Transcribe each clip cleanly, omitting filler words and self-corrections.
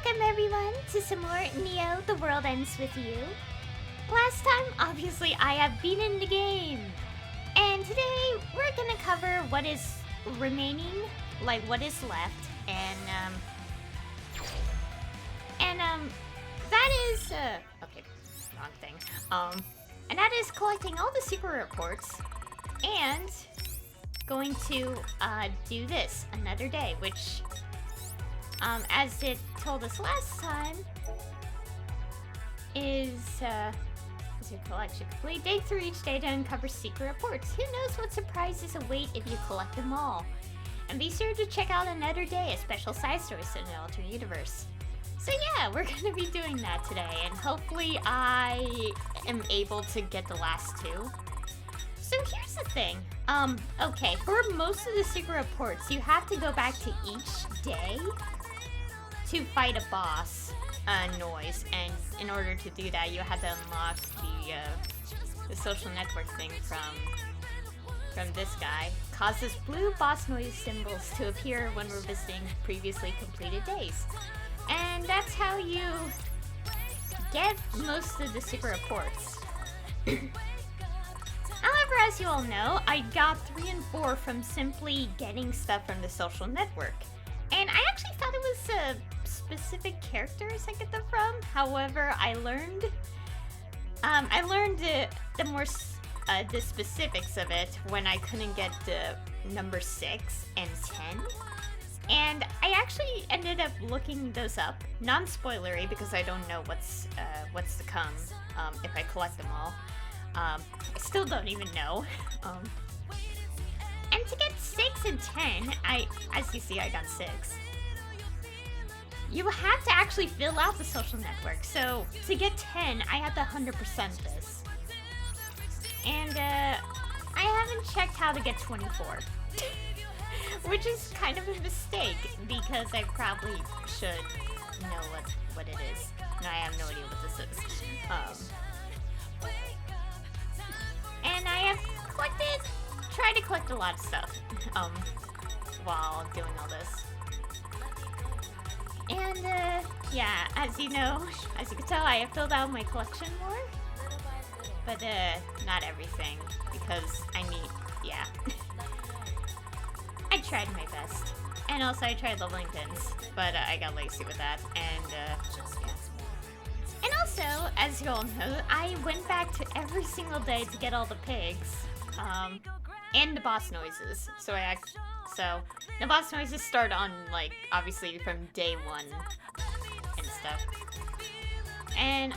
Welcome everyone to some more Neo The World Ends With You. Last time, obviously, I have beaten the game. And today, we're gonna cover what is remaining, like what is left. And that is, okay, wrong thing. And that is collecting all the secret reports and going to, do this another day, which, as it told us last time, is your collection complete? Dig through each day to uncover secret reports. Who knows what surprises await if you collect them all? And be sure to check out Another Day, a special side story set in an alternate universe. So yeah, we're gonna be doing that today, and hopefully I am able to get the last two. So here's the thing. Okay, for most of the secret reports, you have to go back to each day to fight a boss noise, and in order to do that, you have to unlock the social network thing from this guy. Causes blue boss noise symbols to appear when we're visiting previously completed days. And that's how you get most of the secret reports. However, as you all know, I got 3 and 4 from simply getting stuff from the social network. And I actually thought it was specific characters I get them from. However, I learned the specifics of it when I couldn't get number 6 and 10. And I actually ended up looking those up, non-spoilery, because I don't know what's to come if I collect them all. I still don't even know. And to get 6 and 10, as you see, I got 6. You have to actually fill out the social network. So to get 10, I had to 100% this. And I haven't checked how to get 24. Which is kind of a mistake, because I probably should know what it is. No, I have no idea what this is. And I have tried to collect a lot of stuff while doing all this. And yeah, as you know, as you can tell, I have filled out my collection more. But not everything, because yeah. I tried my best. And also I tried leveling pins, but I got lazy with that. And also, as you all know, I went back to every single day to get all the pigs, and the boss noises. So the boss noises start on, like, obviously from day 1 and stuff. And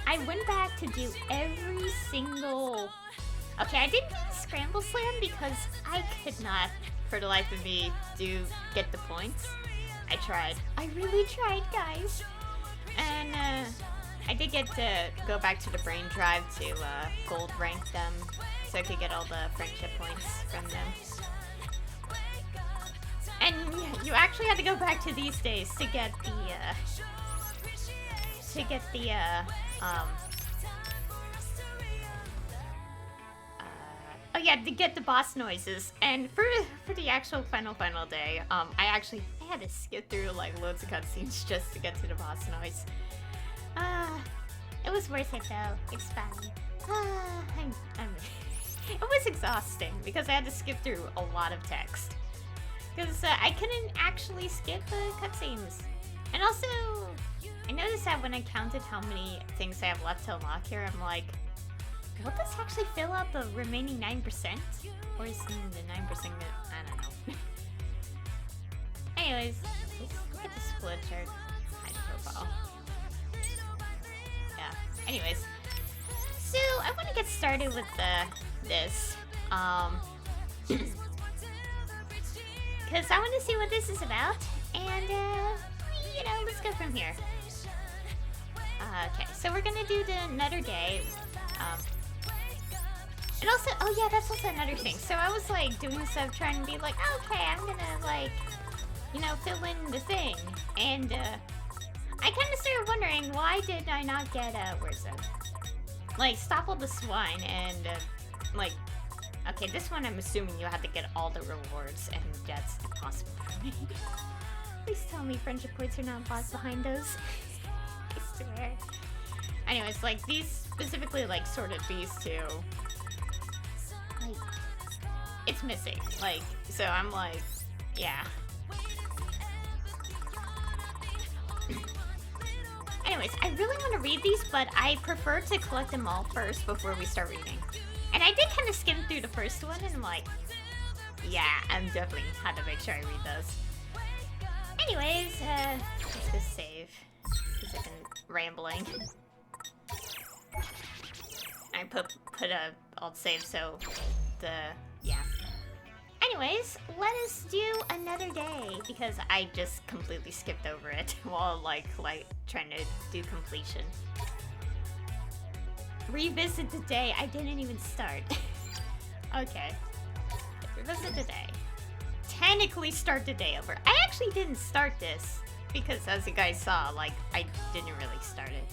I went back to do every single... Okay, I didn't do the Scramble Slam because I could not, for the life of me, get the points. I tried. I really tried, guys. And I did get to go back to the Brain Drive to gold rank them, so I could get all the friendship points from them. And you actually had to go back to these days to get to get the boss noises. And for the actual final day, I had to skip through like loads of cutscenes just to get to the boss noise. It was worth it though. It's fun. It was exhausting because I had to skip through a lot of text. Because I couldn't actually skip the cutscenes. And also, I noticed that when I counted how many things I have left to unlock here, I'm like, will this actually fill out the remaining 9%? Or is the 9% I don't know. Anyways, let's look at the split chart. Hide profile. Yeah. Anyways. So, I want to get started with this. Because I want to see what this is about. And, let's go from here. Okay, so we're gonna do Another Day. And also, oh yeah, that's also another thing. So I was like doing stuff trying to be like, okay, I'm gonna like, fill in the thing. And I kind of started wondering, why did I not get, where's that? Like, Stopple the Swine and, okay, this one I'm assuming you have to get all the rewards, and that's impossible for me. Please tell me friendship points are not lost behind those. I swear. Anyways, like these specifically, like sort of these two. Like, it's missing. Like, so I'm like, yeah. Anyways, I really want to read these, but I prefer to collect them all first before we start reading. And I did kind of skim through the first one, and I'm like, yeah, I'm definitely had to make sure I read those. Anyways, let's just save, because I've been rambling. I put a alt save, so yeah. Anyways, let us do another day, because I just completely skipped over it while like trying to do completion. Revisit the day I didn't even start. Okay. Revisit the day. Technically start the day over. I actually didn't start this, because as you guys saw, like, I didn't really start it.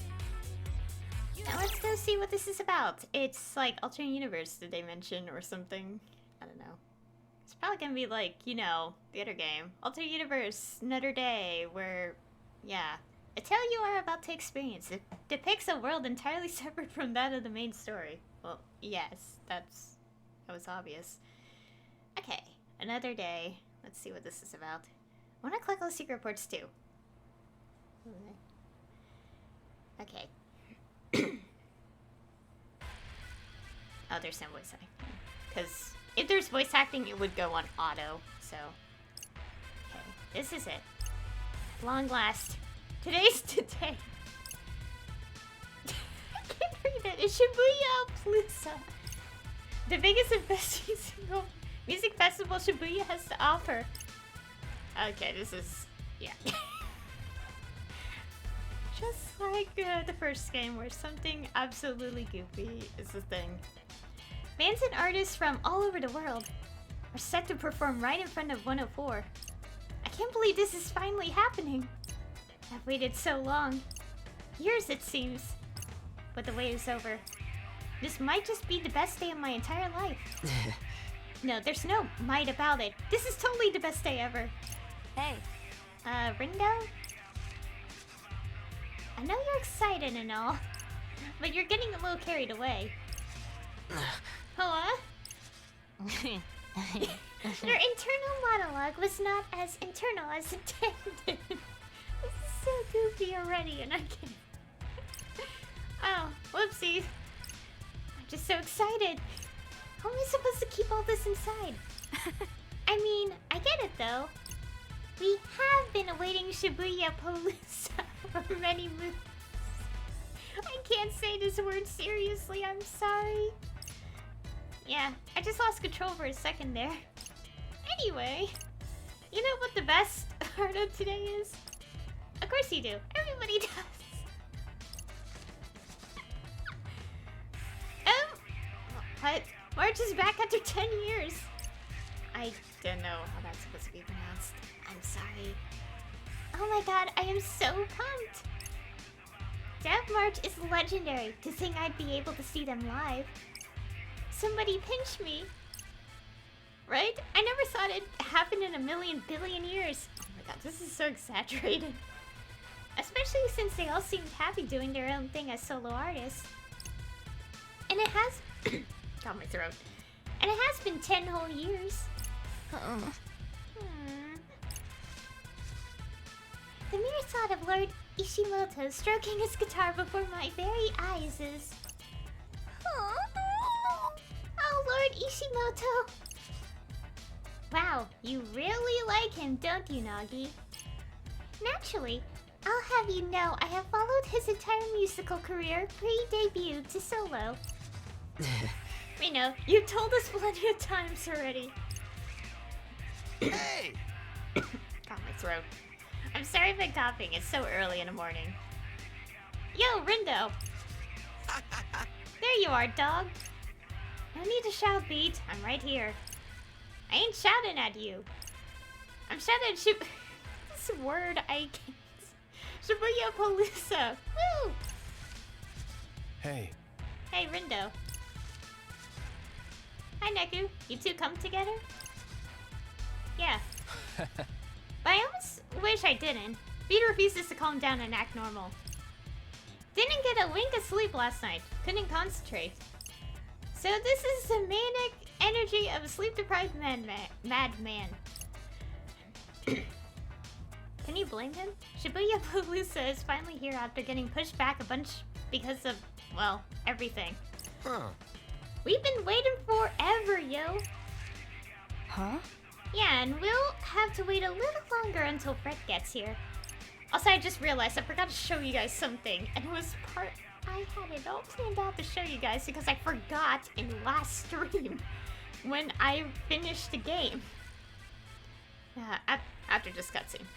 Now let's go see what this is about. It's like alternate universe, did they mention, or something? I don't know. It's probably gonna be like, you know, the other game. Alternate universe, another day, where, yeah. A tale you are about to experience. It depicts a world entirely separate from that of the main story. Well, yes, that was obvious. Okay, another day. Let's see what this is about. I want to collect all the secret reports too. Okay. Oh, there's no voice acting. Because if there's voice acting, it would go on auto. So, okay, this is it. Long last. Today's today. I can't read it. It's Shibuya Palooza. The biggest and best music festival Shibuya has to offer. Okay, this is... yeah. Just like the first game where something absolutely goofy is the thing. Fans and artists from all over the world are set to perform right in front of 104. I can't believe this is finally happening. I've waited so long. Years, it seems. But the wait is over. This might just be the best day of my entire life. No, there's no might about it. This is totally the best day ever. Hey. Ringo? I know you're excited and all, but you're getting a little carried away. Huh? Your internal monologue was not as internal as intended. This is so goofy already, and I can't. Oh, whoopsie. I'm just so excited. How am I supposed to keep all this inside? I mean, I get it though. We have been awaiting Shibuya Palooza for many moons. I can't say this word seriously, I'm sorry. Yeah, I just lost control for a second there. Anyway, you know what the best part of today is? Of course you do. Everybody does. What? March is back after 10 years. I don't know how that's supposed to be pronounced. I'm sorry. Oh my god, I am so pumped. Death March is legendary. To think I'd be able to see them live. Somebody pinch me. Right? I never thought it'd happen in a million billion years. Oh my god, this is so exaggerated. Especially since they all seemed happy doing their own thing as solo artists. And it has... got my throat. And it has been 10 whole years. The mere thought of Lord Ishimoto stroking his guitar before my very eyes is... Oh, Lord Ishimoto! Wow, you really like him, don't you, Nagi? Naturally, I'll have you know I have followed his entire musical career pre-debut to solo. We know, you told us plenty of times already. Hey! Got my throat. I'm sorry if I'm coughing, it's so early in the morning. Yo, Rindo! There you are, dog. No need to shout, Beat. I'm right here. I ain't shouting at you. I'm shouting at this word I can't. Shibuya Palooza. Woo! Hey. Hey, Rindo. Hi, Neku. You two come together? Yeah. But I almost wish I didn't. Vita refuses to calm down and act normal. Didn't get a wink of sleep last night. Couldn't concentrate. So this is the manic energy of a sleep-deprived madman. Can you blame him? Shibuya Palooza is finally here after getting pushed back a bunch because of, well, everything. Huh. We've been waiting forever, yo. Huh? Yeah, and we'll have to wait a little longer until Fred gets here. Also, I just realized I forgot to show you guys something, and it was part... I had it all planned out to show you guys because I forgot in last stream when I finished the game. After this cutscene.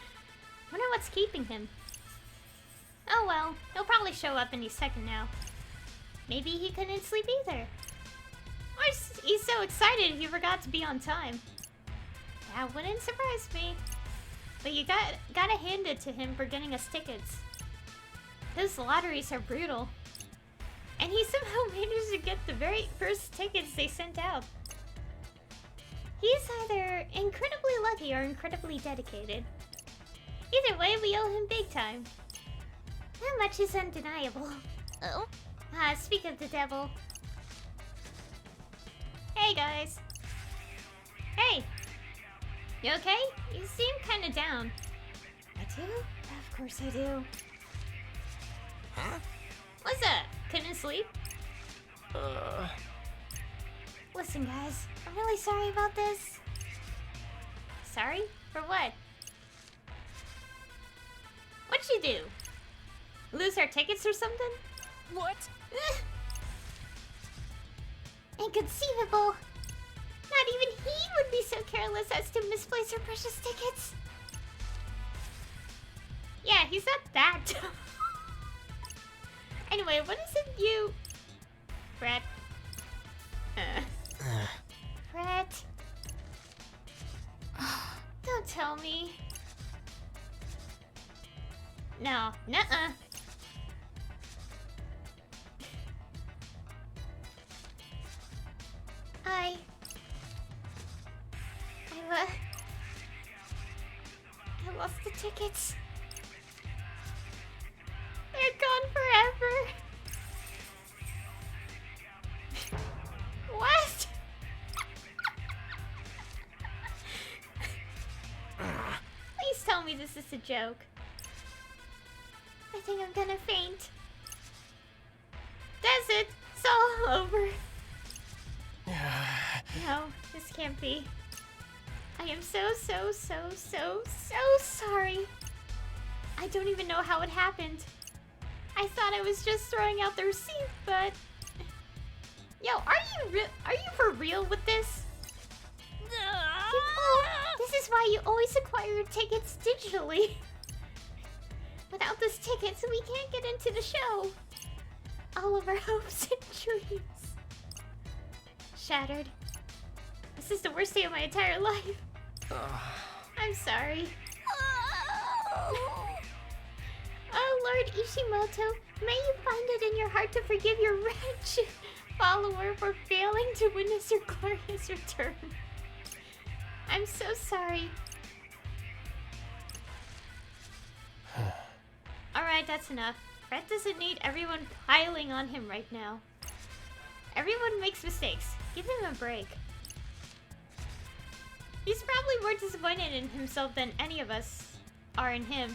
Wonder what's keeping him. Oh well, he'll probably show up any second now. Maybe he couldn't sleep either. Or he's so excited he forgot to be on time. That wouldn't surprise me. But you gotta hand it to him for getting us tickets. Those lotteries are brutal. And he somehow managed to get the very first tickets they sent out. He's either incredibly lucky or incredibly dedicated. Either way, we owe him big time. That much is undeniable. Oh? Speak of the devil. Hey guys. Hey. You okay? You seem kinda down. I do? Of course I do. Huh? What's up? Couldn't sleep? Listen guys, I'm really sorry about this. Sorry? For what? What'd you do? Lose our tickets or something? What? Inconceivable! Not even he would be so careless as to misplace our precious tickets. Yeah, he's not that dumb. Anyway, what is it you... Brett? Brett? Don't tell me. No, nuh-uh. I lost the tickets. They're gone forever. What? Please tell me this is a joke. I think I'm gonna faint. That's it. It's all over. No, this can't be. I am so sorry. I don't even know how it happened. I thought I was just throwing out the receipt, but... Yo, are you for real with this? This is why you always acquire your tickets digitally. Without those tickets, we can't get into the show. All of our hopes and dreams. Shattered. This is the worst day of my entire life. I'm sorry. Oh, Lord Ishimoto, may you find it in your heart to forgive your wretched follower for failing to witness your glorious return. I'm so sorry. Alright, that's enough. Brett doesn't need everyone piling on him right now. Everyone makes mistakes. Give him a break. He's probably more disappointed in himself than any of us are in him.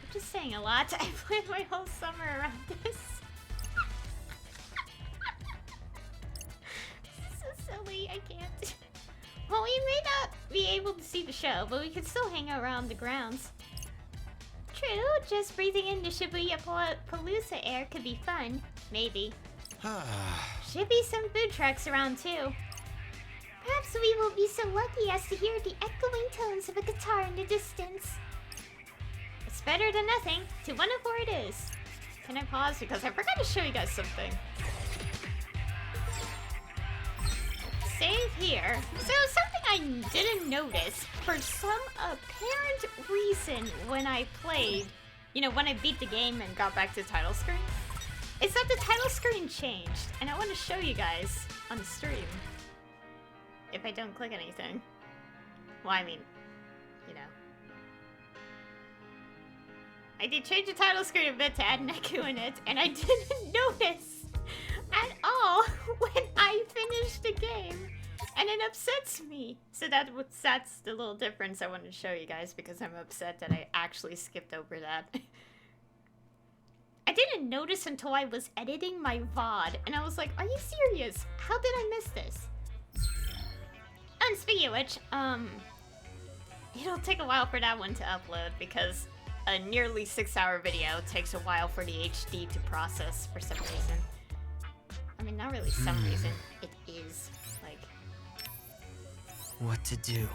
I'm just saying a lot. I planned my whole summer around this. This is so silly. I can't. Well, we may not be able to see the show, but we can still hang out around the grounds. True, just breathing in the Shibuya Palooza air could be fun. Maybe. Should be some food trucks around too. Perhaps we will be so lucky as to hear the echoing tones of a guitar in the distance. It's better than nothing. 2104 it is. Can I pause? Because I forgot to show you guys something. Save here. So something I didn't notice for some apparent reason when I played, you know, when I beat the game and got back to the title screen. is that the title screen changed, and I want to show you guys on the stream. If I don't click anything. Well, I mean, you know. I did change the title screen a bit to add Neku in it, and I didn't notice at all when I finished the game, and it upsets me. So that's the little difference I wanted to show you guys, because I'm upset that I actually skipped over that. I didn't notice until I was editing my VOD, and I was like, are you serious? How did I miss this? And speaking of which, it'll take a while for that one to upload, because a nearly 6-hour video takes a while for the HD to process for some reason. I mean, not really some reason, it is, like... What to do?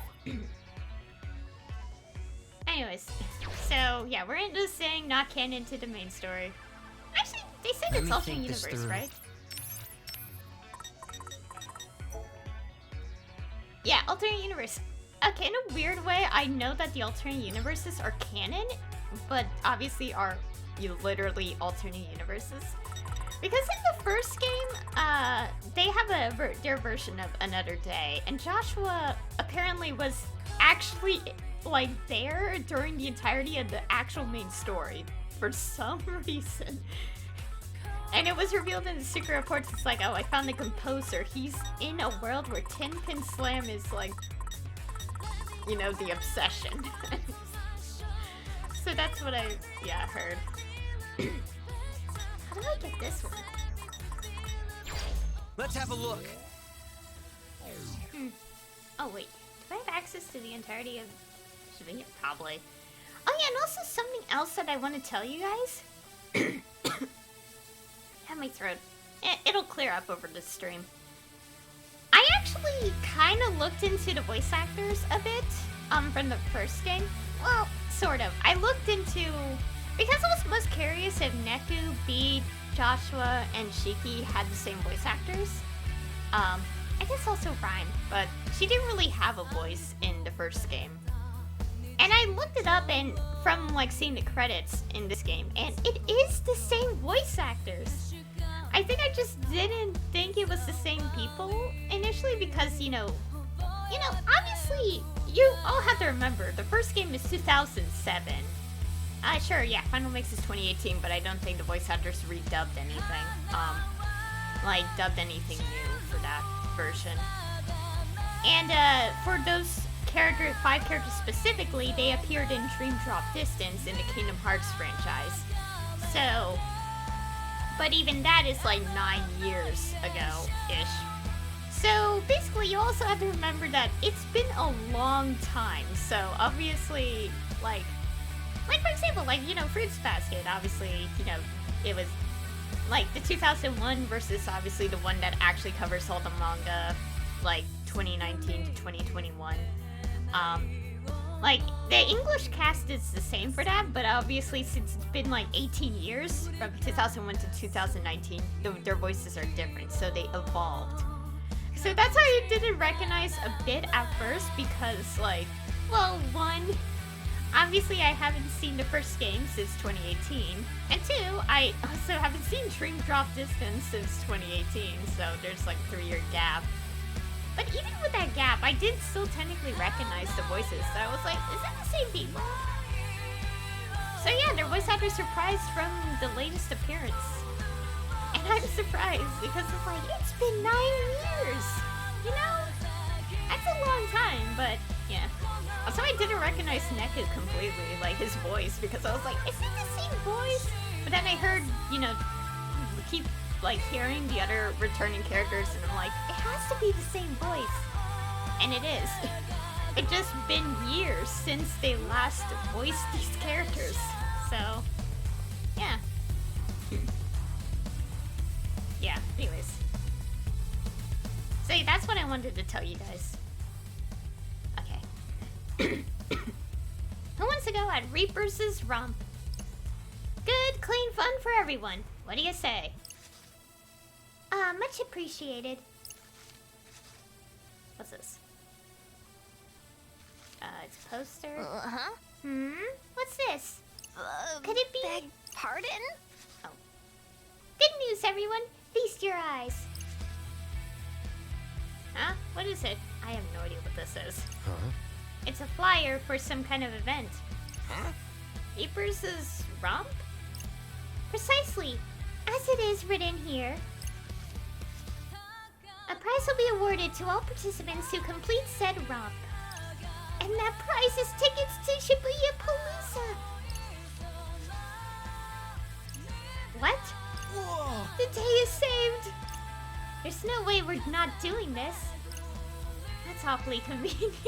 Anyways, so yeah, we're into this thing, not canon to the main story. Actually, they said it's alternate universe, right? Yeah, alternate universe. Okay, in a weird way, I know that the alternate universes are canon, but obviously are literally alternate universes. Because in the first game, they have their version of Another Day, and Joshua apparently was actually like there during the entirety of the actual main story for some reason. And it was revealed in the secret reports. It's like, oh, I found the composer. He's in a world where Tin Pin Slam is like, you know, the obsession. So that's what I, heard. How do I get this one? Let's have a look. Oh wait, do I have access to the entirety of Shibuya? Probably. Oh yeah, and also something else that I want to tell you guys. Have my throat. It'll clear up over the stream. I actually kind of looked into the voice actors a bit, from the first game. Well, sort of. I looked into, because I was most curious if Neku, Bede, Joshua, and Shiki had the same voice actors. I guess also Rhyme, but she didn't really have a voice in the first game. And I looked it up, and from like seeing the credits in this game, and it is the same voice actors. I think I just didn't think it was the same people initially because, you know, obviously you all have to remember the first game is 2007. Sure, yeah, Final Mix is 2018, but I don't think the voice actors redubbed anything. Like dubbed anything new for that version. And for those 5 characters specifically, they appeared in Dream Drop Distance in the Kingdom Hearts franchise. So, but even that is like 9 years ago-ish. So basically, you also have to remember that it's been a long time. So obviously, like for example, like, you know, Fruits Basket, obviously, you know, it was like the 2001 versus obviously the one that actually covers all the manga, like 2019 to 2021. Like, the English cast is the same for that, but obviously since it's been like 18 years, from 2001 to 2019, their voices are different, so they evolved. So that's why I didn't recognize a bit at first, because like, well, one, obviously I haven't seen the first game since 2018, and two, I also haven't seen Dream Drop Distance since 2018, so there's like a 3-year gap. But even with that gap, I did still technically recognize the voices, so I was like, is that the same people? So yeah, their voice actors surprised from the latest appearance. And I'm surprised, because it's like, it's been 9 years! You know? That's a long time, but yeah. Also, I didn't recognize Neku completely, like his voice, because I was like, is it the same voice? But then I heard, you know, keep like hearing the other returning characters, and I'm like, it has to be the same voice. And it is. It's just been years since they last voiced these characters. So, yeah. Yeah, anyways. So yeah, that's what I wanted to tell you guys. Okay. Who wants to go at Reapers' Romp? Good, clean fun for everyone. What do you say? Much appreciated. What's this? It's a poster. Huh? What's this? Could it be? Beg pardon? Oh. Good news, everyone! Feast your eyes! Huh? What is it? I have no idea what this is. Huh? It's a flyer for some kind of event. Huh? Reapers' romp? Precisely, as it is written here. A prize will be awarded to all participants who complete said romp. And that prize is tickets to Shibuya Palooza! What? Whoa! The day is saved! There's no way we're not doing this. That's awfully convenient.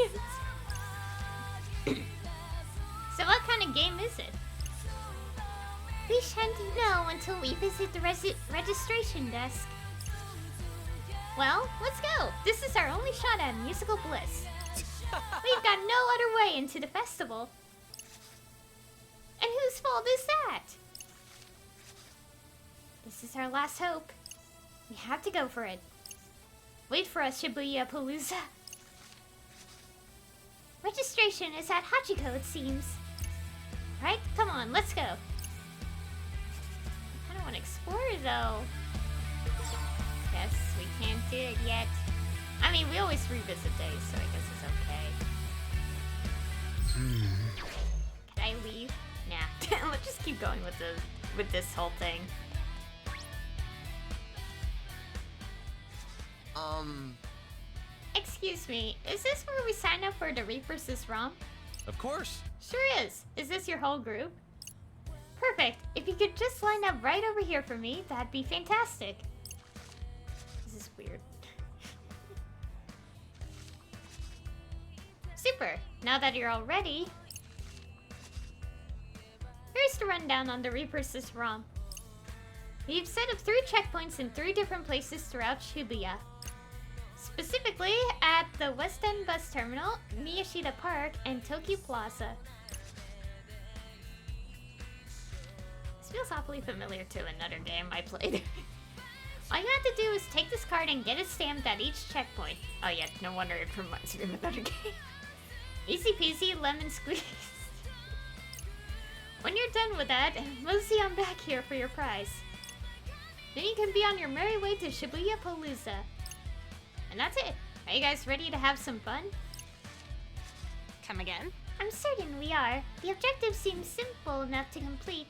So what kind of game is it? We shan't know until we visit the registration desk. Well, let's go. This is our only shot at musical bliss. We've got no other way into the festival. And whose fault is that? This is our last hope. We have to go for it. Wait for us, Shibuya Palooza. Registration is at Hachiko, it seems. Right? Come on, let's go. I kinda wanna explore though. Guess we can't do it yet. I mean, we always revisit days, so I guess it's okay. Can I leave? Nah. Let's just keep going with this whole thing. Excuse me, is this where we sign up for the Reapers' romp? Of course. Sure is. Is this your whole group? Perfect. If you could just line up right over here for me, that'd be fantastic. This is weird. Super. Now that you're all ready, here's the rundown on the Reapers' romp. We've set up 3 checkpoints in 3 different places throughout Shibuya. Specifically at the West End Bus Terminal, Miyashita Park, and Tokyo Plaza. This feels awfully familiar to another game I played. All you have to do is take this card and get it stamped at each checkpoint. Oh yeah, no wonder it reminds me of another game. Easy peasy, lemon squeeze. When you're done with that, mosey on back here for your prize. Then you can be on your merry way to Shibuya Palooza. And that's it. Are you guys ready to have some fun? Come again? I'm certain we are. The objective seems simple enough to complete.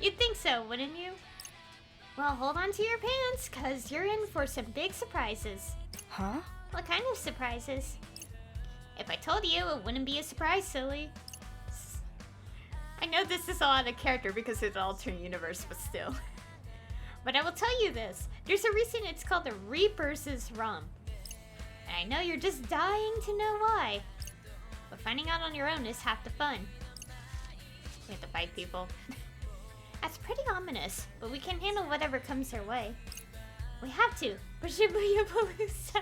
You'd think so, wouldn't you? Well, hold on to your pants, cause you're in for some big surprises. Huh? What kind of surprises? If I told you, it wouldn't be a surprise, silly. I know this is all out of character because it's an alternate universe, but still. But I will tell you this. There's a reason it's called the Reapers' romp. And I know you're just dying to know why. But finding out on your own is half the fun. We have to fight people. That's pretty ominous, but we can handle whatever comes our way. We have to, for Shibuya Palooza.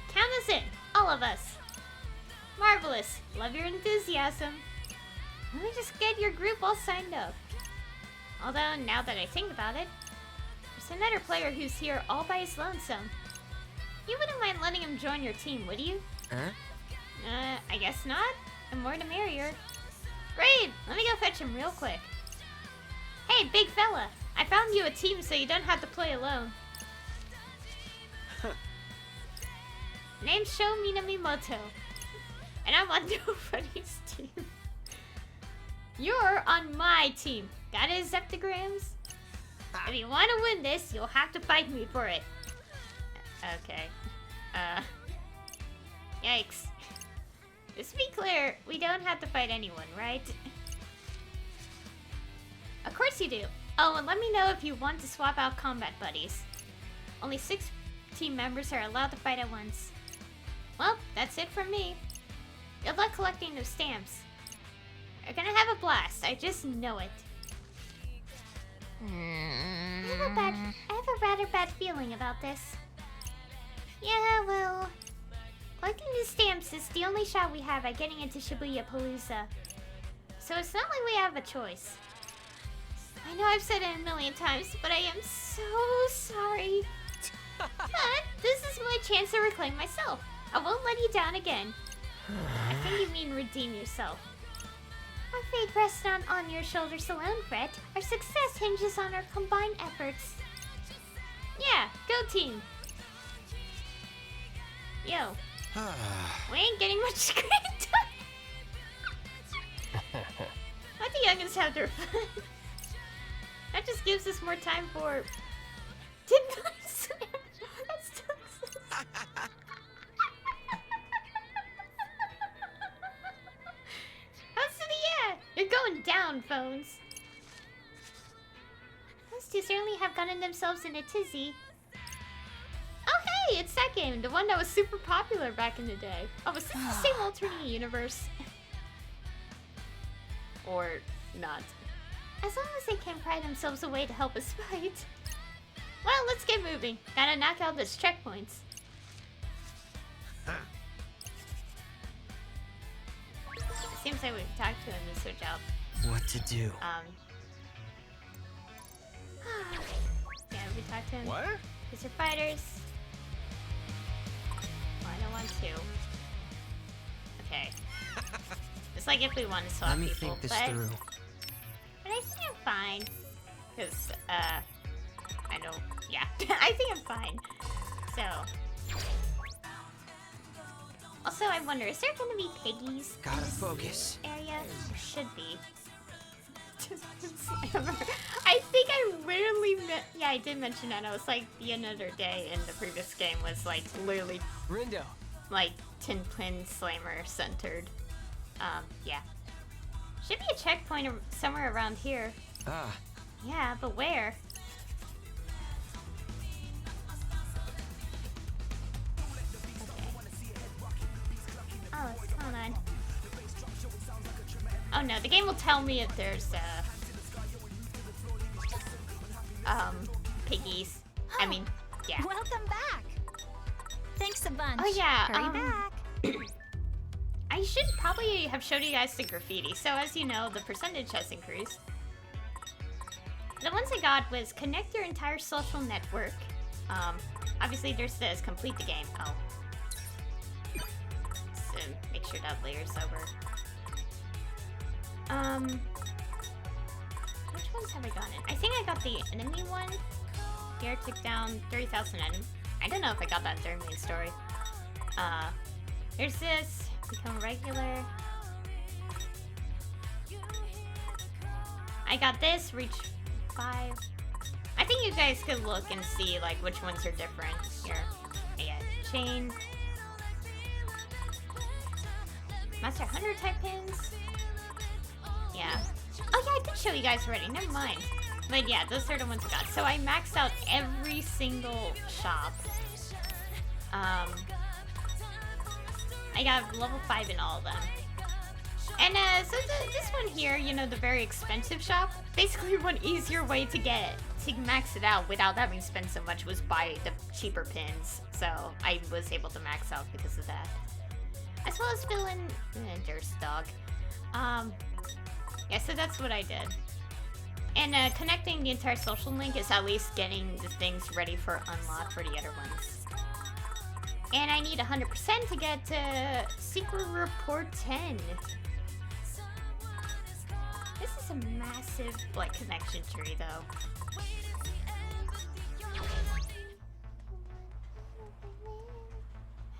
Count us in, all of us. Marvelous, love your enthusiasm. Let me just get your group all signed up. Although, now that I think about it, there's another player who's here all by his lonesome. You wouldn't mind letting him join your team, would you? Huh? I guess not. The more the merrier. Great! Let me go fetch him real quick. Hey, big fella! I found you a team so you don't have to play alone. Name's Sho Minamimoto. And I'm on nobody's team. You're on my team. Got it, Zeptagrams? If you want to win this, you'll have to fight me for it. Okay. Yikes. Just to be clear, we don't have to fight anyone, right? Of course you do. Oh, and let me know if you want to swap out combat buddies. Only 6 team members are allowed to fight at once. Well, that's it from me. Good luck collecting those stamps. You're gonna have a blast, I just know it. I have a rather bad feeling about this. Yeah, well... collecting the stamps is the only shot we have at getting into Shibuya Palooza. So it's not like we have a choice. I know I've said it a million times, but I am so sorry. But this is my chance to reclaim myself. I won't let you down again. I think you mean redeem yourself. Our fate rests not on your shoulders alone, Fred. Our success hinges on our combined efforts. Yeah, go team. Yo, we ain't getting much screen time. Let the youngins have their fun. That just gives us more time for... That's toxic. Yeah, you're going down, phones. Those two certainly have gotten themselves in a tizzy. Oh hey, it's that game, the one that was super popular back in the day. Oh, it's the same alternate universe. Or not. As long as they can pry themselves away to help us fight. Well, let's get moving. Gotta knock out those checkpoints. Seems like we've talked to him to switch out. What to do? Yeah, we talked to him. What? These are fighters. Oh, I don't want to. Okay. It's like if we want to swap Let me people, think this but through. I think I'm fine. Cause I don't. Yeah, I think I'm fine. So. Also, I wonder, is there gonna be piggies Gotta in this focus. area? There should be. I think I rarely yeah, I did mention that. I was like, the another day in the previous game was like literally Rindo. like Tin Pin Slammer centered. Yeah. Should be a checkpoint somewhere around here. Ah, Yeah, but where? Oh, hold on. Oh no, the game will tell me if there's piggies. I mean, yeah. Welcome back. Thanks a bunch. Oh yeah, Hurry back. I should probably have showed you guys the graffiti. So as you know, the percentage has increased. The ones I got was connect your entire social network. Obviously there's this, complete the game. Oh. So make sure that layer's over. Which ones have I gotten? I think I got the enemy one. Here, took down 30,000 enemies. I don't know if I got that during main story. There's this. Become regular. I got this. Reach 5. I think you guys could look and see like which ones are different. Here. Yeah. Chain. Master 100 type pins. Yeah. Oh yeah, I did show you guys already. Never mind. But yeah, those are the ones I got. So I maxed out every single shop. I got level 5 in all of them. And so this one here, you know, the very expensive shop, basically one easier way to max it out without having to spend so much was buy the cheaper pins. So I was able to max out because of that. As well as fill in there's dog. Yeah, so that's what I did. And connecting the entire social link is at least getting the things ready for unlock for the other ones. And I need 100% to get to Secret Report 10. This is a massive, like, connection tree, though.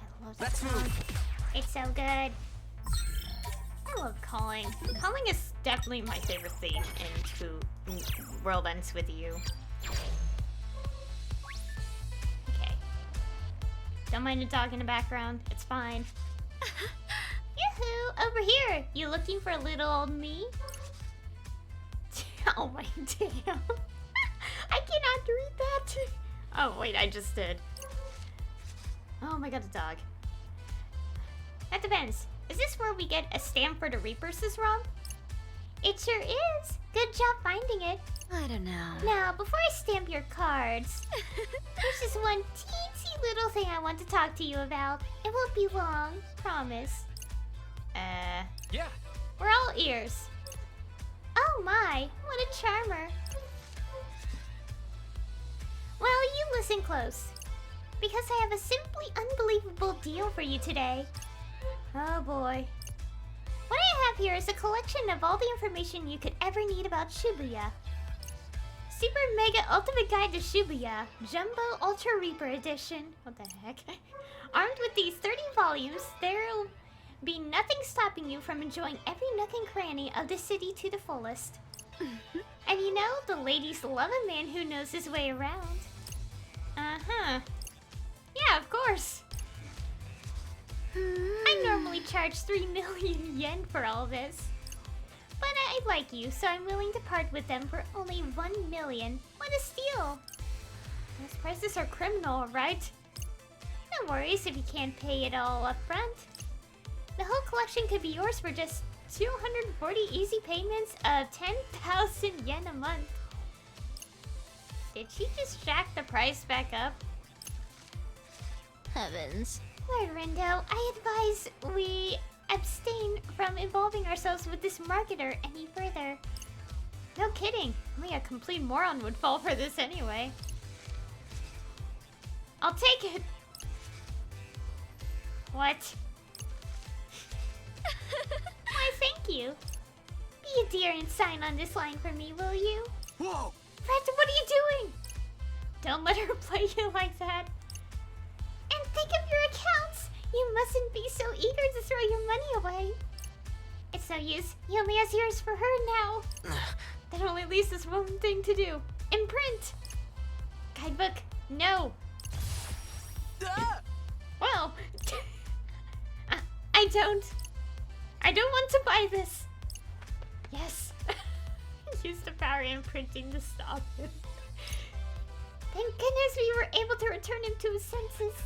I love that song. It's so good. I love calling. Calling is definitely my favorite theme in World Ends With You. Okay. Don't mind the dog in the background. It's fine. Yoo-hoo! Over here! You looking for little old me? Oh my damn. I cannot read that. Oh wait, I just did. Oh my god, the dog. That depends. Is this where we get a stamp for the Reapers is wrong? It sure is. Good job finding it. I don't know. Now, before I stamp your cards, there's just one teensy little thing I want to talk to you about. It won't be long, promise. Yeah. We're all ears. Oh my, what a charmer. Well, you listen close. Because I have a simply unbelievable deal for you today. Oh boy. What I have here is a collection of all the information you could ever need about Shibuya. Super Mega Ultimate Guide to Shibuya, Jumbo Ultra Reaper Edition. What the heck? Armed with these 30 volumes, there'll be nothing stopping you from enjoying every nook and cranny of the city to the fullest. And you know, the ladies love a man who knows his way around. Uh-huh. Yeah, of course. I normally charge 3 million yen for all this. But I like you, so I'm willing to part with them for only 1 million. What a steal! Those prices are criminal, right? No worries if you can't pay it all up front. The whole collection could be yours for just 240 easy payments of 10,000 yen a month. Did she just jack the price back up? Heavens. Lord Rendo, I advise we abstain from involving ourselves with this marketer any further. No kidding. Only a complete moron would fall for this anyway. I'll take it. What? Why, thank you. Be a dear and sign on this line for me, will you? Whoa! Fred, what are you doing? Don't let her play you like that. And think of your accounts. You mustn't be so eager to throw your money away. It's no use. He only has yours for her now. That only leaves us one thing to do. Imprint. Guidebook. No. Well, I don't want to buy this. Yes. Use the power imprinting to stop him. Thank goodness we were able to return him to his senses.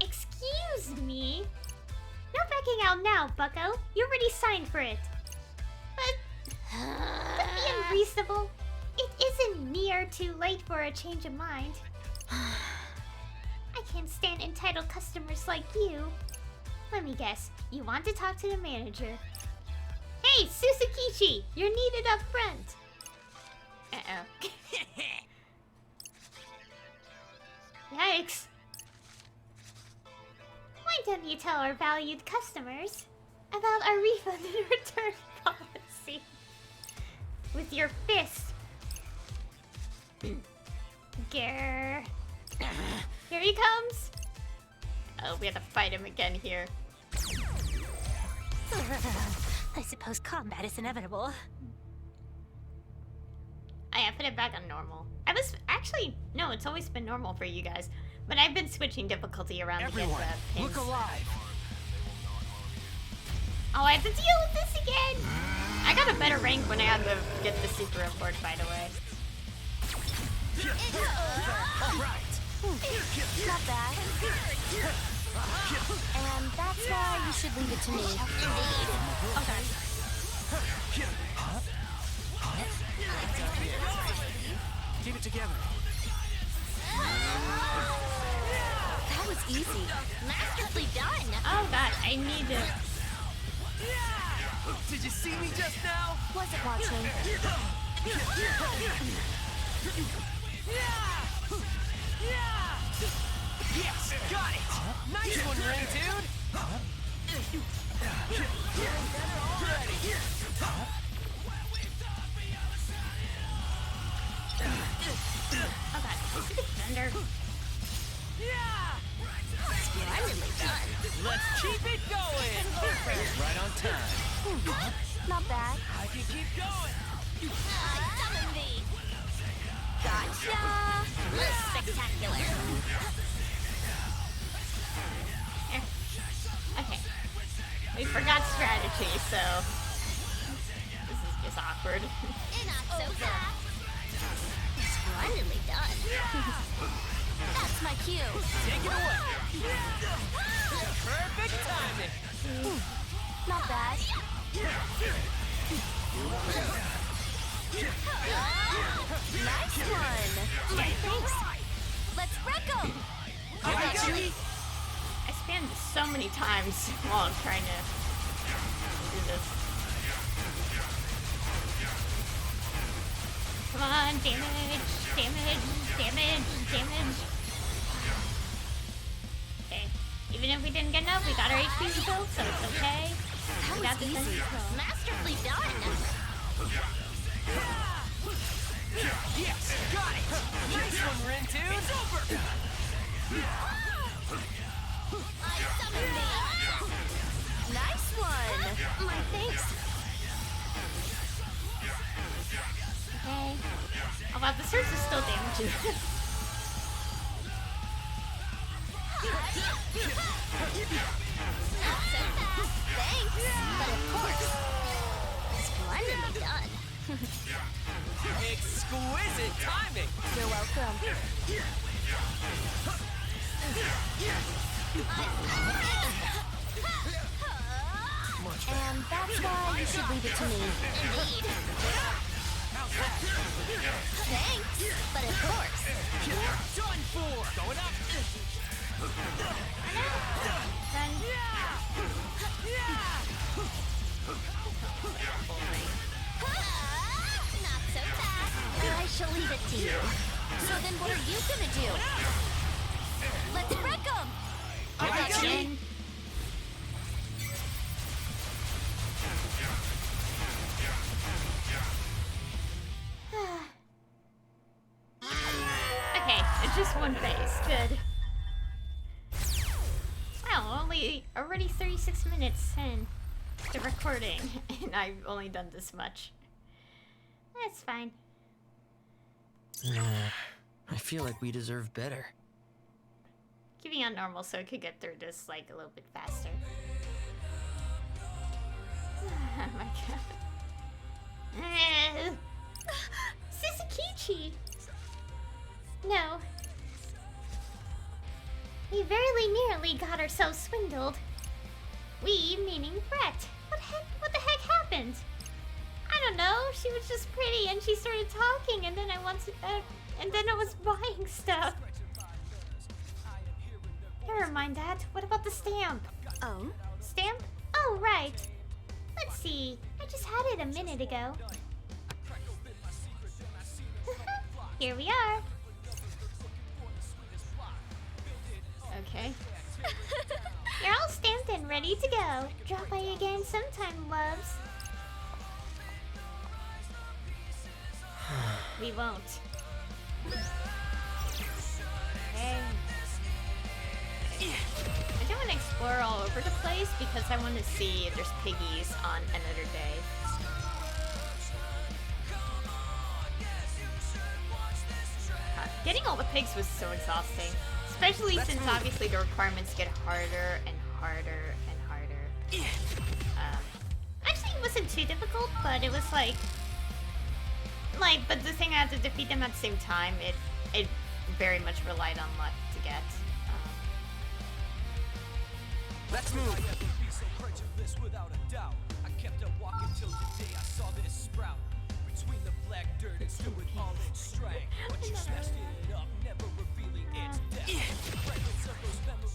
Excuse me? No backing out now, bucko. You already signed for it. But don't be unreasonable. It isn't near too late for a change of mind. I can't stand entitled customers like you. Let me guess. You want to talk to the manager. Hey, Suzukichi! You're needed up front. Uh-oh. Yikes. Why don't you tell our valued customers about our refund and return policy? With your fist. Grr. Here he comes. Oh, we have to fight him again here. I suppose combat is inevitable. I put it back on normal. I was actually no, it's always been normal for you guys, but I've been switching difficulty around Everyone, to get the pins. look alive. Oh, I have to deal with this again. I got a better rank when I had to get the secret report, by the way. All right. Not bad. And that's why you should leave it to me. Indeed. Okay. Keep it together. That was easy. Masterfully done. Oh god, I need to. Did you see me just now? Wasn't watching. Yes, got it. Nice one, Ring Dude. Oh god, stupid thunder. Splendidly done. Let's keep it going. Right on time. Not bad. I can keep going. Summon thee. Gotcha. Spectacular. Okay. We forgot strategy, so this is just awkward. Not so fast. Splendidly done. That's my cue. Take it away. Perfect timing. Not bad. Nice one. Thanks. Let's wreck 'em. I got you. I spammed so many times while I'm trying to do this. Come on, damage, damage, damage, damage. Okay, Even if we didn't get enough, we got our HP rebuilt, so it's okay. We got this under control. Masterfully done. Yes, got it. Nice one, Rin, dude. It's over. I summoned me. Nice one. My thanks. Okay. Oh wow, the surge is still damaging. Not so fast. Thanks. But of course. Splendidly done. Exquisite timing. You're welcome. And that's why you should leave it to me. Indeed. Thanks, but of course. Done for. Going up. Then Not so fast. I shall leave it to you. So then what are you gonna do? Let's wreck 'em! I got in. Okay, it's just one phase. Good. Wow, already 36 minutes in the recording, and I've only done this much. That's fine. I feel like we deserve better. Keeping on normal so I could get through this like a little bit faster. Oh my god. Suzukichi! No. We very nearly got ourselves swindled. We, meaning Brett. What the heck happened? I don't know. She was just pretty and she started talking and then I was buying stuff. Never mind that. What about the stamp? Oh? Stamp? Oh, right. Let's see. I just had it a minute ago. Here we are. Okay. You're all stamped and ready to go. Drop by again sometime, loves. We won't. Okay. I don't want to explore all over the place because I want to see if there's piggies on another day. Getting all the pigs was so exhausting. Especially since obviously the requirements get harder and harder and harder. Actually, it wasn't too difficult, but it was but the thing I had to defeat them at the same time, it very much relied on luck to get. Let's move.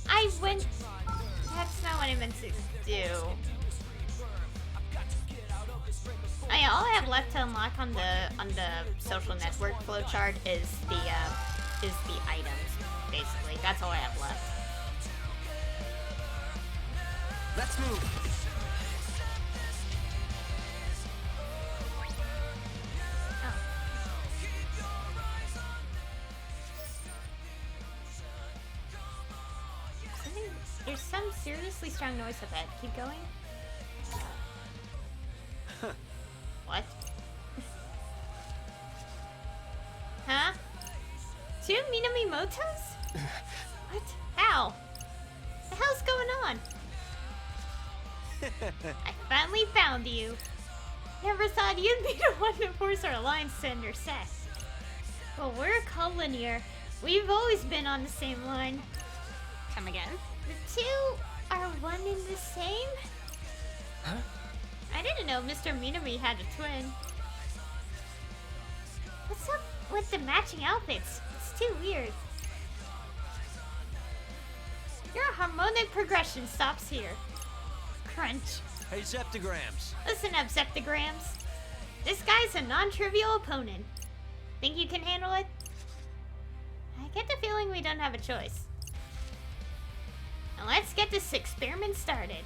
I went. That's not what I meant to do. All I have left to unlock on the social network flowchart is the items. Basically, that's all I have left. Let's move. There's some seriously strong noise up ahead. Keep going. What? Huh? Two Minami Motos? What? How? The hell's going on? I finally found you. Never thought you'd be the one to force our alliance to intersect. Well, we're collinear. We've always been on the same line. Come again? The two are one and the same? Huh? I didn't know Mr. Minami had a twin. What's up with the matching outfits? It's too weird. Your harmonic progression stops here. Crunch. Hey, Zeptograms. Listen up, Zeptograms. This guy's a non-trivial opponent. Think you can handle it? I get the feeling we don't have a choice. And let's get this experiment started.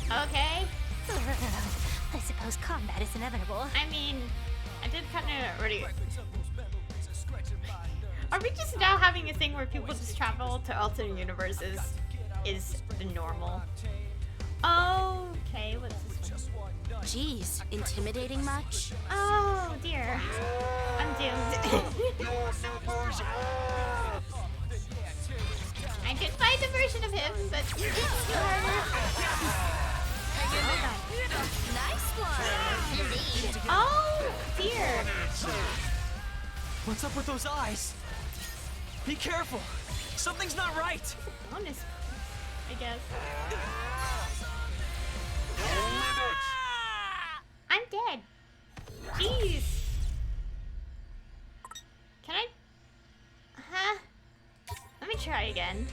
Okay. I suppose combat is inevitable. I mean, I did kind of already. Are we just now having a thing where people just travel to alternate universes? Is the normal? Okay, what's this one? Jeez, intimidating much? Oh dear, I'm doomed. I did find a version of him, but Nice one! Indeed. oh dear. What's up with those eyes? Be careful. Something's not right. Bonus, I guess. I'm dead. Jeez. Can I? Huh? Let me try again.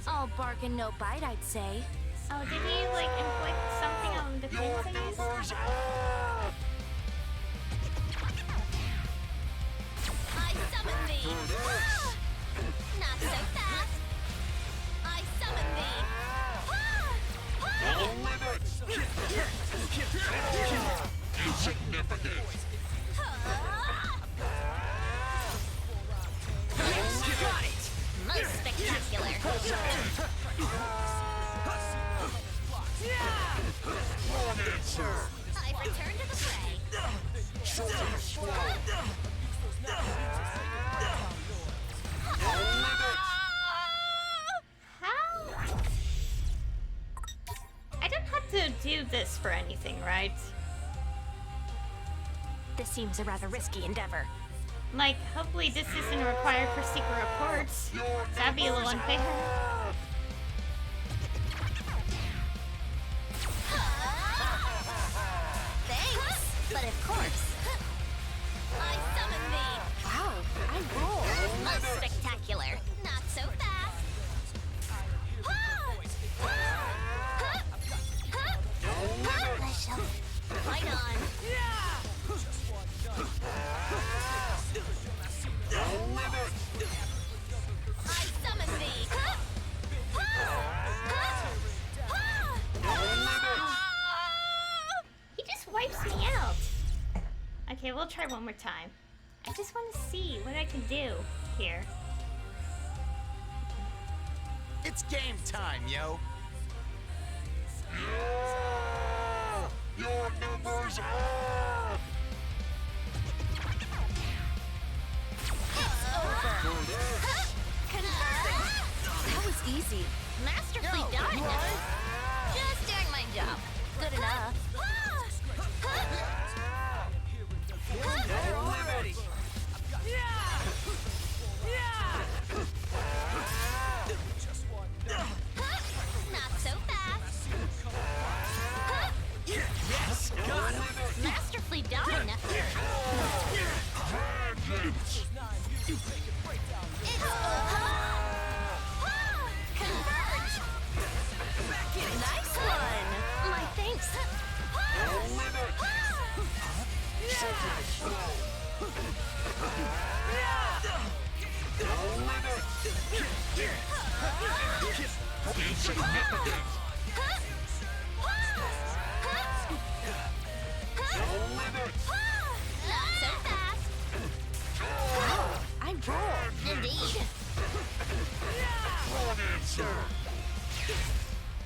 All bark and no bite, I'd say. Oh, did he like inflict something on the things? I summon thee! Ah! Not so fast! I summon thee! Ah! Ah! Got it. Most spectacular! I've returned to the fray! How? I don't have to do this for anything, right? This seems a rather risky endeavor. Like, hopefully this isn't required for secret reports. That'd be a little unfair. Thanks! But of course. I summon thee! Wow, I roll. Most spectacular. Not so fast. I shall fight on. I summon thee! He just wipes me out. Okay, we'll try one more time. I just want to see what I can do here. It's game time, yo. Your numbers are... That was easy. Masterfully done. Just doing my job. Good enough. Already. Not so fast. Yes, got him. Masterfully done. It's converge. Nice one. My thanks. Not so fast. I roll. Indeed.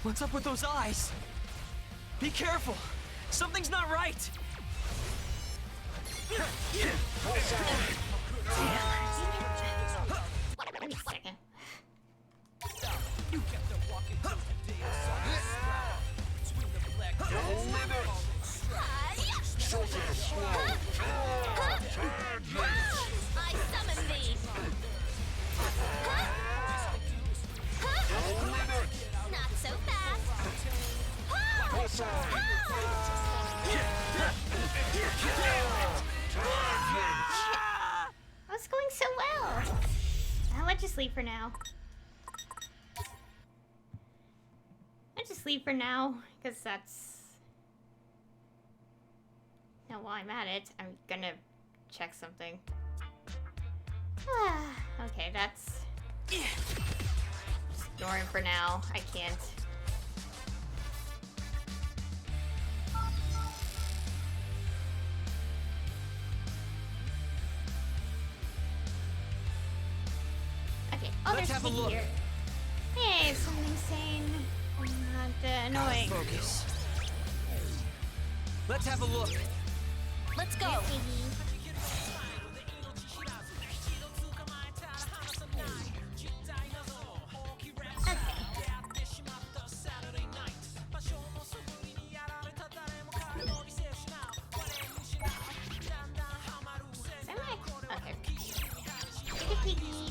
What's up with those eyes? Be careful. Something's not right. Wait a second. I summon thee. Not so fast. I was going so well. I'll just leave for now. I'll just leave for now, because that's... Now, while I'm at it, I'm gonna check something. Okay, that's... Just ignore him for now. I can't. Okay, oh, Let's there's have a Piggy look. here. Hey, something sane. Not annoying. Focus. Let's have a look. Let's go.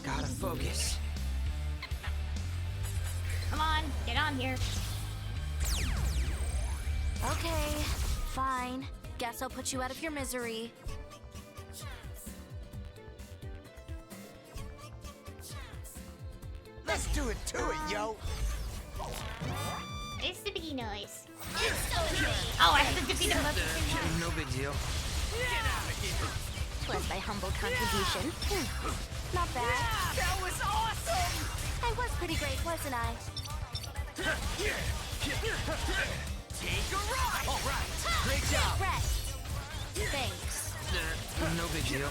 Gotta focus. Come on, get on here. Okay, fine. Guess I'll put you out of your misery. Let's do it to it, yo. It's the biggie noise. Oh, I have to defeat him both at the same time. No big deal. Was my humble contribution. Not bad. That was awesome! I was pretty great, wasn't I? Take a ride! All right, great job. Rest. Thanks. No big deal.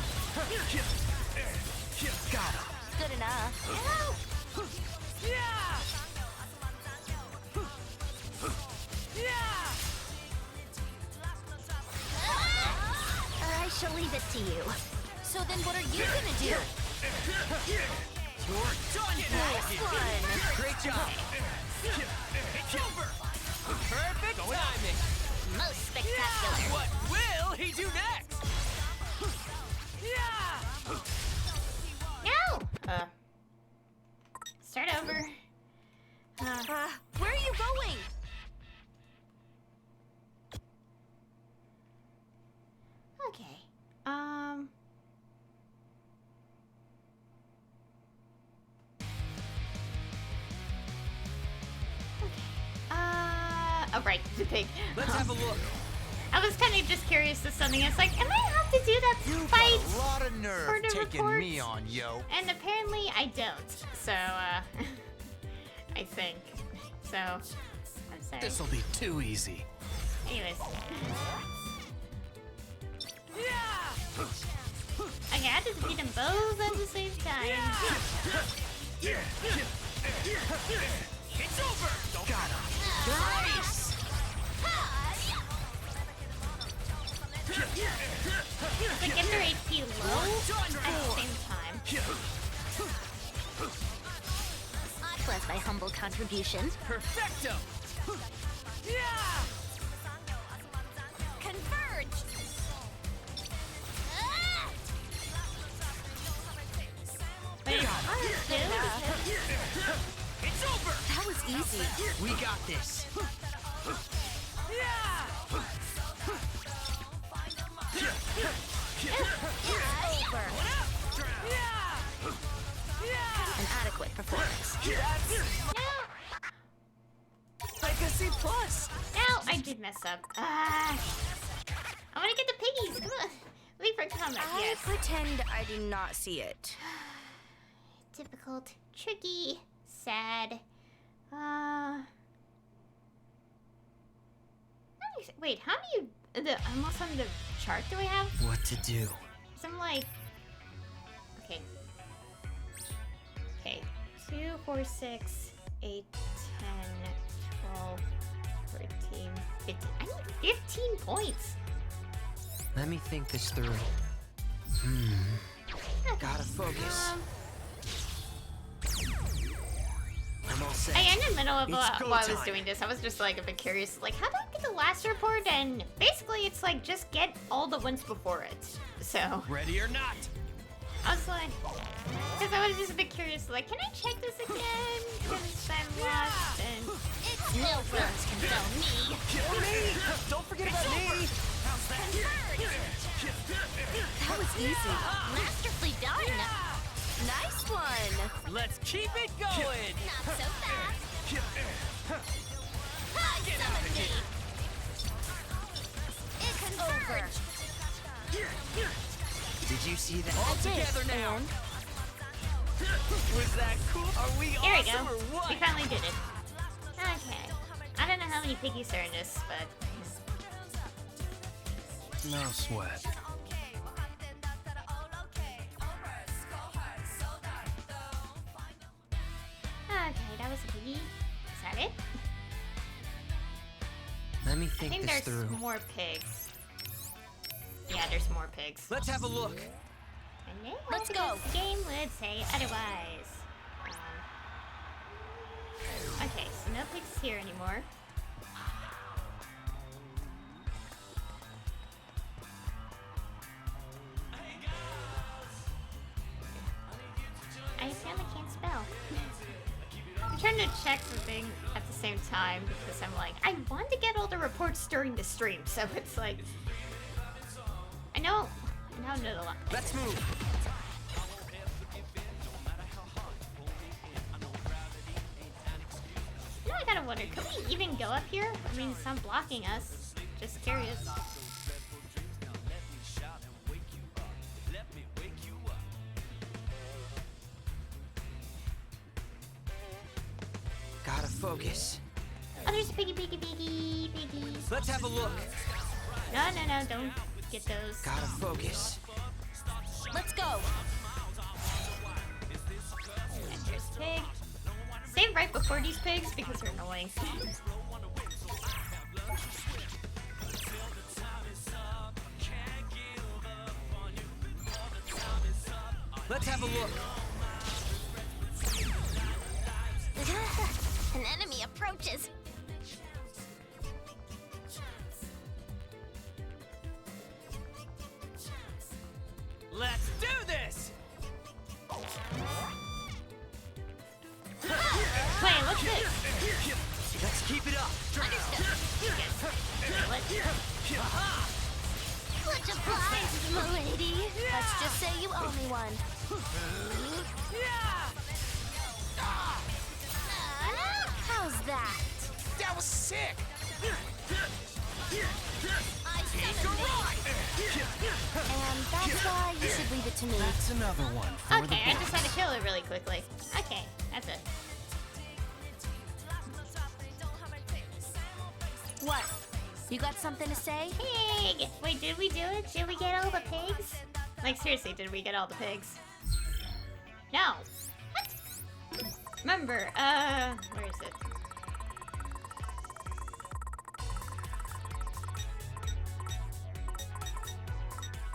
Got him. Good enough. I shall leave it to you. So then what are you gonna do? You're done, Nice one. Great job. It's over. Perfect timing. Most spectacular. What will he do next? No! Start over. Where are you going? Okay. Oh, right, the pig. Let's have a look. I was kind of just curious to something. It's like, am I have to do that You've fight? got a lot of nerve for the taking reports? me on, yo. And apparently I don't. So, I think. So, I'm sorry. This'll be too easy. Anyways. Okay, I had to defeat them both at the same time. It's over. Got him. Nice. Like, get their HP low at the same time. Was my humble contribution. Perfecto. Converge. But it's hard to. It's over. That was easy. We got this. Over. An adequate performance. Like a C plus. Now I did mess up. I want to get the piggies. Come on. Wait for a comment. I Yes. pretend I do not see it. Difficult, tricky, sad. Wait, how many almost on the chart do we have? What to do? Some like. Okay. Okay. 2, 4, 6, 8, 10, 12, 13, 15. I need 15 points. Let me think this through. Gotta focus. I'm all set. In the middle of It's while go I was time. doing this, I was just like a bit curious, like how do I get the last report? And basically, it's like just get all the ones before it. So Ready or not? I was like, because I was just a bit curious, like, can I check this again? Because I'm lost and It's no runs can throw me. Don't forget about me. That was easy. Masterfully done. Nice one. Let's keep it going. Not so fast. Summon me. It's over. Did you see that? All together now. Was that cool? Are we Here we awesome go. or what? We finally did it. Okay. I don't know how many piggies are in this, but... No sweat. Okay, that was a piggy. Is that it? Let me I think think this there's through. more pigs. Yeah, there's more pigs. Let's have a look. And then Let's because go. the game would say otherwise. Okay, so no pigs here anymore. I apparently can't spell. I'm trying to check something at the same time because I'm like, I want to get all the reports during the stream, so it's like, I now know a lot. Let's move. Now I gotta wonder, could we even go up here? I mean, it's not blocking us. Just curious. Gotta focus. Oh, there's a piggy. Let's have a look. No, don't get those. Gotta focus. Let's go. And there's a pig. Save right before these pigs because they're annoying. Let's have a look. An enemy approaches. Let's do this. Wait, what's this? Let's keep it up. Much obliged, milady. Let's just say you owe me one. How's that? That was sick. I summon and that's why you should leave it to me. That's another one for Okay, I the just had to kill it really quickly. Okay, that's it. What? You got something to say? Pig! Wait, did we do it? Did we get all the pigs? Like, seriously, did we get all the pigs? No. What? Remember, where is it?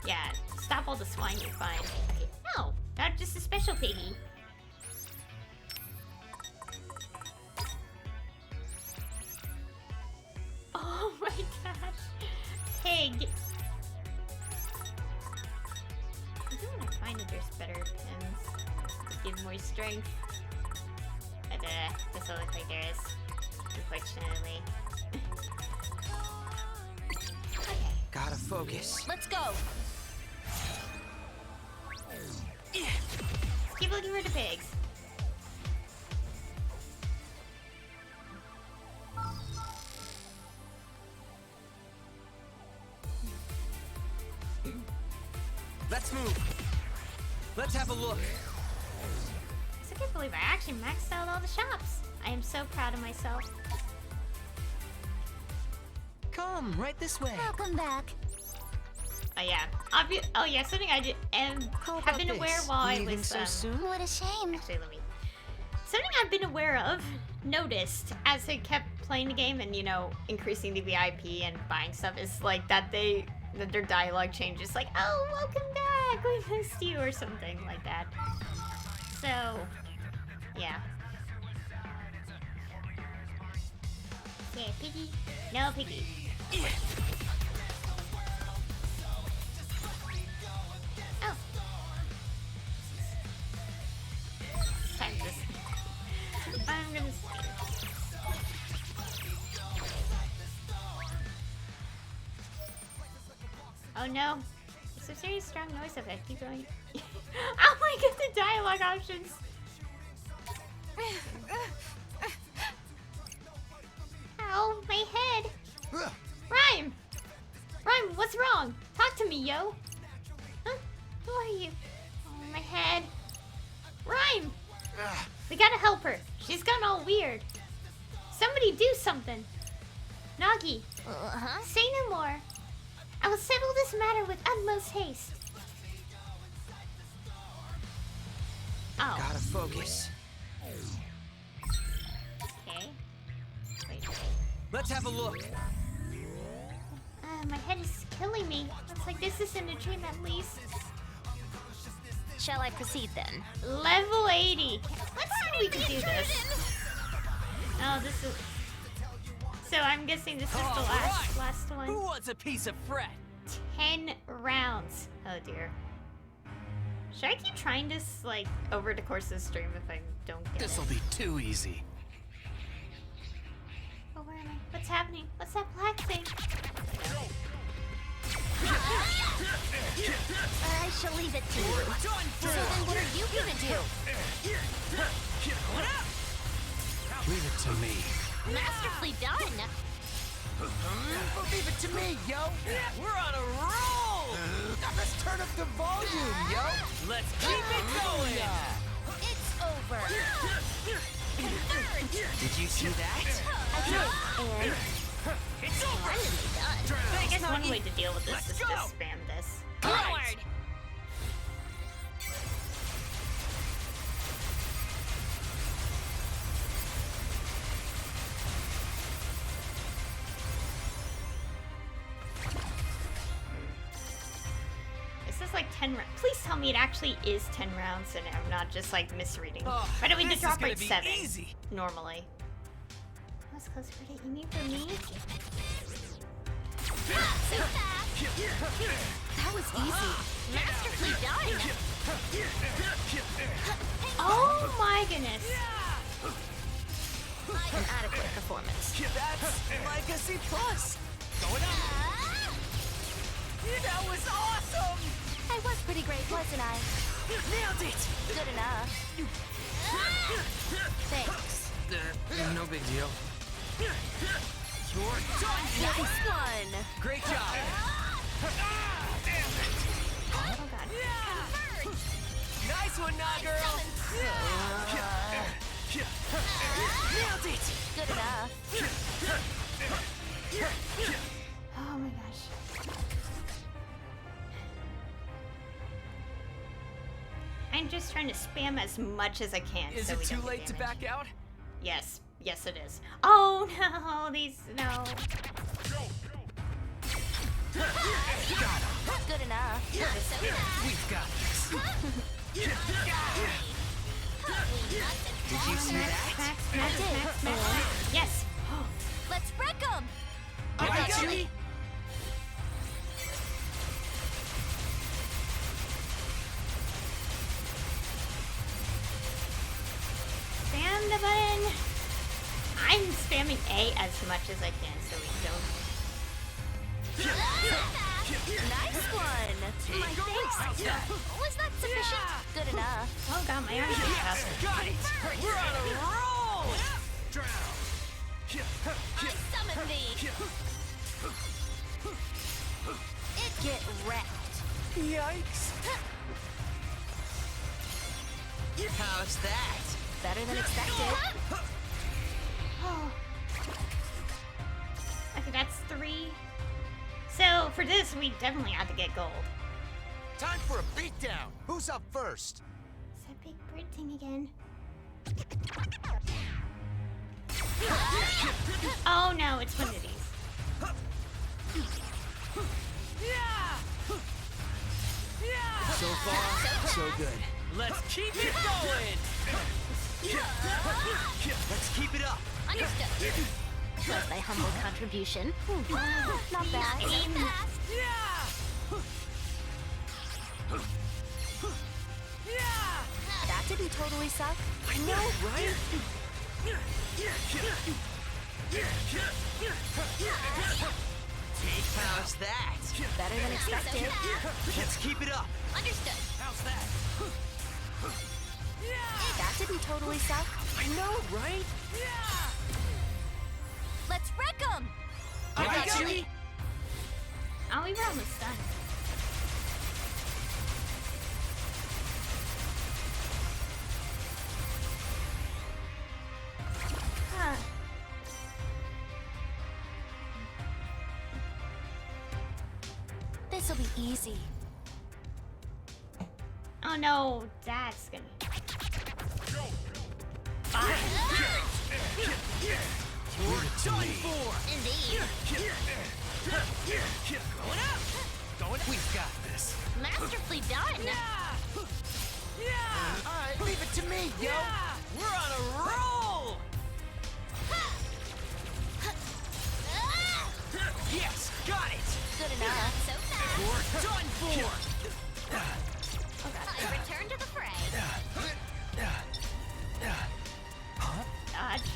Yeah, stop all the swine, you're fine. Okay. No, not just a special piggy. Oh my gosh. Pig. I do want to find if there's better pins to give more strength. But, doesn't look like there is, unfortunately. Okay. Gotta focus. Let's go. Let's keep looking for the pigs. Let's move. Let's have a look. I can't believe I actually maxed out all the shops. I am so proud of myself. Come right this way. Welcome back. Oh yeah. Oh yeah, something I did have been aware while I Leaving was so soon? What a shame. actually let me. Something I've been aware of, noticed as I kept playing the game and increasing the VIP and buying stuff is like that their dialogue changes, like, oh, welcome back, we missed you, or something like that. So, yeah. Yeah, piggy. No, piggy. Oh. Time this. I'm gonna see. Oh no. There's a serious strong noise of it. Keep going. Oh my god, the dialogue options. Ow, my head. Rhyme! Rhyme, what's wrong? Talk to me, yo. Huh? Who are you? Oh, my head. Rhyme! We gotta help her. She's gone all weird. Somebody do something. Nagi, say no more. I will settle this matter with utmost haste. Oh. Gotta focus. Okay. Wait. Let's have a look. My head is killing me. Looks like this isn't a dream at least. Shall I proceed then? Level 80. Let's see if we can do this. Oh, this is... So I'm guessing this is the last Who one. wants a piece of Fred? 10 rounds. Oh dear. Should I keep trying this, like, over the course of the stream if I don't get This'll it? be too easy. Oh, where am I? What's happening? What's that black thing? I shall leave it to you. So then what are you gonna do? Leave it to me. Masterfully done. Leave it to me, yo. We're on a roll! Let's turn up the volume, yo. Let's keep it going! It's over. Converge. Did you see that? I did, and It's over! splendidly done. I guess one way to deal with this is Let's go. just spam this. Forward. This is like 10 rounds. Please tell me it actually is 10 rounds and I'm not just like misreading. Oh, By the way, the this is drop gonna rate's be 7 easy. normally. What's close for it? You mean for me? Not so fast. That was easy. Masterfully done. Oh my goodness. An adequate performance. That's like a C+. Going up! That was awesome! I was pretty great, wasn't I? Nailed it! Good enough. Thanks. No big deal. You're done! Nice one. Great job! Oh god. Converge. Nice one, nah, girl! Nailed it! Good enough. Oh my gosh. I'm just trying to spam as much as I can. Is so it we too don't get late to damaged. back out? Yes. Yes, it is. Oh no, these no. Good enough. We've got this. Did you see that? Max. Yes. Let's wreck 'em. I got you! Spam the button. I'm spamming A as much as I can so we don't. Nice one. My thanks. Was that sufficient? Good enough. Oh god, my arms are faster. Got it! We're on a roll! I summon thee. Get wrecked. Yikes! How's that? Better than expected. Oh. Okay, that's 3. So for this, we definitely have to get gold. Time for a beatdown. Who's up first? It's that big bird thing again. Oh no, it's one of these. So far, so good. Let's keep it going! Let's keep it up! Understood. Was my humble contribution. Not bad. That didn't totally suck. I know, right? How's that? Better than expected. Let's keep it up. Understood. How's that? That didn't totally suck. I know, right? Let's wreck 'em. I got you. Oh, we were almost done. This'll be easy. Oh no, that's gonna. Fine. Leave it to me. Indeed. Going up! Going up! We've got this. Masterfully done. Alright, leave it to me, yo! Yeah! We're on a roll! Yes! Got it! Good enough. So fast. You're done for! I return to the fray. Dodge.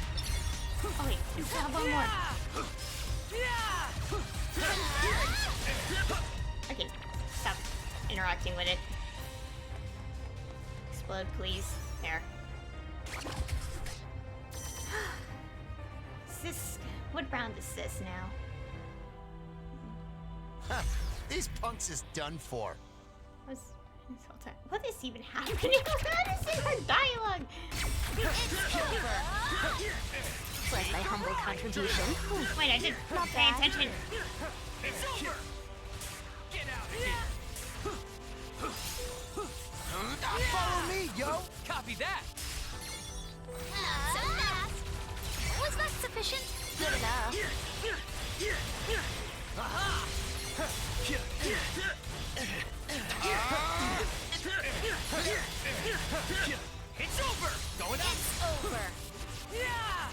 Oh wait, we still have one more. Okay, stop interacting with it. Explode, please. There. Is this... What round is this now? Huh, these punks is done for. What is even happening? What is in her dialogue? It's over. Was my humble contribution. Wait, I didn't pay attention. It's over! Get out of here! Follow me, yo! Copy that! Not so fast. Was that sufficient? Good enough. Aha! It's over! Going up! It's over. Yeah!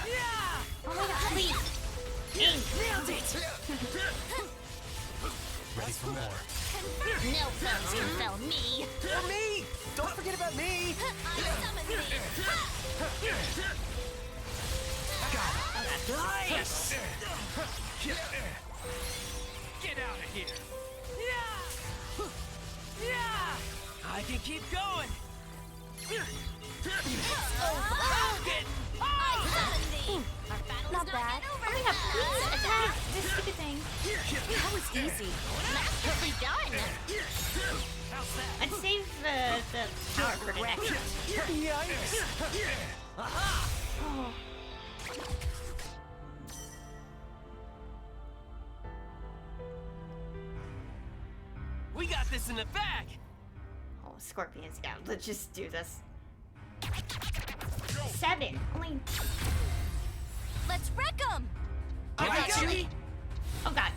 Yeah! Oh my god, please. Aim. Nailed it! Ready for more. No foes can fell me. For me! Don't forget about me! I summon thee. Nice! Get out of here! Yeah! Yeah! I can keep going! I'm getting I summon thee. Our battle Not is bad. not yet over. Oh my god, please attack this stupid thing. That was easy. Masterfully done. I'd save the power for next. Yikes! Aha! Oh. We got this in the bag! Oh, scorpions. Yeah, let's just do this. 7. Only. Let's wreck 'em. I got you! Actually, Oh god.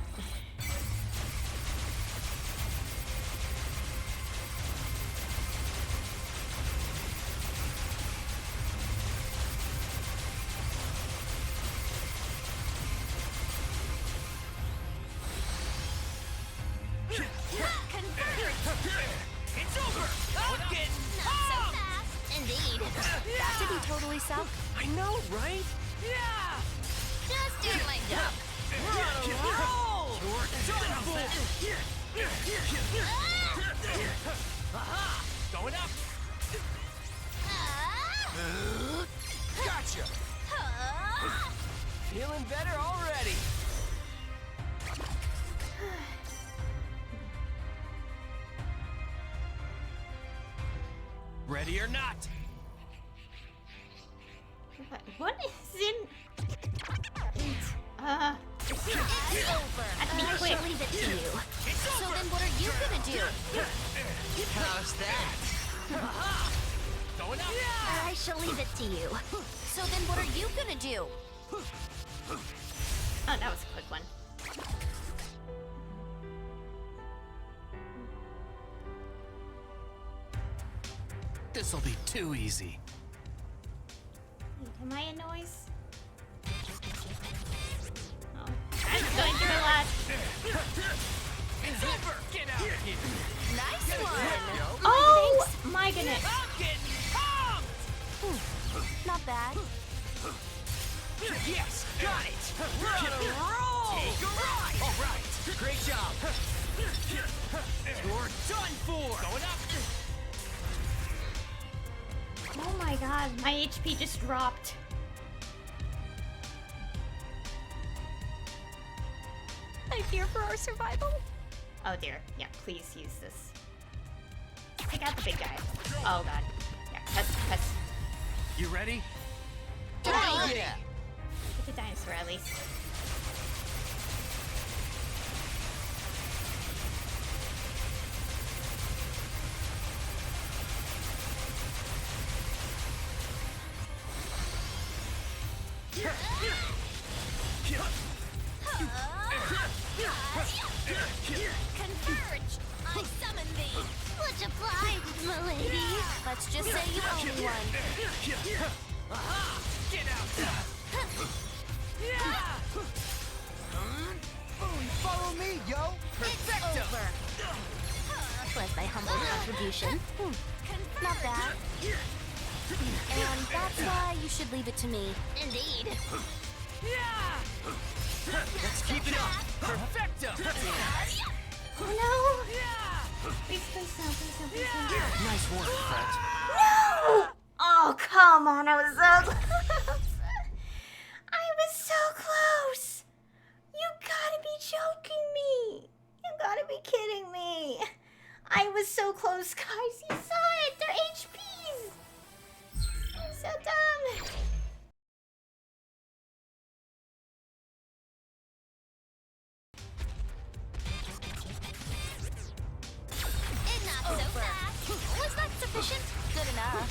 It's over! I'm getting not so fast. Indeed. That didn't totally suck. I know, right? Yeah! Just doing my job. We're on a roll! You're done for! Aha! Going up! Gotcha! Feeling better already! Ready or not? What is in? It's over. Have to be I quick. shall leave it to you. So then what are you gonna do? How's that? Going up! I shall leave it to you. So then what are you gonna do? Oh, that was a quick one. This'll be too easy. Wait, am I a noise? Oh, I'm going through a lot. It's over! Get out of here! Nice one. Oh my goodness. I'm getting pumped! Not bad. Yes! Got it! We're on a roll! Take a ride! All right! Great job! You're done for! Going up! Oh my god, my HP just dropped. I fear for our survival. Oh dear. Yeah, please use this. Take out the big guy. Oh god. Yeah, press. You ready? Oh, yeah! the dinosaur at least. Converge! I summon thee! Much obliged, milady. Let's just say you owe me one. Get out! Follow me, yo! It's over! Was my humble contribution. Not bad. And that's why you should leave it to me. Indeed. Let's keep it up! Perfecto! Oh no! Please, please, no, please, no, please, no. Nice work, Fred. No! Oh, come on, I was so close. I was so close. You gotta be joking me. You gotta be kidding me. I was so close, guys. You saw it. They're HPs. I'm so dumb. And not so fast. Was that sufficient? Good enough.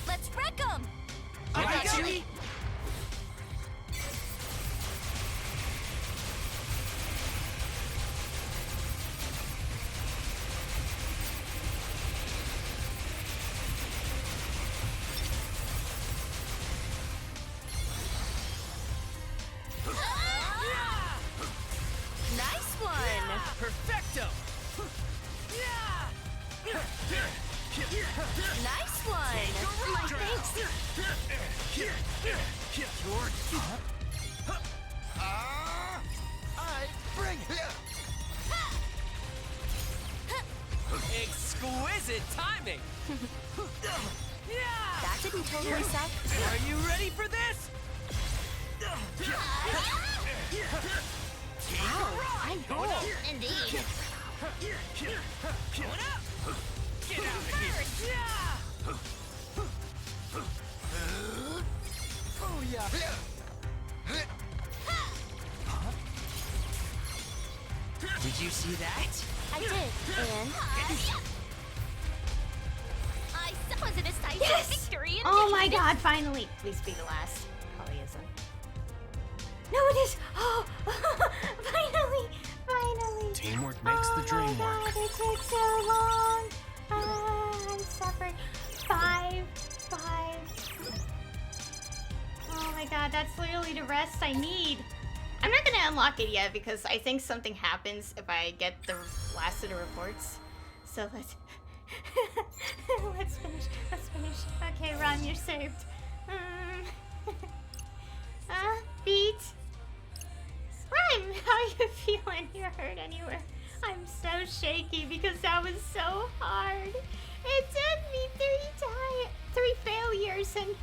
Let's wreck 'em! I got you! Nice one! Perfecto! Nice one! My thanks! I bring here. Exquisite timing! That didn't totally suck. Are you ready for this? Wow, I roll. Indeed. Going up! Get out of here! Oh yeah. Did you see that? I did. And Was it a decisive Yes! victory indeed? Oh my god, finally. Please be the last. Probably isn't. No, it is. Oh, finally. Finally. Teamwork makes the dream Oh my work. god, it took so long. I'm suffering. Five. Oh my god, that's literally the rest I need. I'm not gonna unlock it yet because I think something happens if I get the last of the reports. So let's let's finish. Okay, Ron, you're saved. Beat. Rhyme, how you feeling? You hurt anywhere? I'm so shaky because that was so hard. It took me 3 failures and...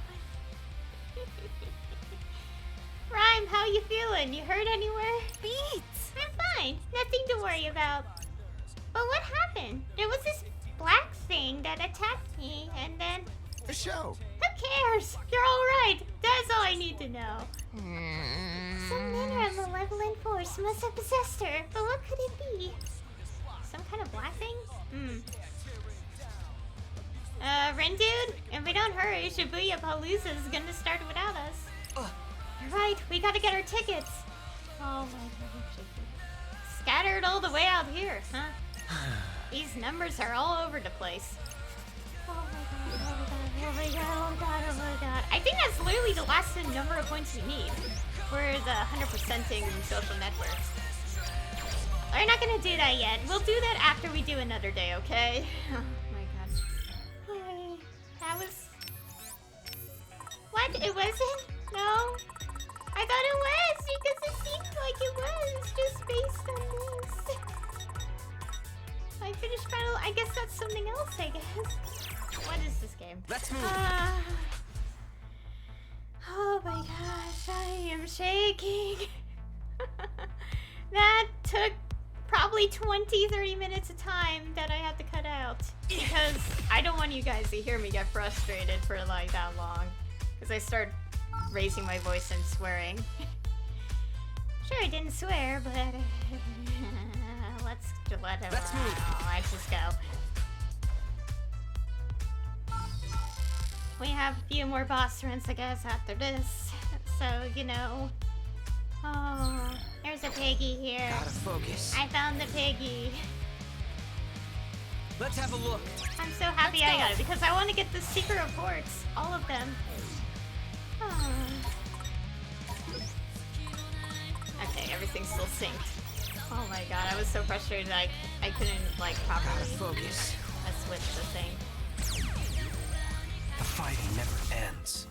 Rhyme, how you feeling? You hurt anywhere? Beats. I'm fine. Nothing to worry about. But what happened? There was this black thing that attacked me and then... The show. Who cares? You're alright. That's all I need to know. Some manner of malevolent force must have possessed her, but what could it be? Some kind of black thing? Ren dude, if we don't hurry, Shibuya Palooza is gonna start without us. You're right, we gotta get our tickets. Oh my god. Scattered all the way out here, huh? These numbers are all over the place. Oh my god. I think that's literally the last number of points we need for the 100%ing social networks. We're not gonna do that yet. We'll do that after we do another day, okay? Oh my god. Hi. That was... What? It wasn't? No? I thought it was because it seemed like it was just based on this. I finished battle. I guess that's something else, I guess. What is this game? Let's move. Oh my gosh, I am shaking. That took probably 20-30 minutes of time that I had to cut out. Because I don't want you guys to hear me get frustrated for like that long. Because I start raising my voice and swearing. Sure, I didn't swear, but let's move. let's just go. We have a few more boss runs, I guess, after this. So, you know. Oh, there's a piggy here. Gotta focus. I found the piggy. Let's have a look. I'm so happy I got it because I want to get the secret reports. All of them. Oh. Okay, everything's still synced. Oh my god, I was so frustrated I couldn't like Gotta properly focus. switch the thing. The fighting never ends.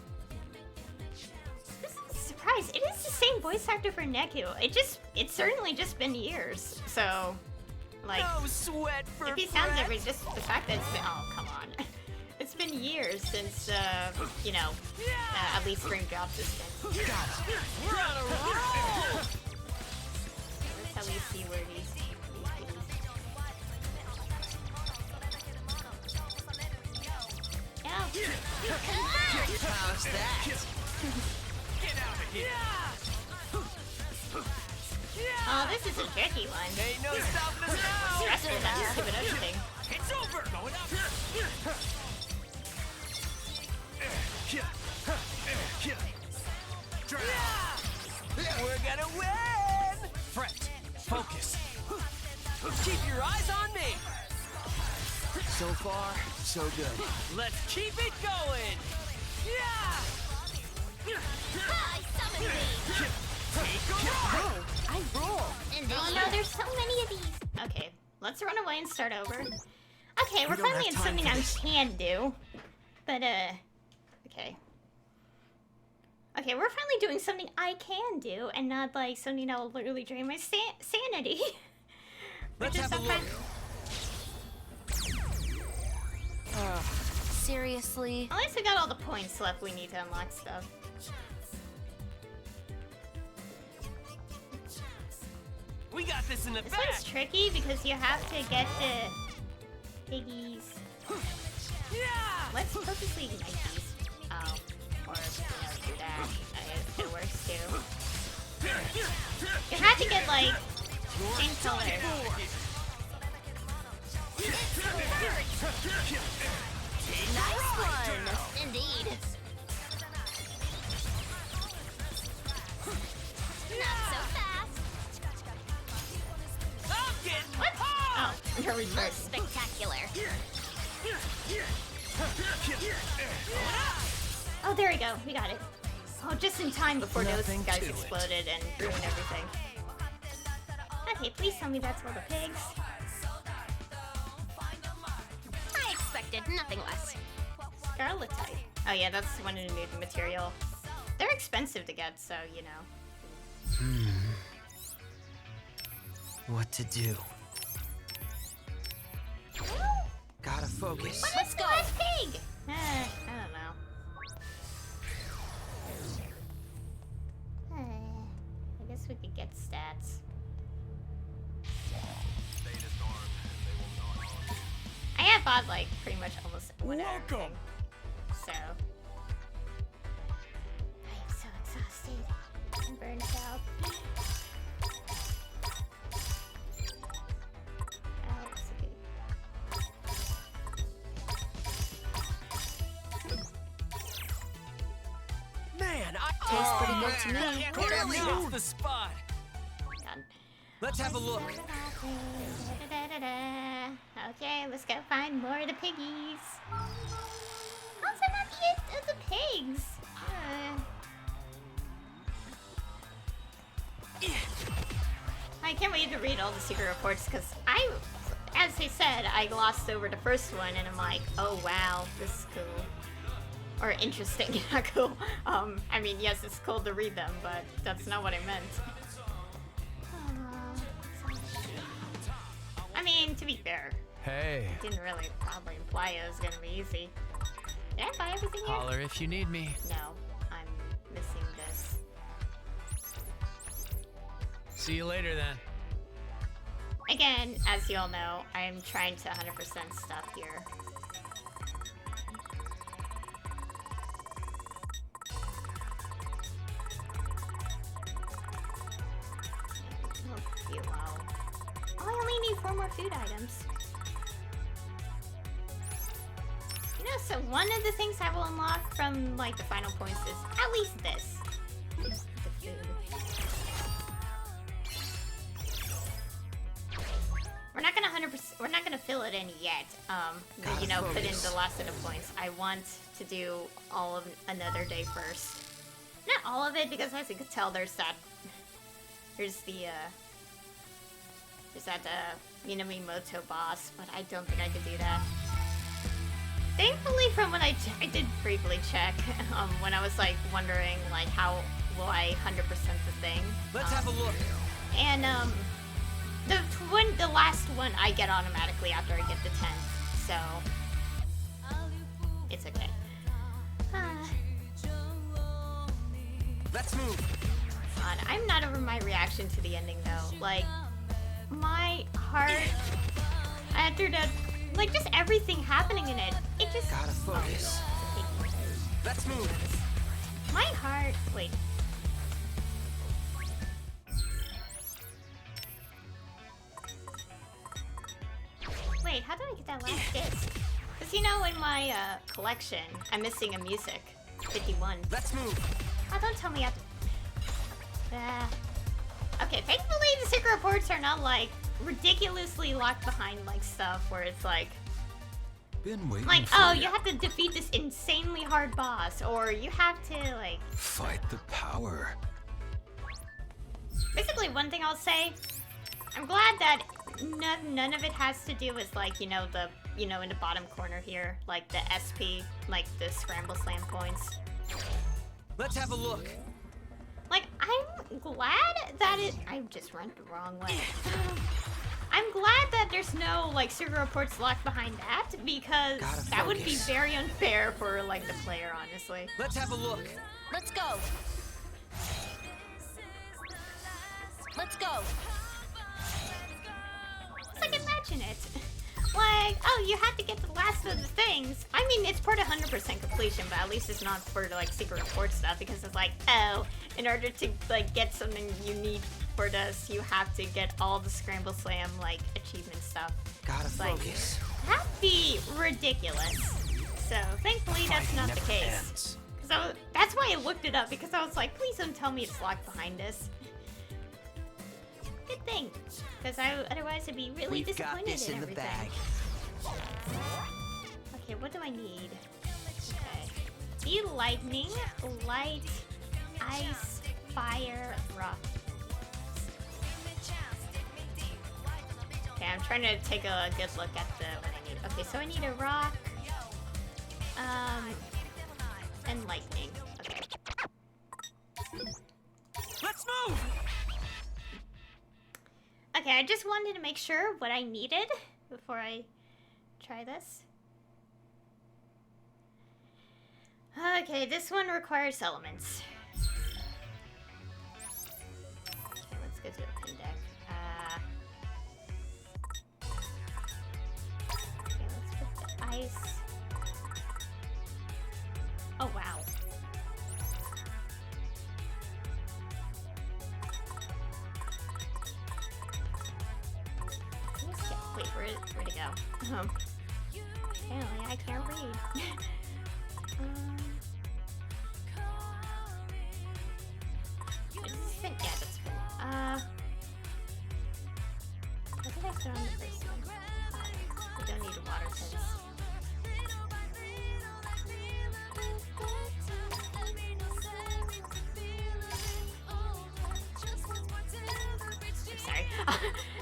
This is a surprise. It is the same voice actor for Neku. It's certainly just been years. So, like, No sweat for if he sounds Fred. different, just the fact that it's been, oh, come on. It's been years since, you know, at least Spring dropped this thing. We're on a roll. That's how we see where these yeah. How's that? Get out of here. Oh, this is a tricky one. Ain't no stopping us now. Stressful that just give it everything. It's over. Going up. We're gonna win. Fret. Focus. Keep your eyes on me. So far, so good. Let's keep it going. I summon thee. Take a roll. I roll. Indeed. Oh no, there's so many of these. Okay, let's run away and start over. Okay, we're don't finally have in time something for I this. can do. But, okay. Okay, we're finally doing something I can do and not like something that will literally drain my sanity. Let's Which is have a look. Seriously? At least we got all the points left we need to unlock stuff. We got this in the This back. one's tricky because you have to get the piggies. Let's purposely ignite these. Oh, or do that. It works too. You have to get like same color. Nice one. Indeed. Not so fast. I'm getting What? Oh, you're Most retarded. spectacular. Oh, there we go. We got it. Oh, just in time before those Nothing guys to it. exploded and ruined everything. Okay, please tell me that's all the pigs. I expected nothing less. Scarletite. Oh yeah, that's one of the new material. They're expensive to get, so you know. What to do? Gotta focus. Let's go. Last pig. I don't know. I guess we could get stats. I have bought like pretty much almost whatever. Welcome. So I am so exhausted and burned out. Oh, that's okay. Man, Tastes pretty good to me. Clearly that's the spot. God. Let's have a look. Okay, let's go find more of the piggies. How's that not the end of the pigs? I can't wait to read all the secret reports because as I said, I glossed over the first one and I'm like, oh wow, this is cool. Or interesting, not cool. I mean, yes, it's cool to read them, but that's not what I meant. I mean, to be fair, Hey. it didn't really probably imply it was gonna be easy. Did I buy everything here? Holler if you need me. No, I'm missing this. See you later then. Again, as you all know, I'm trying to 100% stuff here. be low. Oh, I only need 4 more food items. You know, so one of the things I will unlock from like the final points is at least this. The food. We're not gonna 100%. We're not gonna fill it in yet. You know, put in the last of the points. I want to do all of another day first. Not all of it, because as you could tell, there's that. There's that Minamimoto boss, but I don't think I could do that. Thankfully, from when I did briefly check, when I was like wondering like how will I 100% the thing. Let's have a look. And the last one I get automatically after I get the 10th, so it's okay. Let's move. God, I'm not over my reaction to the ending though. Like, my heart after the, like, just everything happening in it, it just Gotta focus. Let's move. My heart. Wait. Wait, how do I get that last disc? Because you know, in my collection, I'm missing a music. 51. Let's move. Oh, don't tell me I have to. Okay, thankfully the secret reports are not like ridiculously locked behind like stuff where it's like. Been waiting Like, for oh, you. you have to defeat this insanely hard boss, or you have to like. Fight the power. Basically, one thing I'll say, I'm glad that none of it has to do with like, in the bottom corner here, like the SP, like the Scramble Slam points. Let's have a look. Like, I'm glad that I just went the wrong way. I'm glad that there's no like secret reports locked behind that, because Gotta that would be focus. very unfair for like the player, honestly. Let's have a look. Let's go. Let's go. It's like, imagine it. Like, oh, you have to get the last of the things. I mean, it's part 100% completion, but at least it's not for like secret report stuff, because it's like, oh, in order to like get something you need for this, you have to get all the Scramble Slam like achievement stuff. Gotta It's like, focus. that'd be ridiculous. So thankfully that's not the Never case. ends. So that's why I looked it up, because I was like, please don't tell me it's locked behind this. Good thing, because otherwise I'd be really We've got disappointed this in in the everything. bag. Okay, what do I need? Okay. Be lightning, light, ice, fire, rock. Okay, I'm trying to take a good look at what I need. Okay, so I need a rock, and lightning. Okay. Let's move. Okay, I just wanted to make sure what I needed before I try this. Okay, this one requires elements. Okay, let's go to the pin deck. Okay, let's put the ice. Oh, wow. Wait, where'd it go? Apparently I can't read. Is this spin? Yeah, that's spin. What did I put on the first one? I don't need a water sense. I'm sorry.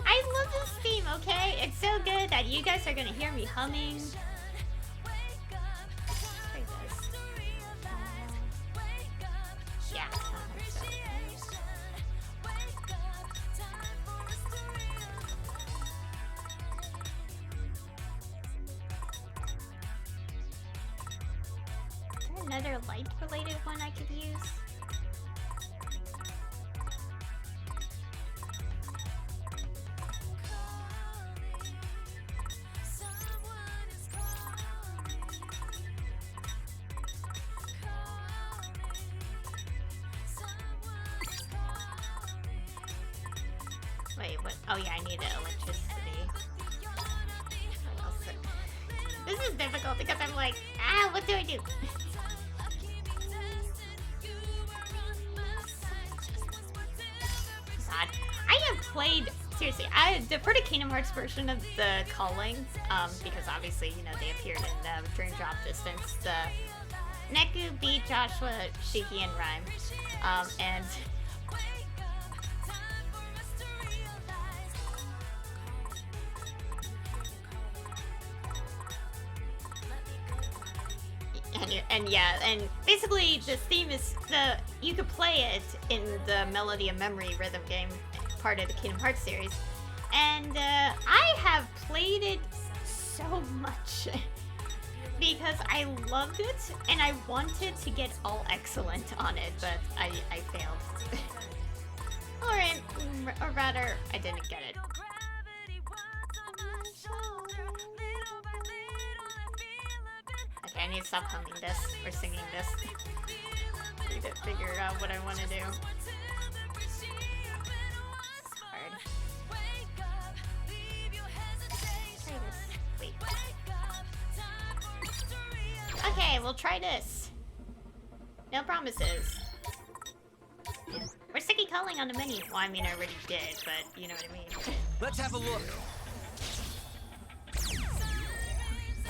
I love this theme, okay? It's so good that you guys are gonna hear me humming. Try this. Yeah, I hope so. Is there another light-related one I could use? Wait, Wait, what? Oh yeah, I need electricity. What else? This is difficult because I'm like, what do I do? God, I have played seriously. For the Kingdom Hearts version of the Calling, because obviously you know they appeared in the Dream Drop Distance. The Neku beat Joshua, Shiki, and Rhyme, and. And yeah, and basically the theme is you could play it in the Melody of Memory rhythm game part of the Kingdom Hearts series, and I have played it so much because I loved it and I wanted to get all excellent on it, but I failed. or rather, I didn't get it. Okay, I need to stop humming this or singing this. I need to figure out what I want to do. It's hard. Try this. Wait. Okay, we'll try this. No promises. Yeah. We're sticky calling on the menu. Well, I mean, I already did, but you know what I mean. Let's have a look.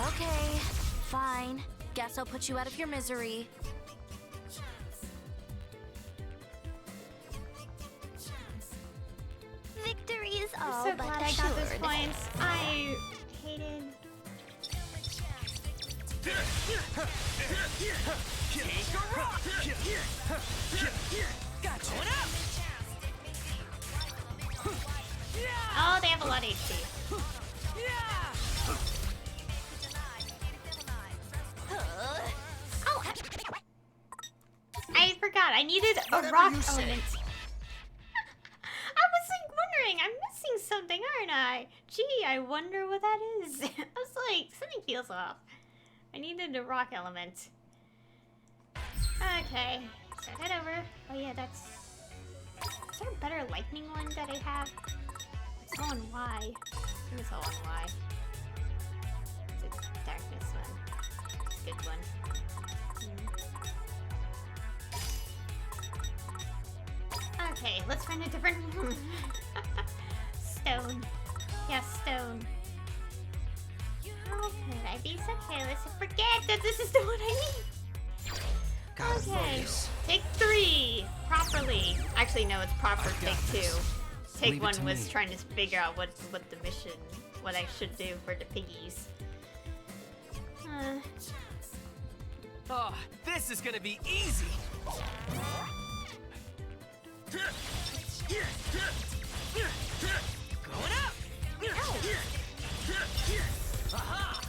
Okay, fine. Guess I'll put you out of your misery. Victory is I'm all so but glad I assured. got those points. I hated. Take a rock. Gotcha. Going up. Oh, they have a lot of HP. Oh, I forgot. I needed a Whatever rock you say. element. I was like wondering, I'm missing something, aren't I? Gee, I wonder what that is. I was like, something feels off. I needed a rock element. Okay, start it over. Oh yeah, that's... Is there a better lightning one that I have? It's all on Y. I think it's all on Y. It's a darkness one. It's a good one. Okay, let's find a different stone. Yeah, stone. How could I be so careless and forget that this is the one I need? Okay, take 3 properly. Actually, no, it's proper take 2. Take Leave it 1 to was me. trying to figure out what the mission, what I should do for the piggies. Oh, this is gonna be easy. Going up. Aha.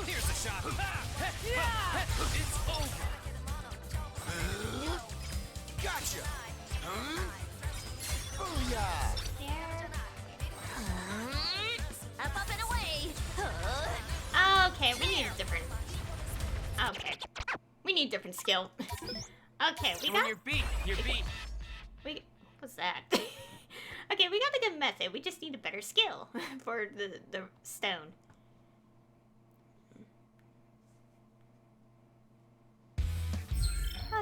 Here's a shot. It's over. Gotcha! Booyah! There. Up and away. Okay, we need a different. Okay, we need different skill. Okay, we When got. you're beat, you're beat. What's that? Okay, we got the good method. We just need a better skill for the stone.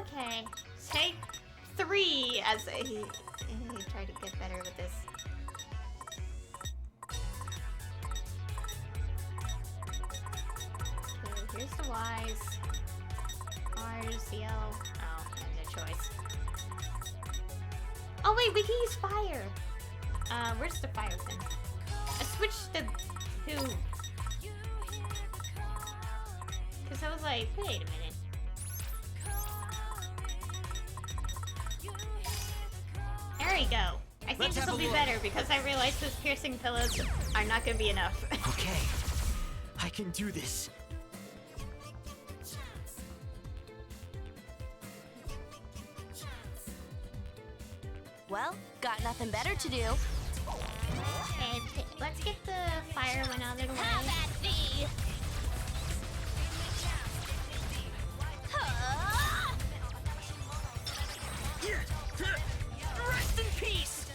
Okay, take 3 as a try to get better with this. Okay, here's the Y's. R's, the L. Oh, I have no choice. Oh wait, we can use fire. Where's the fire thing? I switched the who. Cause I was like, wait a minute. There we go. I think Let's this have will a be look. better because I realized those piercing pillows are not gonna be enough. Okay, I can do this. Well, got nothing better to do. Okay, let's get the fire one out of the way. Have at thee. Rest in peace.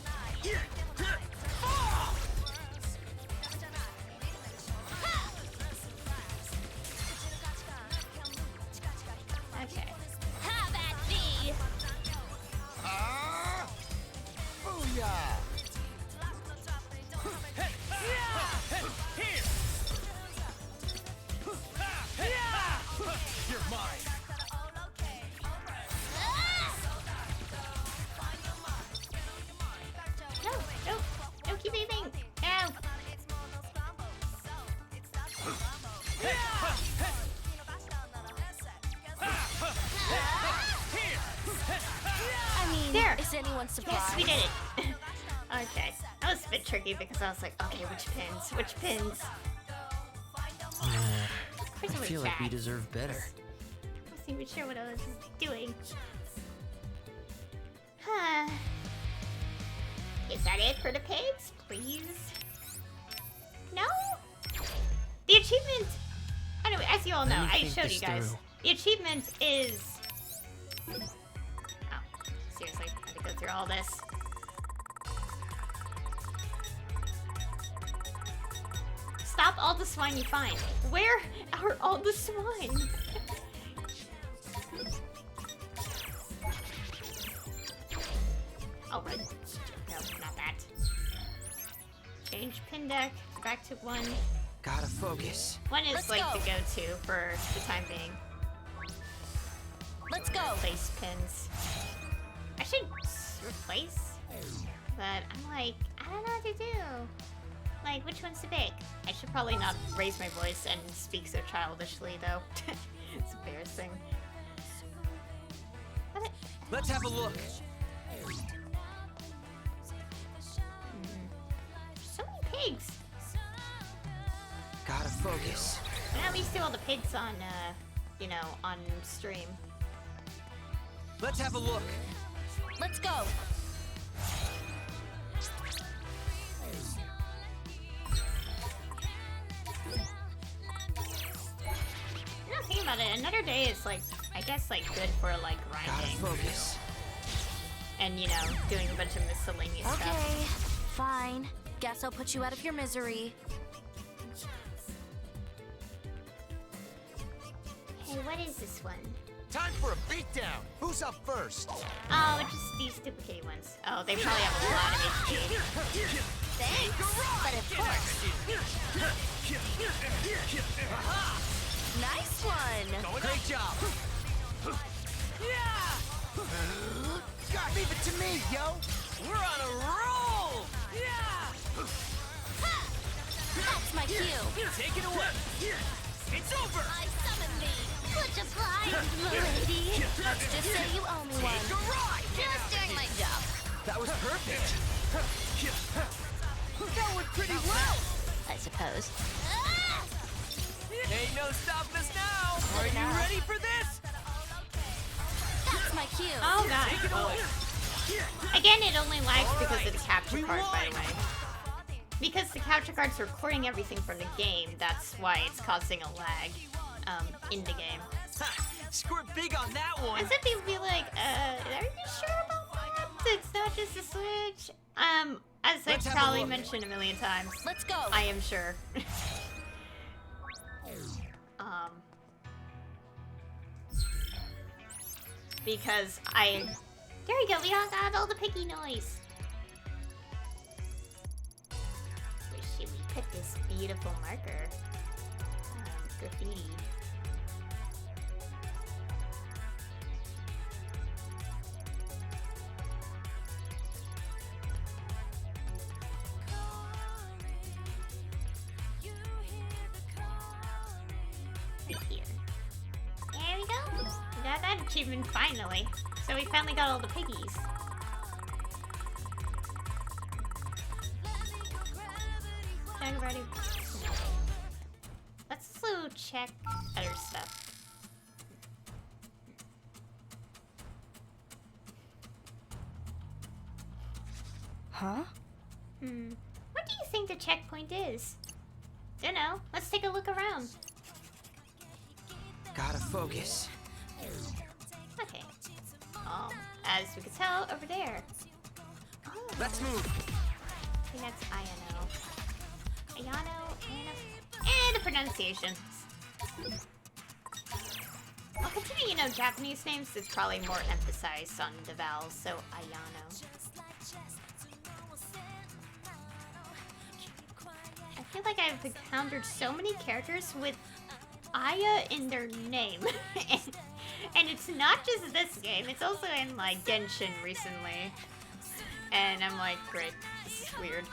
There. is anyone surprised? Yes, we did it. Okay. That was a bit tricky because I was like, okay, which pins? Which pins? I feel like we deserve better. I wasn't even sure what I was doing. Huh. Is that it for the pigs? Please? No? The achievement... Anyway, as you all know, Let me I think showed this you guys. through. The achievement is... Oh, seriously, I had to go through all this. Stop all the swine you find. Where are all the swine? Oh, right. No, not that. Change pin deck. Back to one. Gotta focus. One is Let's like go. the go-to for the time being. Let's go. Replace pins. I should replace, but I'm like, I don't know what to do. Like, which one's to pick? I should probably not raise my voice and speak so childishly, though. It's embarrassing. What? Let's have a look. So many pigs. Gotta focus. And at least do all the pigs on, you know, on stream. Let's have a look. Let's go. You know, think about it. Another day is like, I guess, like good for like Gotta grinding focus. and you know, doing a bunch of miscellaneous Okay, stuff. fine. Guess I'll put you out of your misery. Hey, what is this one? Time for a beatdown. Who's up first? Oh, it's just these duplicated ones. Oh, they probably have a lot of HP. Thanks, but of course. Nice one. Great job. God, leave it to me, yo. We're on a roll. That's my cue. Take it away. It's over. I summon thee. Much obliged, milady. Let's just say you owe me one. Take a ride. Just doing my job. That was perfect. That went pretty well. I suppose. Ain't no stopping us now. Are you ready for this? That's my cue. Oh god. Take it away. Again, it only lags because of the Alright, capture we card, by the won. way. Because the capture card's recording everything from the game, that's why it's causing a lag in the game. Ha, scored big on that one. And some people be like, are you sure about that? It's not just a Switch? As Let's I've have a probably look. mentioned a million times, Let's go. I am sure. Because there we go, we all got all the piggy noise. Where should we put this beautiful marker? Graffiti. Right here. There we go. We got that achievement finally. So we finally got all the piggies. Check already. Let's also check other stuff. Huh? What do you think the checkpoint is? Dunno. Let's take a look around. Gotta focus. Okay. As we can tell, over there. Oh, Let's move. I think that's Ayano. And the pronunciation. Well, considering you know Japanese names, it's probably more emphasized on the vowels, so Ayano. I feel like I've encountered so many characters with Aya in their name. and it's not just this game, it's also in like Genshin recently. And I'm like, great, this is weird.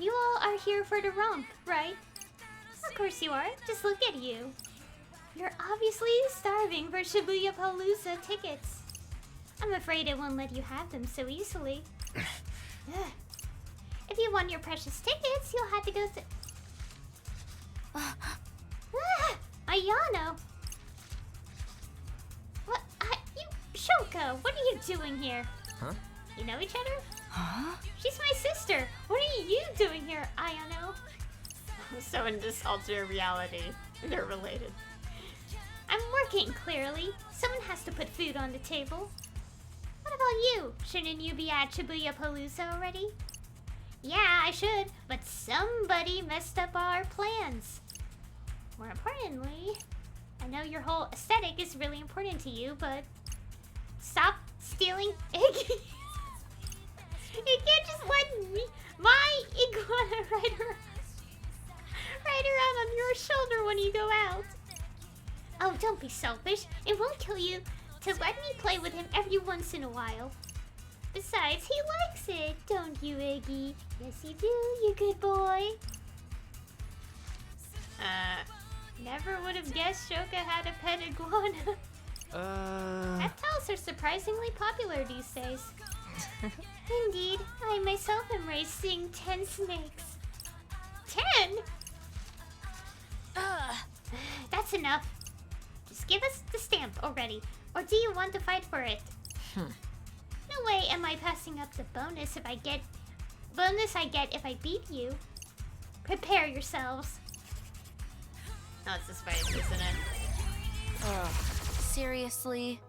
You all are here for the romp, right? Of course you are, just look at you. You're obviously starving for Shibuya Palooza tickets. I'm afraid it won't let you have them so easily. Ugh. If you want your precious tickets, you'll have to go to... Ayano! What? Shoko, what are you doing here? Huh? You know each other? Huh? She's my sister. What are you doing here, Ayano? So in this alternate reality, they're related. I'm working, clearly. Someone has to put food on the table. What about you? Shouldn't you be at Shibuya Palooza already? Yeah, I should, but somebody messed up our plans. More importantly, I know your whole aesthetic is really important to you, but stop stealing Iggy. You can't just let me, my iguana ride around on your shoulder when you go out. Oh, don't be selfish. It won't kill you to let me play with him every once in a while. Besides, he likes it, don't you, Iggy? Yes, you do, you good boy. Never would have guessed Shoka had a pet iguana. Reptiles are surprisingly popular these days. Indeed, I myself am raising 10 snakes. 10? That's enough. Just give us the stamp already. Or do you want to fight for it? No way am I passing up the bonus I get if I beat you. Prepare yourselves. Oh, it's this fight, isn't it? Seriously?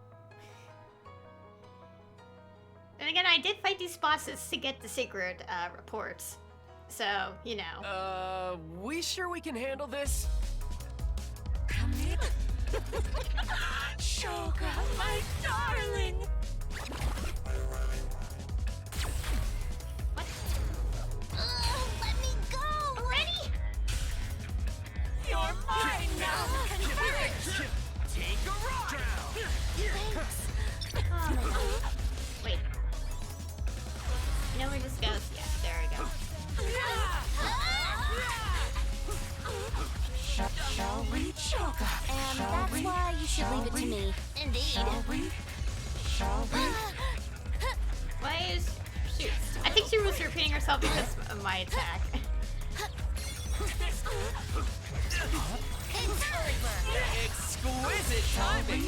And again, I did fight these bosses to get the secret reports. So, you know. We sure we can handle this? Shoka, my darling! What? Let me go! Already? You're mine now! Take a ride! Oh my god. Wait. You know where this goes? Yeah, there we go. Shall we, Shoka? And that's why you should leave it to me. Indeed. Shall we? Why is she? I think she was repeating herself because of my attack. It's over! Exquisite timing!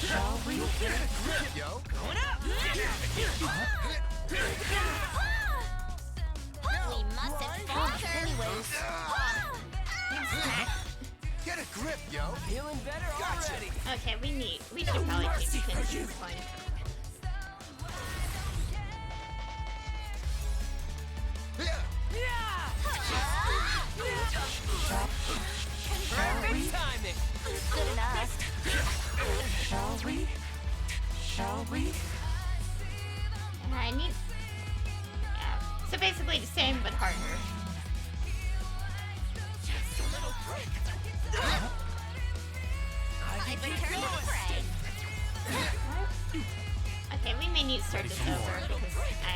Shall we? Get a grip, yo! Going up! We mustn't falter anyways. Get a grip, yo! Feeling better already! Okay, we should probably keep pins at this point. Yeah! Perfect timing! Good enough. Shall we? And I need. Yeah. So basically the same but harder. I've returned to the fray. What? Okay, we may need to start this over because I.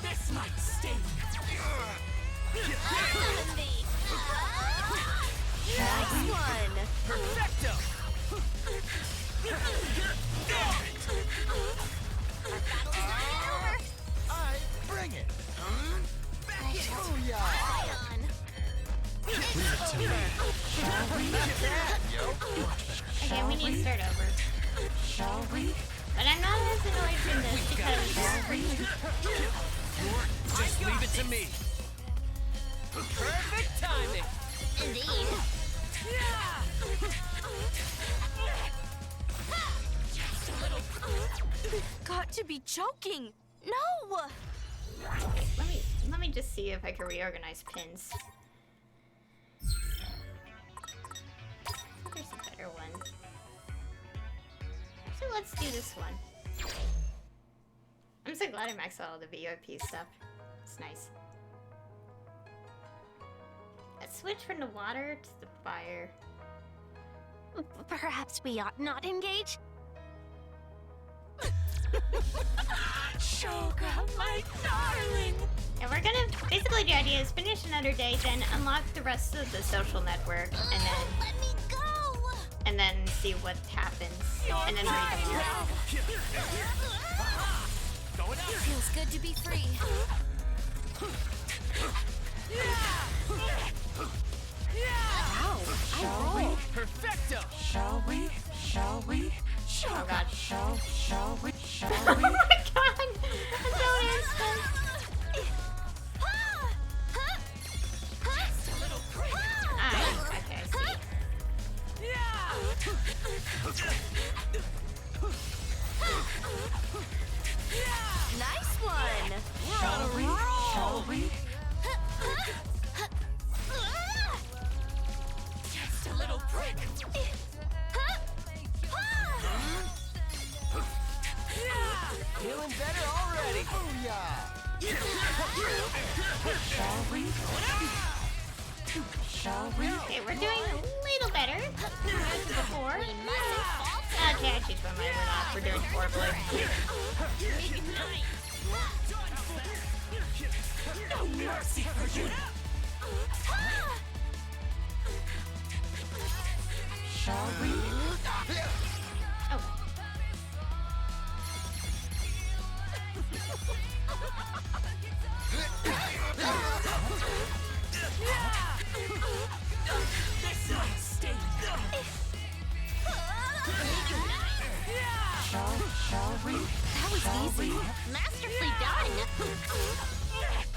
This might sting! Summon thee. Nice one. Perfecto! Alright, bring it! Booyah! Ion. Yo! Okay, we need to start over. But I'm not as annoyed in this because. Just leave it to me. Perfect timing! Indeed. Got to be joking. No! Let me just see if I can reorganize pins. There's a better one. So let's do this one. I'm so glad I maxed out all the VIP stuff. It's nice. Let's switch from the water to the fire. Perhaps we ought not engage? Shoga, my darling. And we're gonna basically the idea is finish another day, then unlock the rest of the social network, and Let me go! then see what happens, and then read them all. Going out. Feels good to be free. Wow, I roll. Perfecto. Shall we? Shall we? Oh god. Shall we? Shall Oh we? my god! I'm so instant. Alright, okay, I see. Nice one. Shall we? Shall we? Just a little prick. Feeling better already. Booyah! Shall we? Shall we? Okay, we're doing a little better than before. Okay, I choose one way we're not. We're doing horribly. No mercy for you. Shall we? Oh. This might sting. Shall we? That was easy. Masterfully done!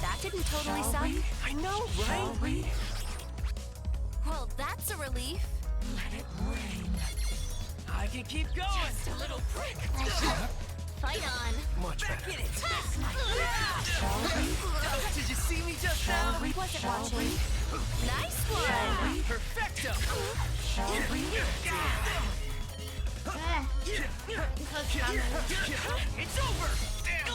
That didn't totally suck. I know, Shall right? we? Well, that's a relief. I can keep going. Just a little prick. Fight on! Much Back better. in it. Did you see me just now? Wasn't watching. Nice one. Perfecto. Shall we? Ah. Close combat. It's over. Damn it.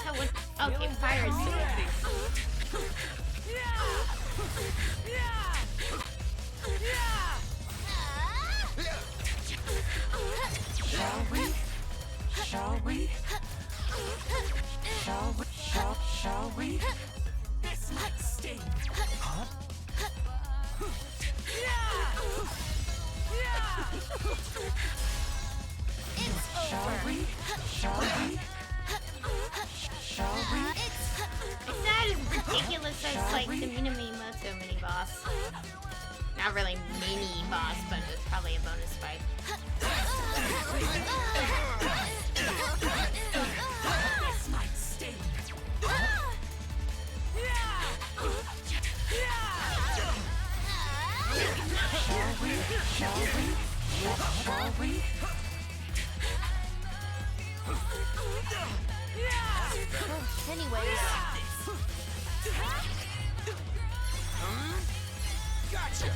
So what? Okay, fire is so Ready. Shall we? Shall we? Shall we? Shall we? This might sting. Shall we? Shall we? Shall we? It's not as ridiculous as like the Minamimoto mini boss. Not really mini boss, but it's probably a bonus fight. This might sting. Shall we? Shall we? Shall we? Anyways, Gotcha!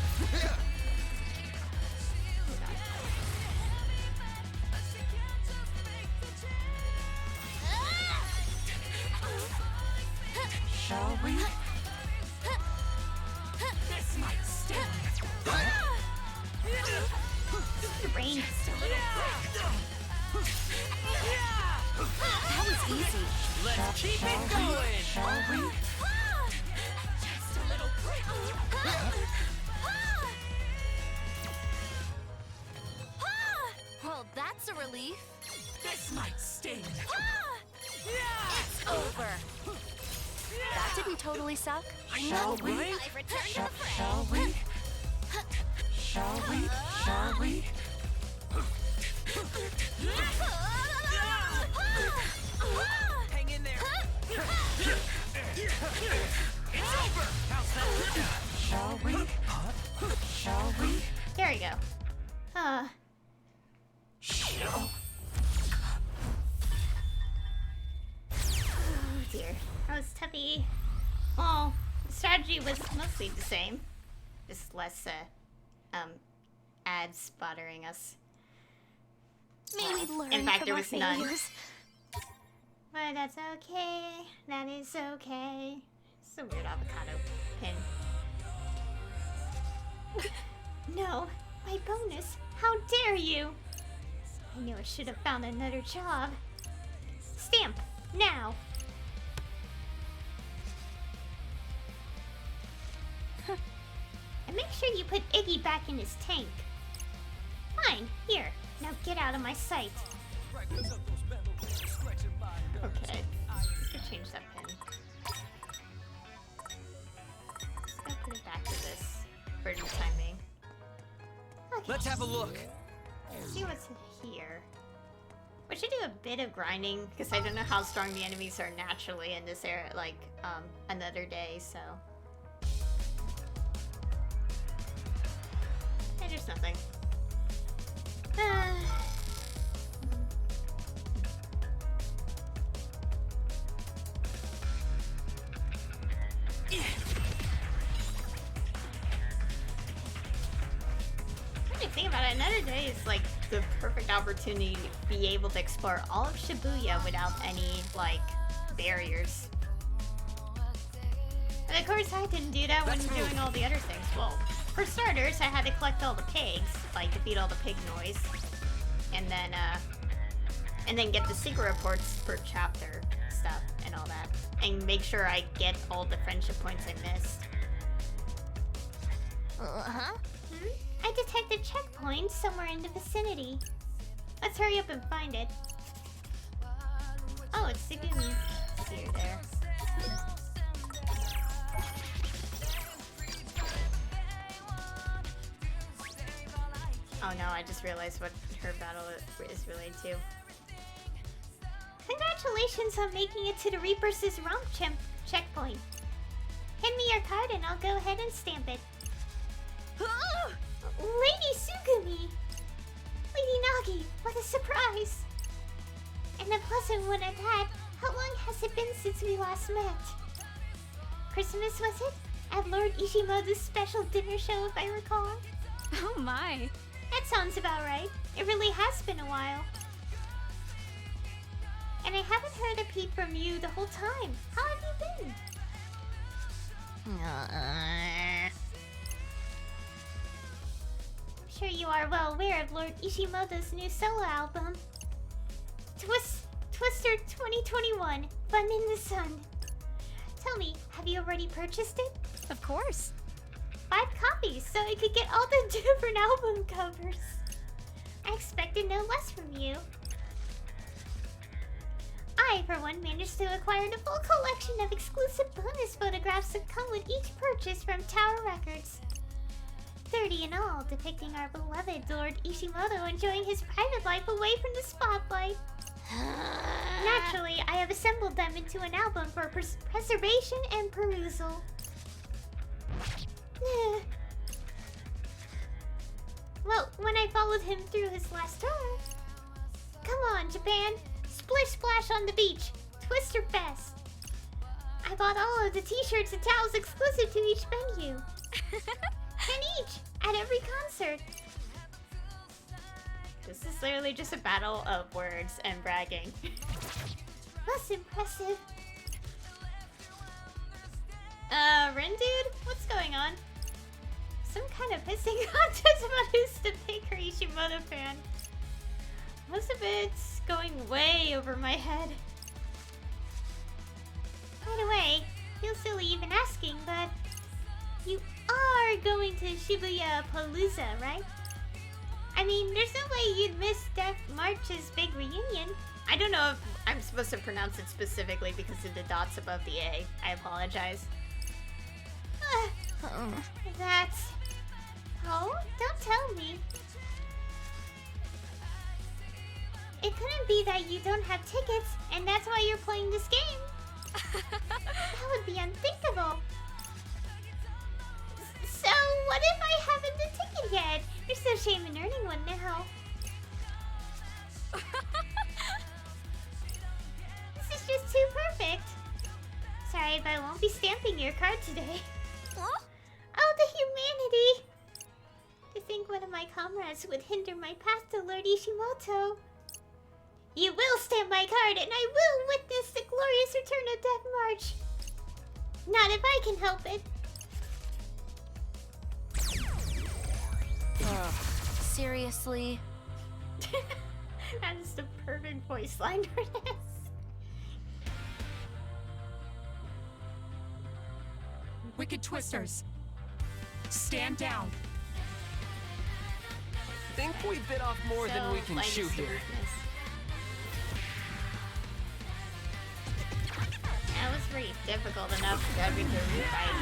Shall we? This might sting. The brain. that was easy. Let's keep it going. Shall we? Just a little prick. Well, that's a relief. This might sting. It's over. That didn't totally suck. I Shall know, we? right? I've returned to Shall, the fray! shall we? Shall we? Shall we? Hang in there. It's over. How's that? Shall we? Shall we? There we go. Oh dear. That was toughy. Well, the strategy was mostly the same. Just less, ads bothering us. Maybe learn In fact, from there our was none. failures. But that's okay. That is okay. It's a weird avocado pin. No, My bonus? How dare you! I knew I should have found another job. Stamp! Now! And make sure you put Iggy back in his tank. Fine, here. Now get out of my sight. Okay. Let's go change that pin. Let's go put it back to this for the time being. Okay. Let's have a look. Let's see what's here. We should do a bit of grinding because I don't know how strong the enemies are naturally in this area, like another day. So hey, there's nothing. The thing about it, another day is like the perfect opportunity to be able to explore all of Shibuya without any like barriers. And of course I didn't do that when doing all the other things. Well, for starters, I had to collect all the pigs, like defeat all the pig noise, and then get the secret reports per chapter stuff and all that, and make sure I get all the friendship points I missed. I detected checkpoints somewhere in the vicinity. Let's hurry up and find it. Oh, it's Sugumi. See her there. Oh no, I just realized what her battle is related to. Congratulations on making it to the Reaper's Romp checkpoint. Hand me your card and I'll go ahead and stamp it. Lady Sugumi! Lady Nagi, what a surprise! And a pleasant one at that. How long has it been since we last met? Christmas, was it? At Lord Ishimoto's special dinner show, if I recall? Oh my. That sounds about right. It really has been a while. And I haven't heard a peep from you the whole time. How have you been? I'm sure you are well aware of Lord Ishimoto's new solo album. Twister 2021, Fun in the Sun. Tell me, have you already purchased it? Of course. 5 copies, so I could get all the different album covers. I expected no less from you. I, for one, managed to acquire the full collection of exclusive bonus photographs that come with each purchase from Tower Records. 30 in all, depicting our beloved Lord Ishimoto enjoying his private life away from the spotlight. Naturally, I have assembled them into an album for preservation and perusal. Well, when I followed him through his last tour... Come on, Japan! Splish splash on the beach! Twister Fest! I bought all of the t-shirts and towels exclusive to each venue. 10 each! At every concert! This is literally just a battle of words and bragging. That's impressive. Ren dude? What's going on? Some kind of pissing contest about who's the bigger Ishimoto fan. Most of it's going way over my head. By the way, feels silly even asking, but you are going to Shibuya Palooza, right? I mean, there's no way you'd miss Death March's big reunion. I don't know if I'm supposed to pronounce it specifically because of the dots above the A. I apologize. That's... Oh, don't tell me. It couldn't be that you don't have tickets, and that's why you're playing this game. That would be unthinkable. So, what if I haven't the ticket yet? There's no shame in earning one now. This is just too perfect. Sorry, but I won't be stamping your card today. Huh? Oh, the humanity! To think one of my comrades would hinder my path to Lord Ishimoto. You will stamp my card, and I will witness the glorious return of Death March. Not if I can help it. Seriously? That is the perfect voice line for this. Wicked Twisters. Stand down. Think we bit off more than we can lightest chew here. weakness. That was pretty difficult enough for every to fight.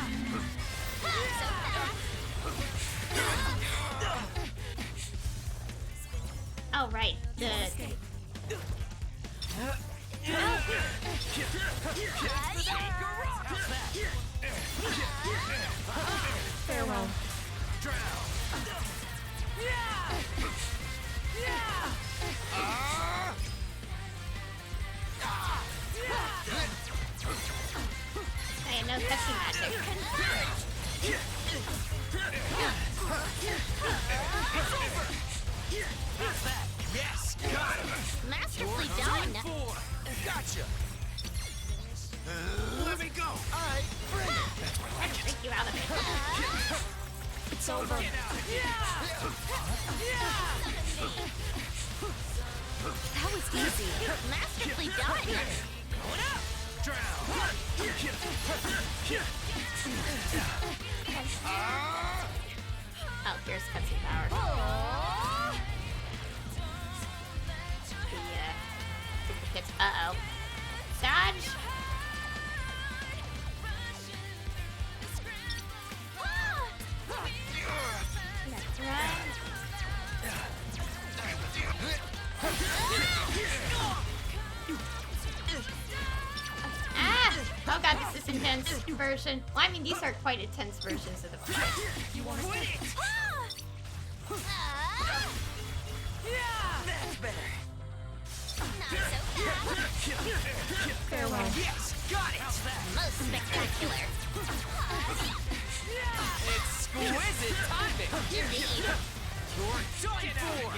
Oh right, the Farewell. hey, no touchy magic. Yes, got him. Masterfully done. Gotcha. Let me go. All right, bring it. I can break you out of it. It's over. That was easy. Masterfully done. Oh, here's cutscene power. Oh. The duplicates. Uh-oh. Dodge! Let's run. Ah! Oh god, this is intense version. Well, I mean, these are quite intense versions of the fight. That's better. Farewell. Yes, got it. Most spectacular. Exquisite timing. Indeed. You're done for.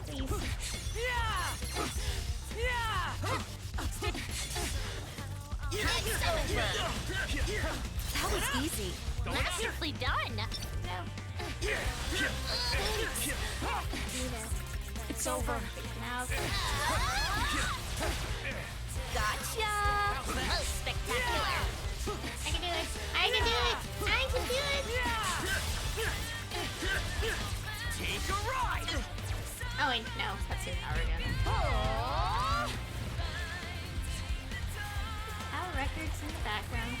Please. That was easy. Masterfully done. No. It's over. Now. Gotcha. Most spectacular. I can do it. I can do it. I can do it. Take a ride. Oh wait, no. Cutscene power again. Oh. Our records in the background.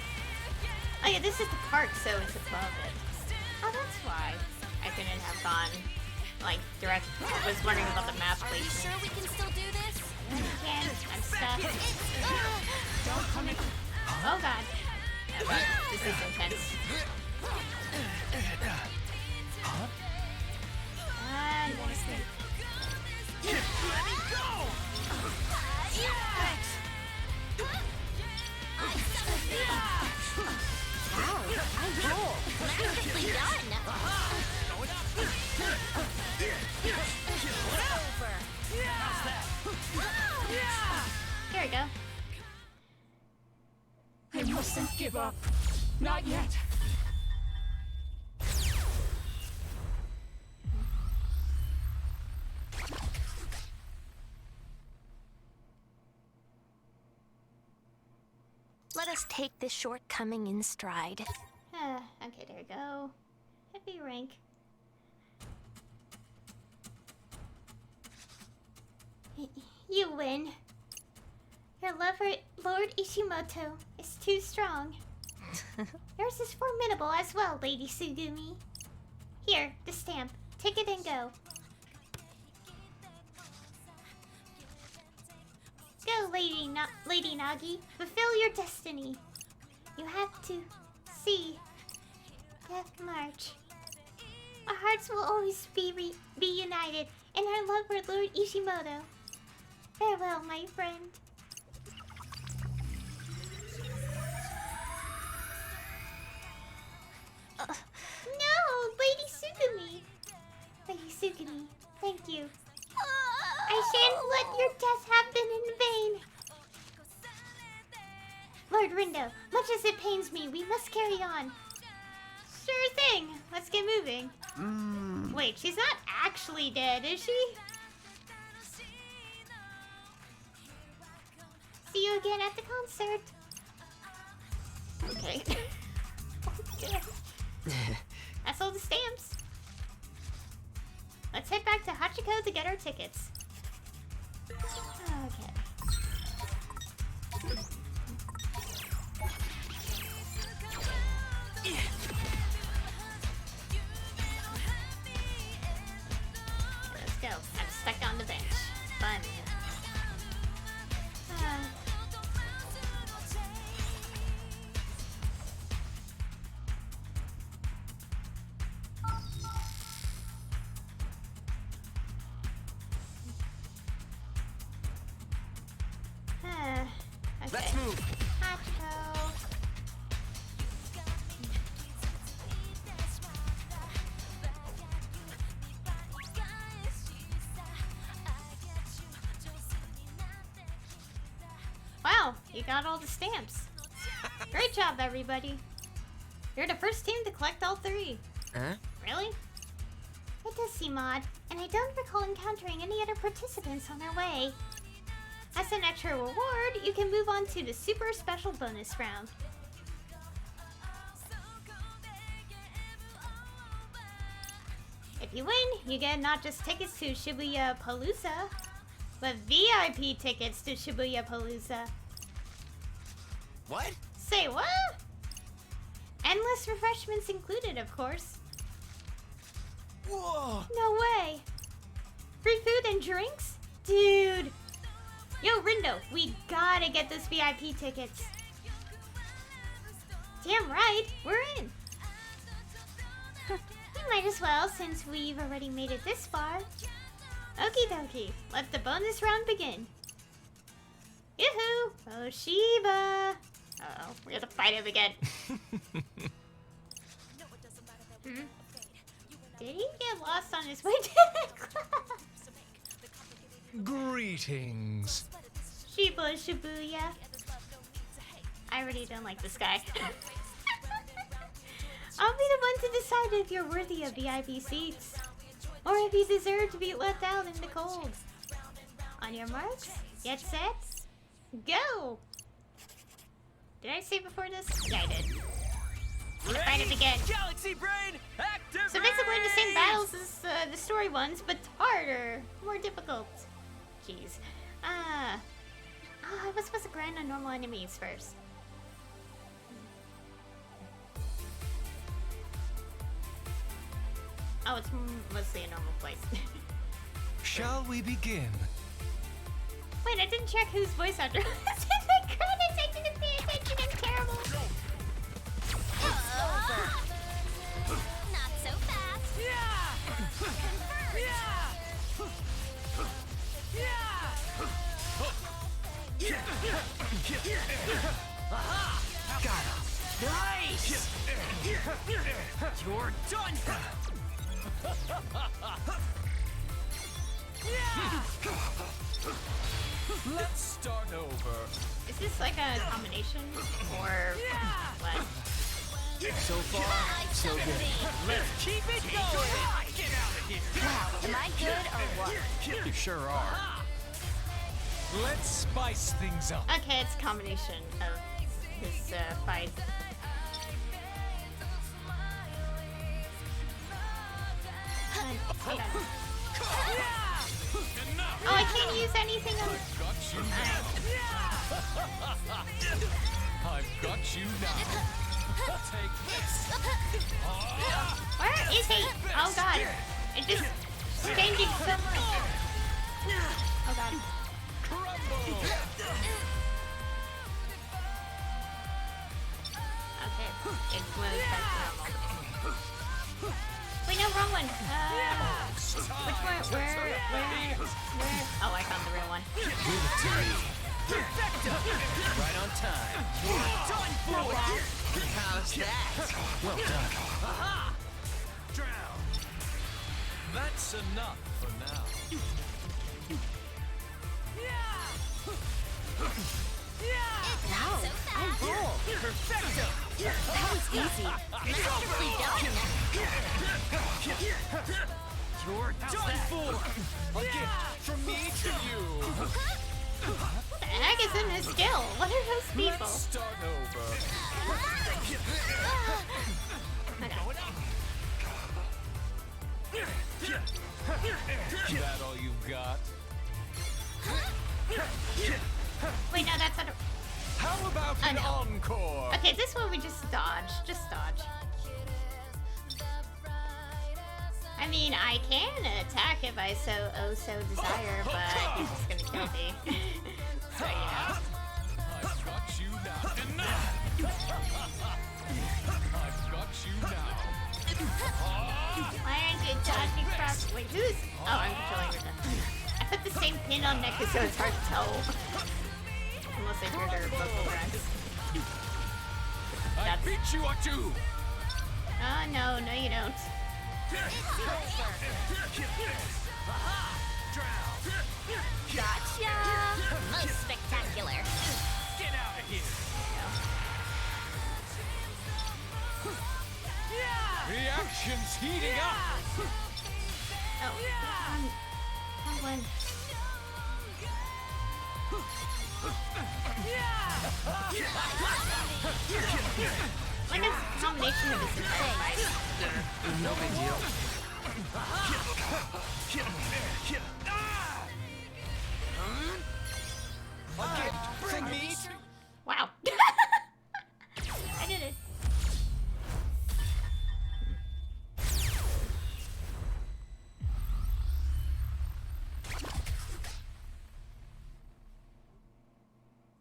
Oh yeah, this is the park, so it's above it. Oh, that's why I couldn't have gone like direct. I was wondering about the map Are you placement. sure we can still do this? I can't. I'm stuck. Don't come in. Oh god. Okay, this is intense. Ah, nice. Wow, I roll. Masterfully done. Here we go. I mustn't give up. Not yet. Let us take this shortcoming in stride. Okay, there we go. Heavy rank. You win. Your lover, Lord Ishimoto, is too strong. Yours is formidable as well, Lady Sugumi. Here, the stamp. Take it and go. Go, Lady Nagi. Fulfill your destiny. You have to see Death March. Our hearts will always be united in our love for Lord Ishimoto. Farewell, my friend. No, Lady Sugumi. Lady Sugumi, thank you. I shan't let your death happen in vain. Lord forward, Rindo. Much as it pains me, we must carry on. Sure thing. Let's get moving. Wait, she's not actually dead, is she? See you again at the concert. Okay. That's all the stamps. Let's head back to Hachiko to get our tickets. Okay. Let's go. I'm stuck on the bench. Fun. Okay. Let's move. Hachiko. Wow, you got all the stamps. Great job, everybody. You're the first team to collect all 3. Huh? Really? It does seem odd, and I don't recall encountering any other participants on their way. As an extra reward, you can move on to the super special bonus round. If you win, you get not just tickets to Shibuya Palooza, but VIP tickets to Shibuya Palooza. What? Say what? Endless refreshments included, of course. Whoa! No way! Free food and drinks? Dude! Yo, Rindo, we gotta get those VIP tickets. Damn right, we're in. We might as well, since we've already made it this far. Okie dokie, let the bonus round begin. Yoo-hoo! Oshiba! Uh-oh, we have to fight him again. Did he get lost on his way to the class? Greetings. Shiba Shibuya. I already don't like this guy. I'll be the one to decide if you're worthy of VIP seats, or if you deserve to be left out in the cold. On your marks, get set, go! Did I say before this? Yeah, I did. Let's fight it again. Galaxy Brain, activate! So basically the same battles as the story ones, but harder, more difficult. Jeez. I was supposed to grind on normal enemies first. Oh, it's mostly a normal place. Shall we begin? Wait, I didn't check whose voice actor was in the credits. I didn't pay attention. I'm terrible. Not so fast. Nice! You're done! Let's start over. Is this like a combination or what? So far, so good. Let's keep it going! Get out of here! Am I good or what? You sure are. Let's spice things up. Okay, it's a combination of his fight. Hold on. Oh, I can't use anything on. Got you now. I've got you now. Take this. Where is he? Oh god. It just changing so much. Oh god. Crumble. Okay. It moves back to normal. Wait, no, wrong one. Which one? Where? Oh, I found the real one. Give it to me. Right on time. Done for! How's that? Well done. Drown. That's enough for now. Wow, I roll. Perfecto! That was easy. Masterfully done. You're done for! A gift from me to you. What the heck is in this skill? What are those people? Let's start over. That all you've got? Wait, no, that's not a... How about an no. encore? Okay, this one we just dodge. Just dodge. I mean, I can attack if I so desire, but he's just gonna kill me. So, yeah. I've got you now. Enough! I've got you now. Why aren't you dodging across? Wait, who's? Oh, I'm controlling her. I put the same pin on Neko, so it's hard to tell. Unless I heard her vocal runs. I beat you at two. Oh, no, you don't. Gotcha! Most spectacular. Get out of here! The action's heating up. Oh, I'm one. Like a combination of his things. No big deal. A gift from me to Wow. I did it.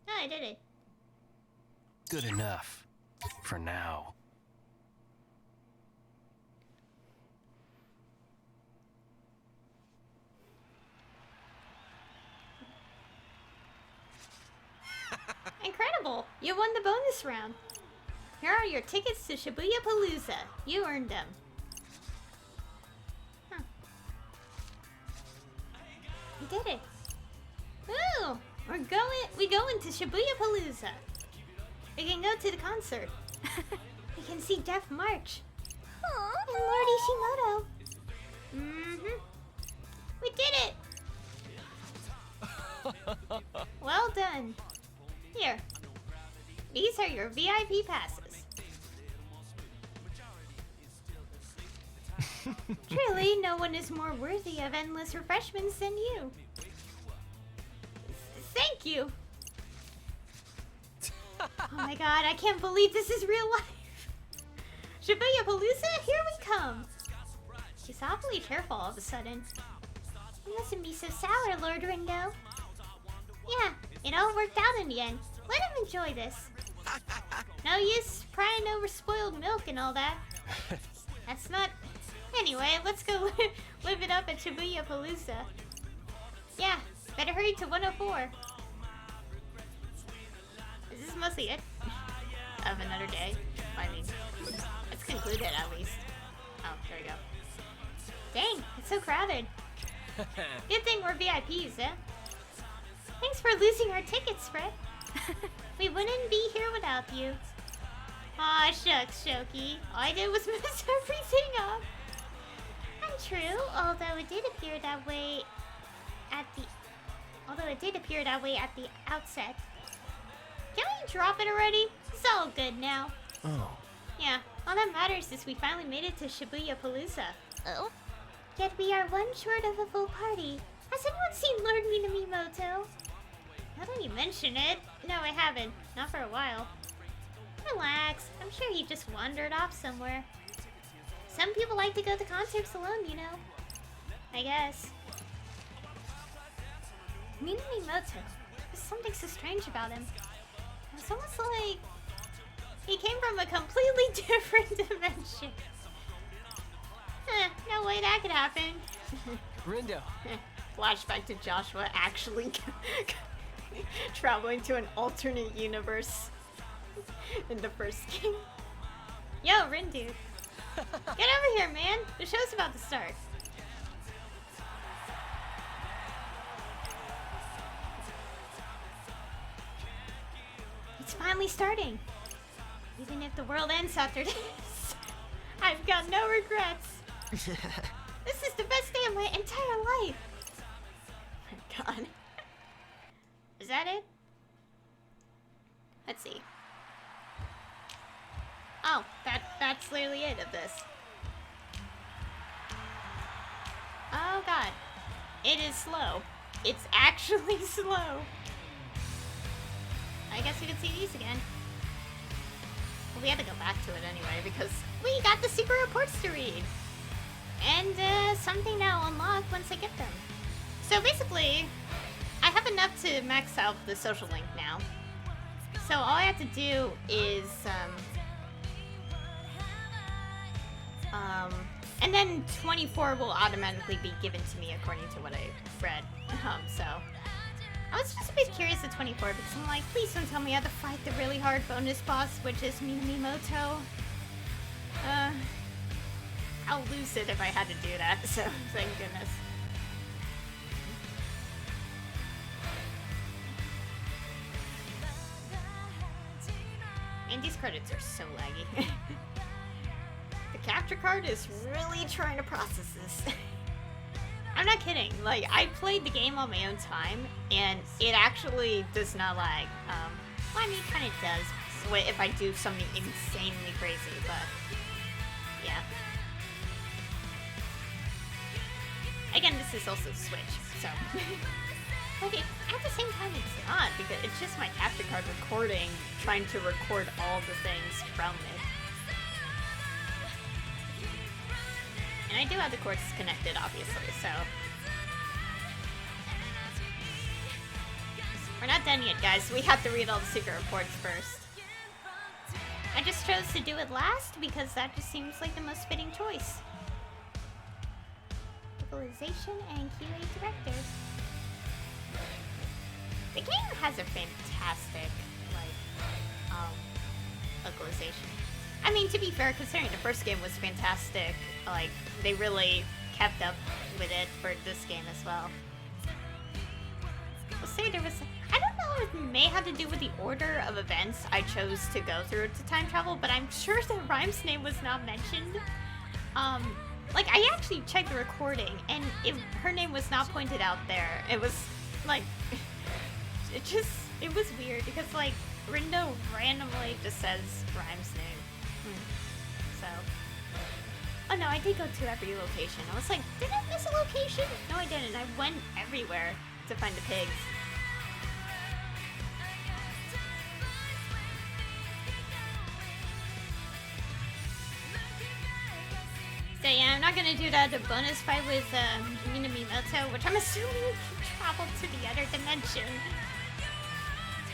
Oh, I did it. Good enough. For now. Incredible! You won the bonus round. Here are your tickets to Shibuya Palooza. You earned them. Huh. You did it. Ooh! We going to Shibuya Palooza. We can go to the concert. We can see Def March. And Lord Ishimoto. Mm-hmm. We did it! Well done. Here. These are your VIP passes. Truly, no one is more worthy of endless refreshments than you. Thank you. Oh my god, I can't believe this is real life. Shibuya Palooza, here we come. She's awfully cheerful all of a sudden. You mustn't be so sour, Lord Ringo. Yeah, it all worked out in the end. Let him enjoy this. No use prying over spoiled milk and all that. That's not... Anyway, let's go live it up at Shibuya Palooza. Yeah, better hurry to 104. Is this mostly it? Of another day? I mean, let's conclude it at least. Oh, there we go. Dang, it's so crowded. Good thing we're VIPs, eh? Thanks for losing our tickets, Fred. We wouldn't be here without you. Aw, shucks, Shoki. All I did was mess everything up. Untrue, although it did appear that way at the outset. Can we drop it already? It's all good now. Oh. Yeah, all that matters is we finally made it to Shibuya Palooza. Oh? Yet we are one short of a full party. Has anyone seen Lord Minamimoto? Now that you mention it, no, I haven't. Not for a while. Relax. I'm sure he just wandered off somewhere. Some people like to go to concerts alone, you know. I guess. Minamimoto. There's something so strange about him. It's almost like he came from a completely different dimension. No way that could happen. Rindo. Flashback to Joshua actually traveling to an alternate universe in the first game. Yo, Rindu. Get over here, man. The show's about to start. It's finally starting. Even if the world ends after this, I've got no regrets. This is the best day of my entire life. Oh my god. Is that it? Let's see. Oh, that's literally it of this. Oh god. It is slow. It's actually slow. I guess we can see these again. Well, we have to go back to it anyway because we got the secret reports to read. And something that will unlock once I get them. So basically, I have enough to max out the social link now. So all I have to do is and then 24 will automatically be given to me according to what I read. So I was just a bit curious at 24 because I'm like, please don't tell me I have to fight the really hard bonus boss, which is Minamimoto. I'll lose it if I had to do that, so thank goodness. And these credits are so laggy. The capture card is really trying to process this. I'm not kidding. Like, I played the game on my own time, and it actually does not lag. Well, I mean, it kind of does if I do something insanely crazy, but yeah. Again, this is also Switch, so. Like, at the same time, it's not, because it's just my capture card recording, trying to record all the things from it. And I do have the cords connected, obviously, so. We're not done yet, guys. We have to read all the secret reports first. I just chose to do it last because that just seems like the most fitting choice. Localization and QA director. The game has a fantastic, localization. I mean, to be fair, considering the first game was fantastic, like, they really kept up with it for this game as well. We'll say there was, I don't know, it may have to do with the order of events I chose to go through to time travel, but I'm sure that Rhyme's name was not mentioned. Like, I actually checked the recording, and her name was not pointed out there. It was, like, it was weird, because, like, Rindo randomly just says Rhyme's name. So. Oh no, I did go to every location. I was like, did I miss a location? No, I didn't. I went everywhere to find the pigs. So yeah, I'm not gonna do that bonus fight with Minamimoto, which I'm assuming traveled to the other dimension.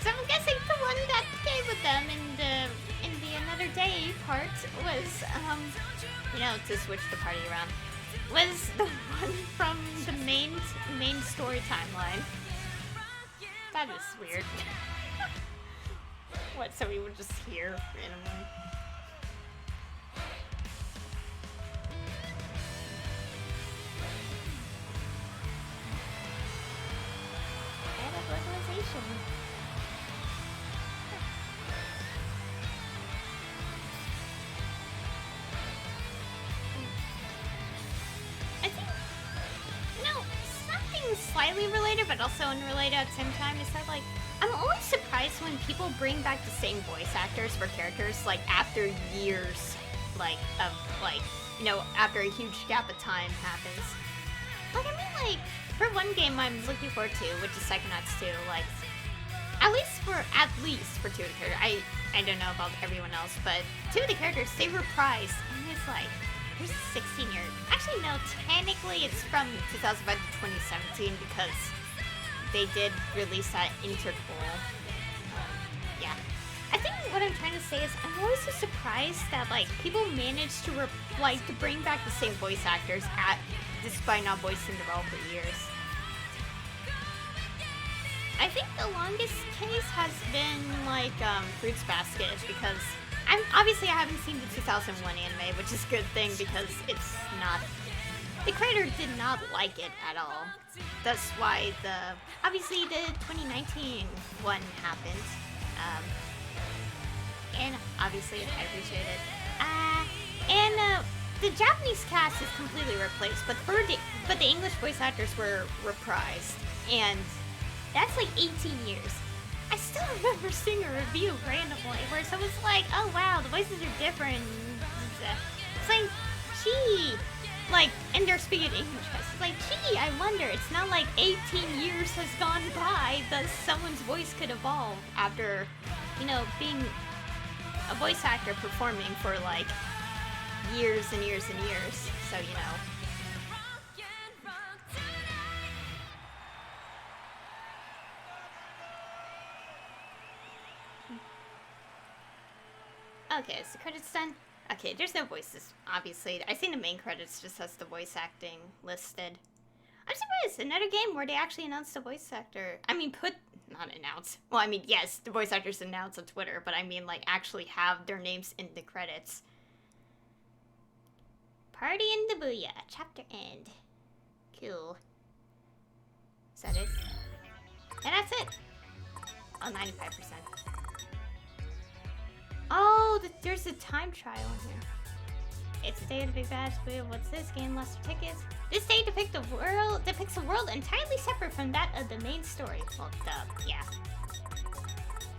So I'm guessing the one that came with them in the another day part was, you know, to switch the party around, was the one from the main story timeline. That is weird. What, so we would just hear randomly? Localization. I think, you know, something slightly related but also unrelated at the same time is that, like, I'm always surprised when people bring back the same voice actors for characters, like, after years, like, of, like, you know, after a huge gap of time happens. Like, I mean, like, for one game I'm looking forward to, which is Psychonauts 2, like, at least for two of the characters, I don't know about everyone else, but two of the characters, they reprise, and it's like, there's a 16-year, actually no, technically it's from 2005 to 2017, because they did release that interval, yeah. I think what I'm trying to say is, I'm always so surprised that, like, people manage to, to bring back the same voice actors despite not voicing the role for years. I think the longest case has been, like, Fruits Basket, because obviously I haven't seen the 2001 anime, which is a good thing because it's not, the creator did not like it at all. That's why obviously the 2019 one happened. and obviously I appreciate it. And the Japanese cast is completely replaced, but the English voice actors were reprised, and that's like 18 years. I still remember seeing a review randomly where someone's like, "Oh wow, the voices are different." It's like, gee, like, and they're speaking English. It's like, gee, I wonder. It's not like 18 years has gone by that someone's voice could evolve after, you know, being a voice actor performing for like years and years and years. So, you know. Okay, is the credits done? Okay, there's no voices, obviously. I think the main credits just has the voice acting listed. I'm surprised, another game where they actually announced the voice actor. I mean, not announce. Well, I mean, yes, the voice actors announce on Twitter, but I mean, like, actually have their names in the credits. Party in the Booyah, chapter end. Cool. Is that it? And that's it. Oh, 95%. Oh, there's a time trial in here. It's a day of the Big Bash. What's this? Gain lost your tickets. This day depicts a world entirely separate from that of the main story. Well, duh, yeah.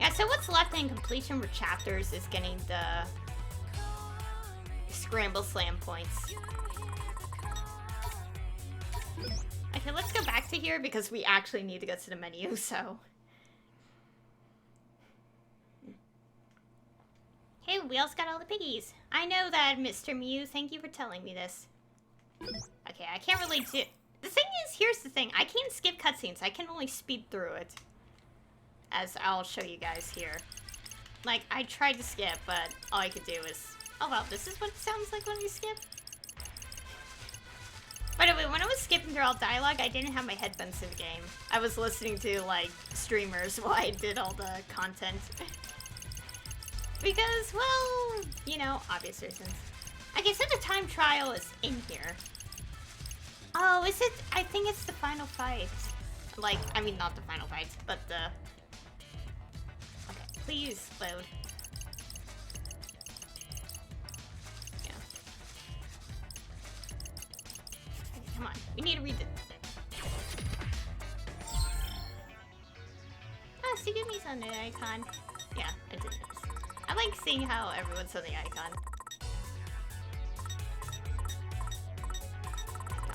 Yeah, so what's left in completion for chapters is getting the Scramble Slam points. Okay, let's go back to here because we actually need to go to the menu, so... Hey, we also got all the piggies. I know that, Mr. Mew. Thank you for telling me this. Okay, I can't really do... The thing is, here's the thing. I can't skip cutscenes. I can only speed through it. As I'll show you guys here. Like, I tried to skip, but all I could do is... Oh, well, this is what it sounds like when you skip. By the way, when I was skipping through all dialogue, I didn't have my headphones in the game. I was listening to, like, streamers while I did all the content. Because, well, you know, obvious reasons. Okay, so the time trial is in here. Oh, is it? I think it's the final fight. Like, I mean, not the final fight, but the... Okay, please load. Yeah. Okay, come on, we need to read it. Ah, Sugumi's on the icon. Yeah, I did this. I like seeing how everyone's on the icon.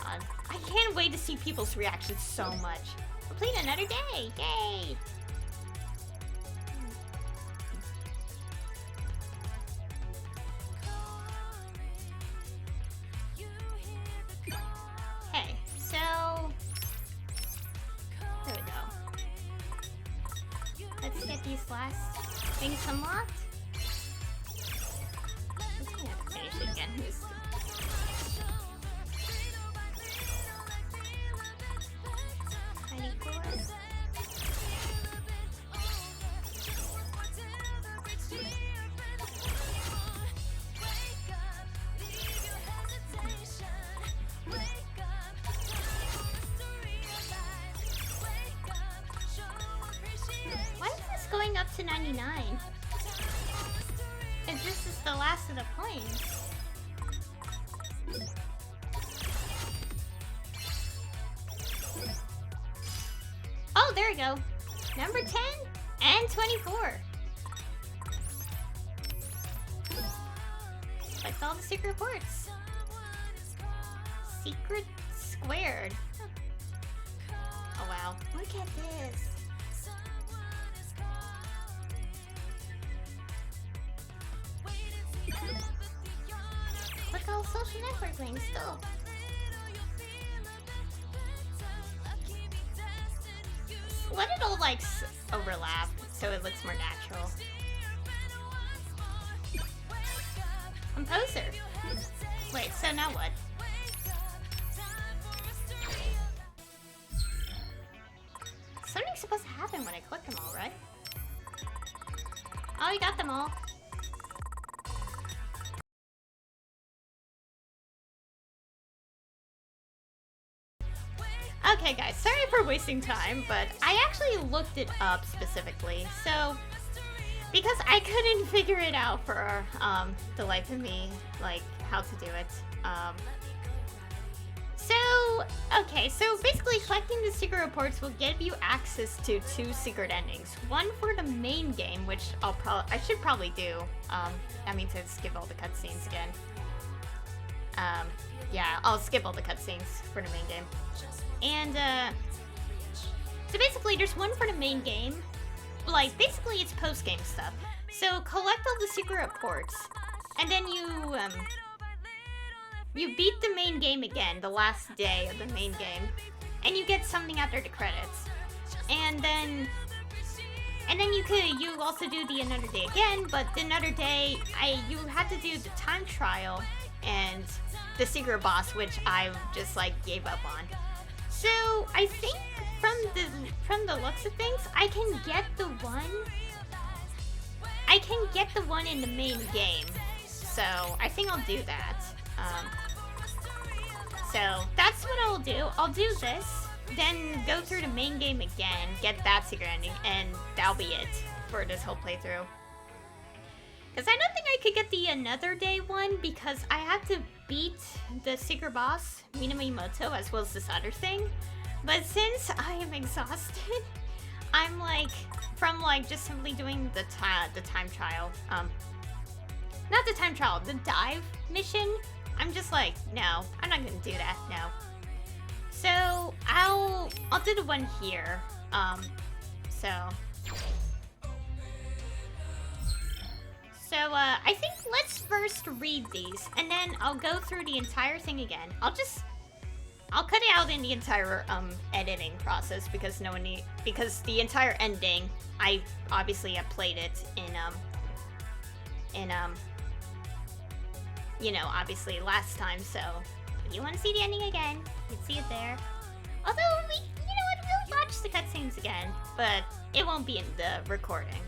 God. I can't wait to see people's reactions so much. Complete another day! Yay! Okay, so... There we go. Let's get these last things unlocked. Finish it again. Why is this going up to 99? If this is the last of the points. Oh, there we go. Number 10 and 24. Collect all the secret reports. Secret squared. Oh wow. Look at this. Click all social network links still. Let it all like overlap so it looks more natural. Composer. Wait, so now what? Something's supposed to happen when I click them all, right? Oh, you got them all. Okay guys, sorry for wasting time, but I actually looked it up specifically. So, because I couldn't figure it out for the life of me, like how to do it. Okay, so basically collecting the secret reports will give you access to 2 secret endings. One for the main game, which I should probably do. That means I'd skip all the cutscenes again. Yeah, I'll skip all the cutscenes for the main game. And, so basically there's one for the main game. Like, basically it's post-game stuff. So collect all the secret reports, and then you beat the main game again, the last day of the main game, and you get something after the credits. And then you also do the another day again, but the another day you had to do the time trial and the secret boss, which I just like gave up on. So I think from the looks of things, I can get the one in the main game. So I think I'll do that. So that's what I'll do. I'll do this, then go through the main game again, get that secret ending, and that'll be it for this whole playthrough. Because I don't think I could get the another day one, because I have to beat the secret boss, Minamimoto, as well as this other thing. But since I am exhausted, I'm like, from like just simply doing the time trial, not the time trial, the dive mission, I'm just like, no, I'm not gonna do that, no. So I'll do the one here. I think let's first read these, and then I'll go through the entire thing again. I'll cut it out in the entire editing process, because because the entire ending, I obviously have played it you know, obviously last time, so if you want to see the ending again, you can see it there. Although, you know what, we'll watch the cutscenes again, but it won't be in the recording,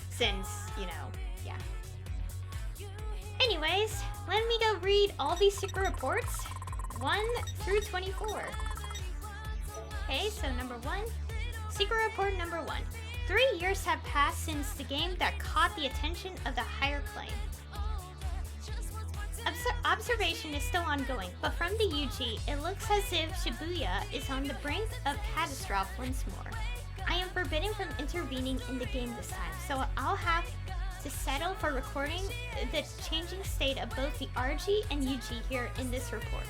since, you know, yeah. Anyways, let me go read all these secret reports, 1 through 24. Okay, so number 1, secret report number 1. 3 years have passed since the game that caught the attention of the higher plane. Observation is still ongoing, but from the UG, it looks as if Shibuya is on the brink of catastrophe once more. I am forbidden from intervening in the game this time, so I'll have to settle for recording the changing state of both the RG and UG here in this report.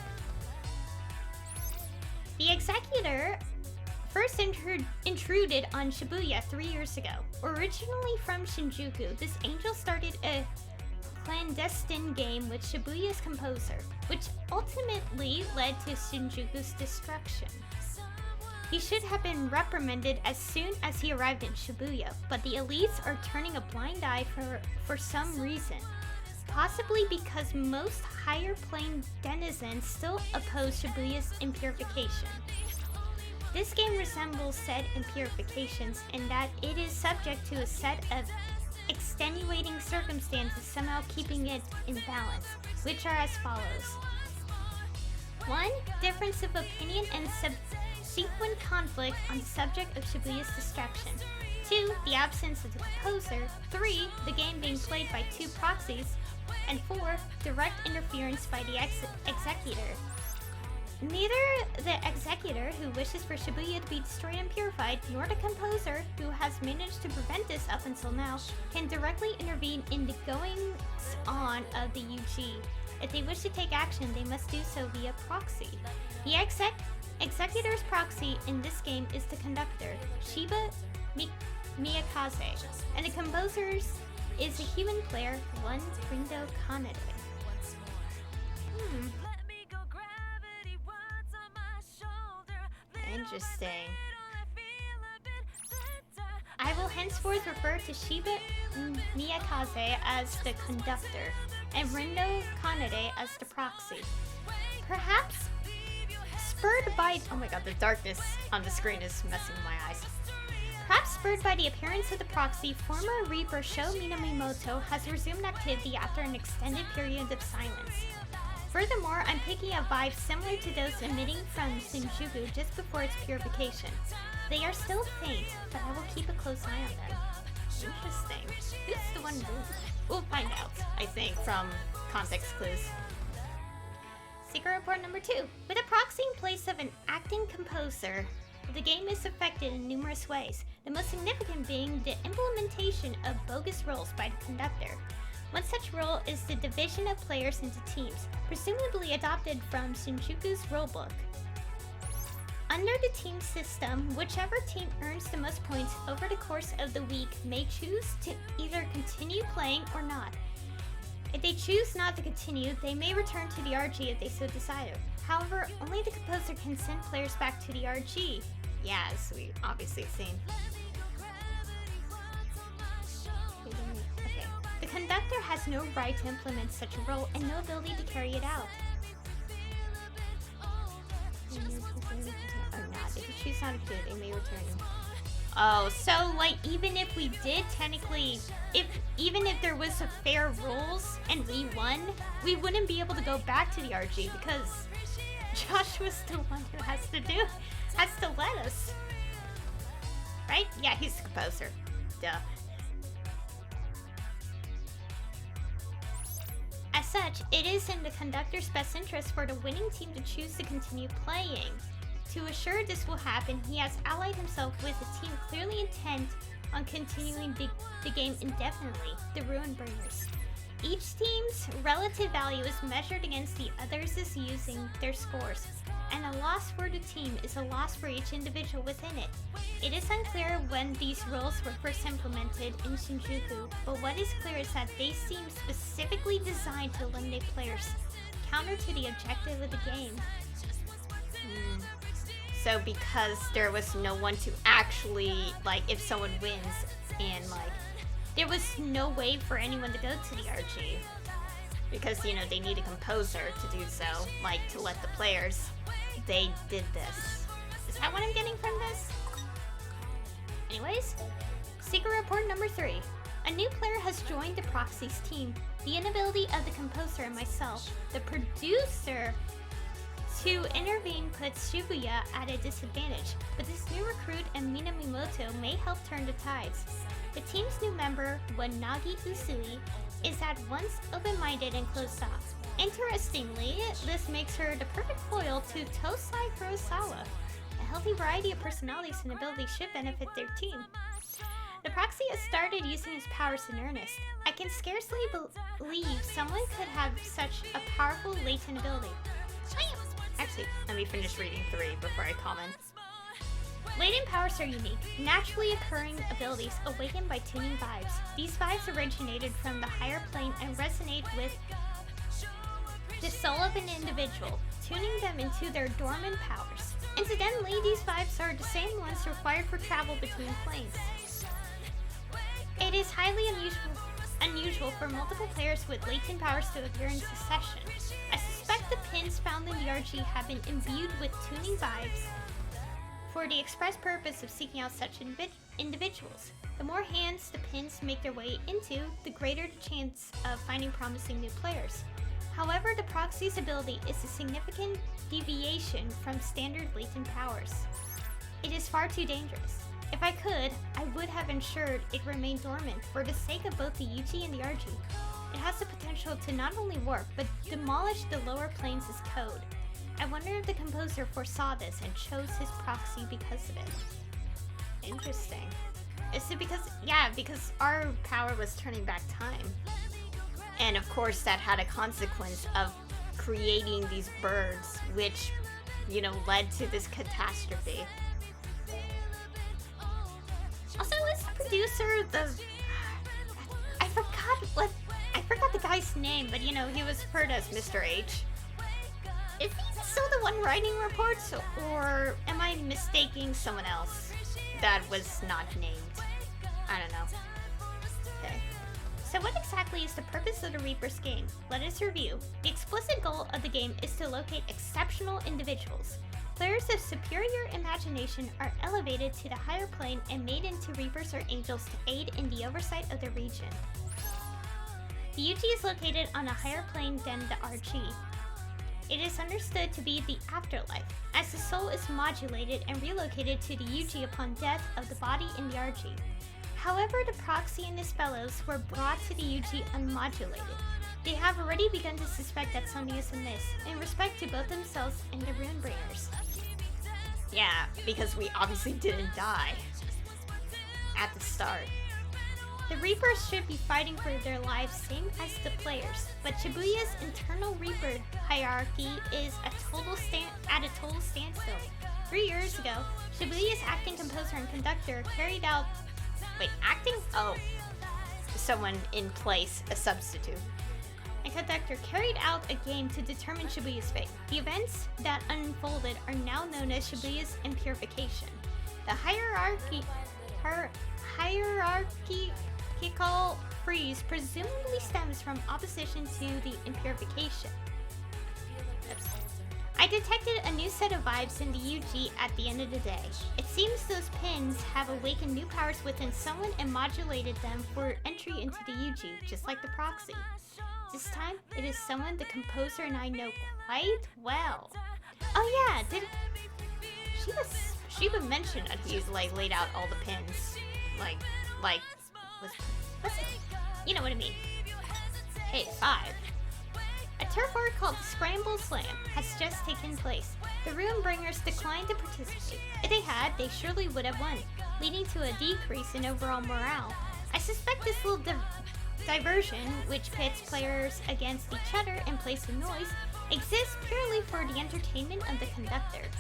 The Executor first intruded on Shibuya 3 years ago. Originally from Shinjuku, this angel started a clandestine game with Shibuya's composer, which ultimately led to Shinjuku's destruction. He should have been reprimanded as soon as he arrived in Shibuya, but the elites are turning a blind eye for some reason. Possibly because most higher plane denizens still oppose Shibuya's impurification. This game resembles said impurifications in that it is subject to a set of extenuating circumstances somehow keeping it in balance, which are as follows. 1. Difference of opinion and subsequent conflict on the subject of Shibuya's destruction. 2. The absence of the composer. 3. The game being played by 2 proxies. And 4. Direct interference by the executor. Neither the executor, who wishes for Shibuya to be destroyed and purified, nor the composer, who has managed to prevent this up until now, can directly intervene in the goings-on of the UG. If they wish to take action, they must do so via proxy. The executor's proxy in this game is the conductor, Shiba Miyakaze, and the composer's is a human player, one Rindo Kanade. Interesting. I will henceforth refer to Shiba Miyakaze as the conductor, and Rindo Kanade as the proxy. Perhaps spurred by... Oh my god, the darkness on the screen is messing with my eyes. Perhaps spurred by the appearance of the proxy, former Reaper Sho Minamimoto has resumed activity after an extended period of silence. Furthermore, I'm picking up vibes similar to those emitting from Shinjuku just before its purification. They are still faint, but I will keep a close eye on them. Interesting. Who's the one? We'll find out, I think, from context clues. Secret report number 2. With a proxy in place of an acting composer, the game is affected in numerous ways, the most significant being the implementation of bogus roles by the conductor. One such role is the division of players into teams, presumably adopted from Shinjuku's rulebook. Under the team system, whichever team earns the most points over the course of the week may choose to either continue playing or not. If they choose not to continue, they may return to the RG if they so desire. However, only the composer can send players back to the RG. Yeah, as we obviously have seen. Okay. The conductor has no right to implement such a role and no ability to carry it out. Or not. If you choose not to do it, they may return. Oh, so like even if we did technically, even if there was a fair rules and we won, we wouldn't be able to go back to the RG because Josh was the one who has to let us. Right? Yeah, he's the composer. Duh. As such, it is in the conductor's best interest for the winning team to choose to continue playing. To assure this will happen, he has allied himself with a team clearly intent on continuing the game indefinitely, the Ruin Bringers. Each team's relative value is measured against the others' using their scores, and a loss for the team is a loss for each individual within it. It is unclear when these rules were first implemented in Shinjuku, but what is clear is that they seem specifically designed to eliminate players, counter to the objective of the game. So because there was no one to actually, like, if someone wins and, like, there was no way for anyone to go to the RG. Because, you know, they need a composer to do so, like, to let the players, they did this. Is that what I'm getting from this? Anyways, secret report number 3. A new player has joined the Proxy's team. The inability of the composer and myself, the producer, to intervene puts Shibuya at a disadvantage, but this new recruit and Minamimoto may help turn the tides. The team's new member, Wanagi Usui, is at once open-minded and closed off. Interestingly, this makes her the perfect foil to Tosai Kurosawa. A healthy variety of personalities and abilities should benefit their team. The Proxy has started using his powers in earnest. I can scarcely believe someone could have such a powerful latent ability. Actually, let me finish reading 3 before I comment. Latent powers are unique, naturally occurring abilities awakened by tuning vibes. These vibes originated from the higher plane and resonate with the soul of an individual, tuning them into their dormant powers. Incidentally, these vibes are the same ones required for travel between planes. It is highly unusual for multiple players with latent powers to appear in succession. I suspect the pins found in the RG have been imbued with tuning vibes for the express purpose of seeking out such individuals. The more hands the pins make their way into, the greater the chance of finding promising new players. However, the Proxy's ability is a significant deviation from standard latent powers. It is far too dangerous. If I could, I would have ensured it remained dormant for the sake of both the UG and the RG. It has the potential to not only warp, but demolish the lower planes as code. I wonder if the composer foresaw this and chose his Proxy because of it. Interesting. Is it because, yeah, because our power was turning back time. And of course that had a consequence of creating these birds, which, you know, led to this catastrophe. Also, is the producer I forgot the guy's name, but you know, he was referred as Mr. H. Is he still the one writing reports, or am I mistaking someone else that was not named? I don't know. Okay. So what exactly is the purpose of the Reaper's game? Let us review. The explicit goal of the game is to locate exceptional individuals. Players of superior imagination are elevated to the higher plane and made into Reapers or Angels to aid in the oversight of the region. The UG is located on a higher plane than the RG. It is understood to be the afterlife, as the soul is modulated and relocated to the UG upon death of the body in the RG. However, the proxy and his fellows were brought to the UG unmodulated. They have already begun to suspect that something is amiss in respect to both themselves and the Runebringers. Yeah, because we obviously didn't die at the start. The Reapers should be fighting for their lives same as the players, but Shibuya's internal Reaper hierarchy is at a total standstill. 3 years ago, Shibuya's acting composer and conductor carried out... Wait, acting? Oh. Someone in place, a substitute. And conductor carried out a game to determine Shibuya's fate. The events that unfolded are now known as Shibuya's Impurification. The hierarchical freeze presumably stems from opposition to the Impurification. Oops. I detected a new set of vibes in the UG at the end of the day. It seems those pins have awakened new powers within someone and modulated them for entry into the UG, just like the proxy. This time, it is someone the composer and I know quite well. Oh yeah, she would mention that he's like laid out all the pins. Was it? You know what I mean. Hey, 5. A turf war called Scramble Slam has just taken place. The Runebringers declined to participate. If they had, they surely would have won, leading to a decrease in overall morale. I suspect this little diversion, which pits players against each other and plays some noise, exists purely for the entertainment of the conductor.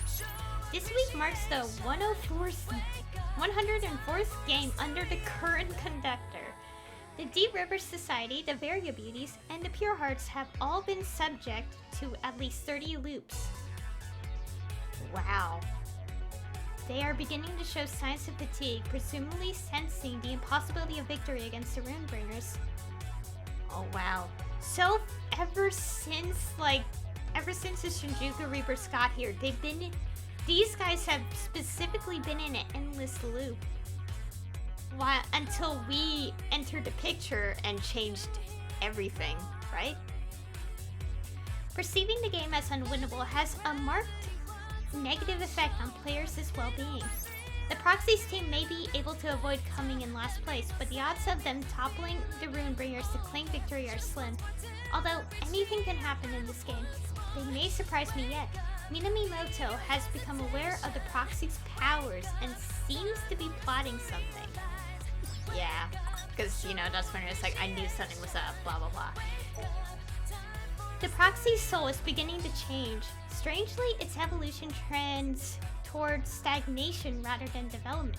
This week marks the 104th game under the current conductor. The Deep River Society, the Varia Beauties, and the Pure Hearts have all been subject to at least 30 loops. Wow. They are beginning to show signs of fatigue, presumably sensing the impossibility of victory against the Runebringers. Oh wow. So ever since the Shinjuku Reapers got here, these guys have specifically been in an endless loop. Until we entered the picture and changed everything, right? Perceiving the game as unwinnable has a marked negative effect on players' well-being. The Proxies team may be able to avoid coming in last place, but the odds of them toppling the Runebringers to claim victory are slim. Although anything can happen in this game, they may surprise me yet. Minamimoto has become aware of the Proxy's powers and seems to be plotting something. Yeah, because, you know, that's when it's like, I knew something was up, blah blah blah. The Proxy's soul is beginning to change. Strangely, its evolution trends towards stagnation rather than development.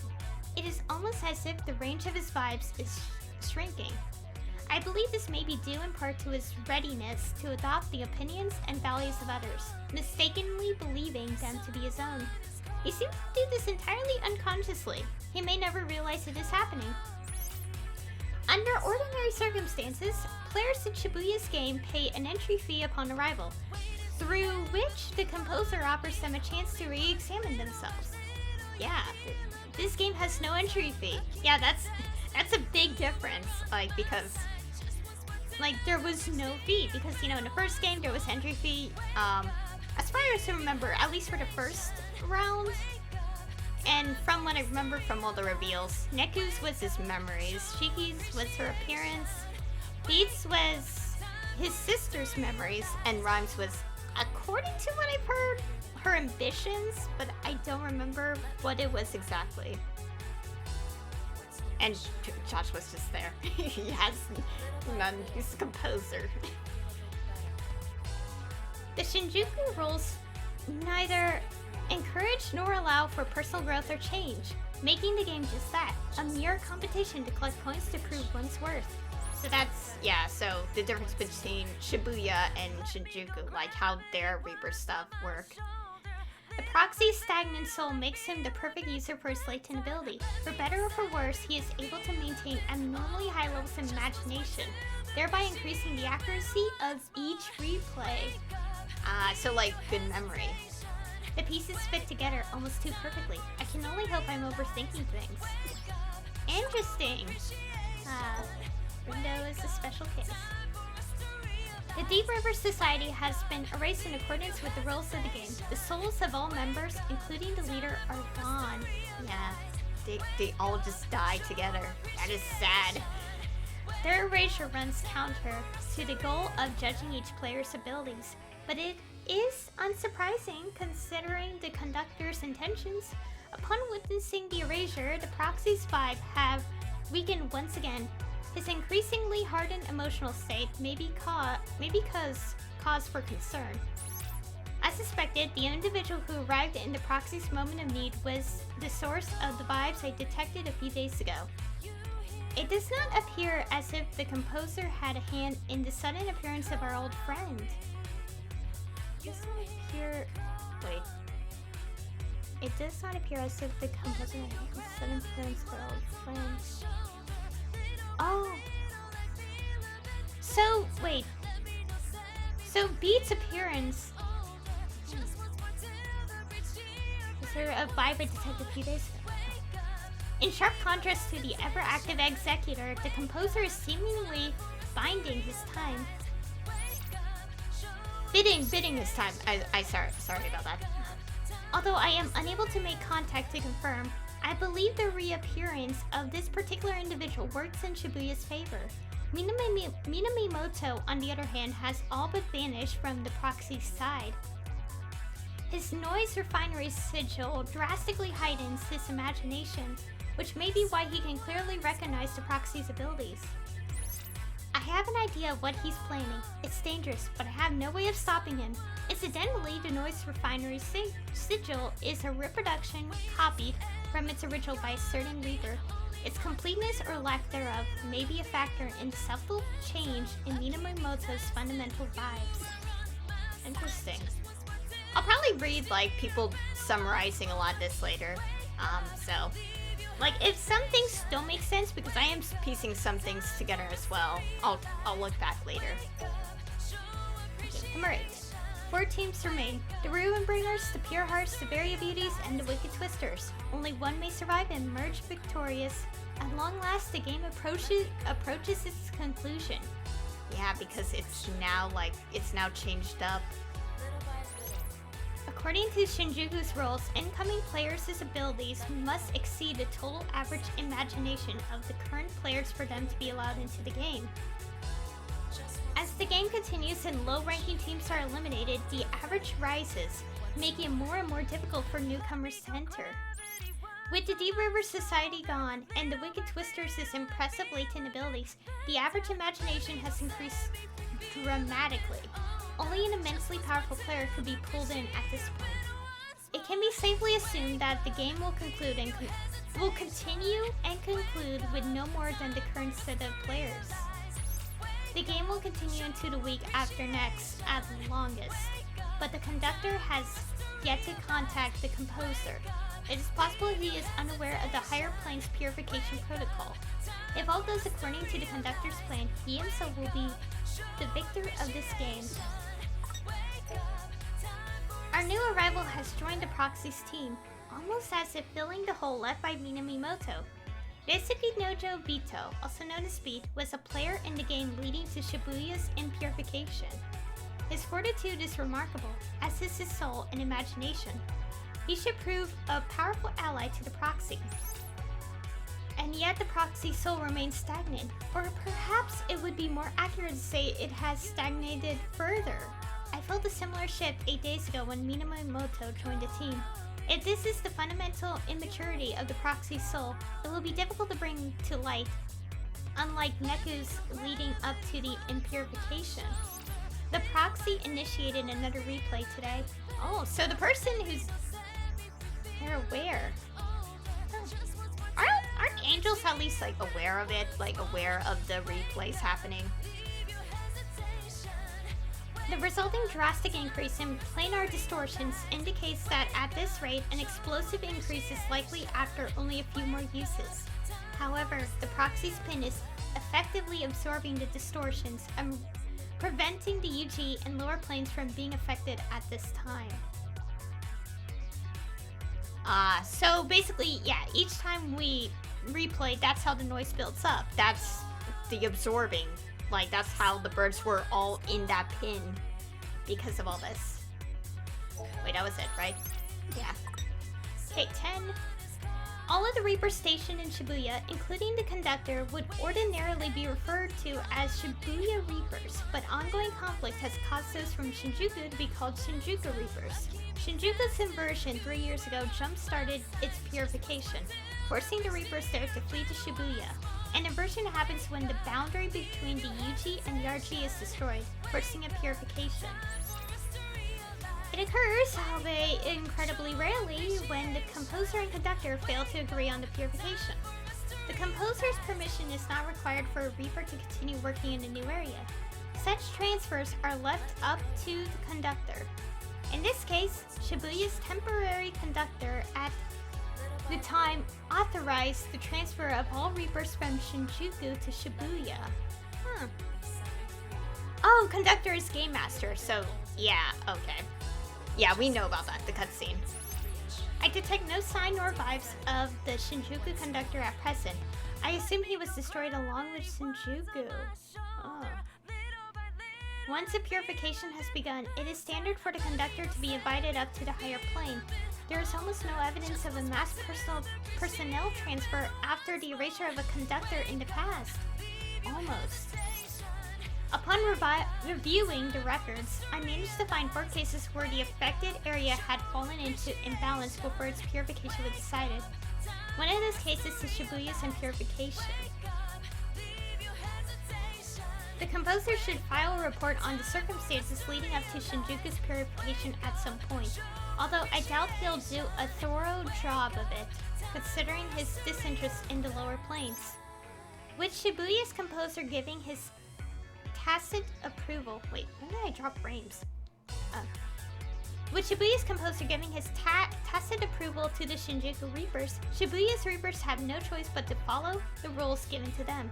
It is almost as if the range of his vibes is shrinking. I believe this may be due in part to his readiness to adopt the opinions and values of others, mistakenly believing them to be his own. He seems to do this entirely unconsciously. He may never realize it is happening. Under ordinary circumstances, players in Shibuya's game pay an entry fee upon arrival, through which the composer offers them a chance to re-examine themselves. Yeah, this game has no entry fee. Yeah, that's a big difference, because there was no fee, because, you know, in the first game there was entry fee, as far as I remember, at least for the first round. And from what I remember from all the reveals, Neku's was his memories, Shiki's was her appearance, Beats was his sister's memories, and Rhymes was, according to what I've heard, her ambitions, but I don't remember what it was exactly. And Josh was just there. He has none, he's a composer. The Shinjuku rules neither encourage nor allow for personal growth or change, making the game just that, a mere competition to collect points to prove one's worth. So that's, yeah, so the difference between Shibuya and Shinjuku, how their Reaper stuff work. The Proxy's stagnant soul makes him the perfect user for his latent ability. For better or for worse, he is able to maintain abnormally high levels of imagination, thereby increasing the accuracy of each replay. So good memory. The pieces fit together almost too perfectly. I can only hope I'm overthinking things. Interesting! Rindo is a special case. The Deep River Society has been erased in accordance with the rules of the game. The souls of all members, including the leader, are gone. Yeah. They all just die together. That is sad. Their erasure runs counter to the goal of judging each player's abilities, but it is unsurprising considering the conductor's intentions. Upon witnessing the erasure, the proxy's vibe have weakened once again. His increasingly hardened emotional state may cause for concern. As suspected, the individual who arrived in the proxy's moment of need was the source of the vibes I detected a few days ago. It does not appear as if the composer had a hand in the sudden appearance of our old friend. It does not appear... Wait. It does not appear as if the composer had a hand in the sudden appearance of our old friend. Oh. So, wait. So, Beat's appearance... Is there a vibe I detected a few days ago? In sharp contrast to the ever-active executor, the composer is seemingly biding his time. Bidding his time. Sorry about that. Although I am unable to make contact to confirm, I believe the reappearance of this particular individual works in Shibuya's favor. Minamimoto, on the other hand, has all but vanished from the proxy's side. His noise refinery sigil drastically heightens his imagination, which may be why he can clearly recognize the proxy's abilities. I have an idea of what he's planning. It's dangerous, but I have no way of stopping him. Incidentally, the noise refinery sigil is a reproduction copied from its original by a certain reader. Its completeness or lack thereof may be a factor in the subtle change in Minamimoto's fundamental vibes. Interesting. I'll probably read like people summarizing a lot of this later. So like if some things don't make sense, because I am piecing some things together as well, I'll look back later. Okay, number 8. 4 teams remain: the Ruin Bringers, the Pure Hearts, the Varia Beauties, and the Wicked Twisters. Only one may survive and emerge victorious. At long last, the game approaches its conclusion. Yeah, because it's now changed up. According to Shinjuku's rules, incoming players' abilities must exceed the total average imagination of the current players for them to be allowed into the game. As the game continues and low-ranking teams are eliminated, the average rises, making it more and more difficult for newcomers to enter. With the Deep River Society gone and the Wicked Twisters' impressive latent abilities, the average imagination has increased dramatically. Only an immensely powerful player could be pulled in at this point. It can be safely assumed that the game will continue and conclude with no more than the current set of players. The game will continue into the week after next at longest, but the conductor has yet to contact the composer. It is possible he is unaware of the higher plane's purification protocol. If all goes according to the conductor's plan, he himself will be the victor of this game. Our new arrival has joined the Proxy's team, almost as if filling the hole left by Minamimoto. Recipe Nojo Bito, also known as Beat, was a player in the game leading to Shibuya's impurification. His fortitude is remarkable, as is his soul and imagination. He should prove a powerful ally to the Proxy. And yet the Proxy soul remains stagnant, or perhaps it would be more accurate to say it has stagnated further. I felt a similar shift 8 days ago when Minamimoto joined the team. If this is the fundamental immaturity of the Proxy soul, it will be difficult to bring to light, unlike Neku's leading up to the impurification. The Proxy initiated another replay today. Oh, so the person who's... they're aware. Aren't angels at least like aware of it? Like aware of the replays happening? The resulting drastic increase in planar distortions indicates that at this rate, an explosive increase is likely after only a few more uses. However, the Proxy spin is effectively absorbing the distortions and preventing the UG and lower planes from being affected at this time. So basically, yeah, each time we replay, that's how the noise builds up. That's the absorbing. Like, that's how the birds were all in that pin because of all this. Wait, that was it, right? Yeah. Okay, 10. All of the Reapers stationed in Shibuya, including the conductor, would ordinarily be referred to as Shibuya Reapers, but ongoing conflict has caused those from Shinjuku to be called Shinjuku Reapers. Shinjuku's inversion 3 years ago jump-started its purification, forcing the Reapers there to flee to Shibuya. An inversion happens when the boundary between the UG and the RG is destroyed, forcing a purification. It occurs, albeit incredibly rarely, when the composer and conductor fail to agree on the purification. The composer's permission is not required for a Reaper to continue working in a new area. Such transfers are left up to the conductor. In this case, Shibuya's temporary conductor at the time authorized the transfer of all Reapers from Shinjuku to Shibuya. Oh, conductor is game master, so yeah, okay. Yeah, we know about that, the cutscene. I detect no sign nor vibes of the Shinjuku conductor at present. I assume he was destroyed along with Shinjuku. Oh. Once a purification has begun, it is standard for the conductor to be invited up to the higher plane. There is almost no evidence of a mass personnel transfer after the erasure of a conductor in the past. Almost. Upon reviewing the records, I managed to find 4 cases where the affected area had fallen into imbalance before its purification was decided. One of those cases is Shibuya's purification. The composer should file a report on the circumstances leading up to Shinjuku's purification at some point, although I doubt he'll do a thorough job of it, considering his disinterest in the lower planes. With Shibuya's composer giving his tacit approval. Wait, when did I drop frames? With Shibuya's composer giving his tacit approval to the Shinjuku Reapers, Shibuya's Reapers have no choice but to follow the rules given to them.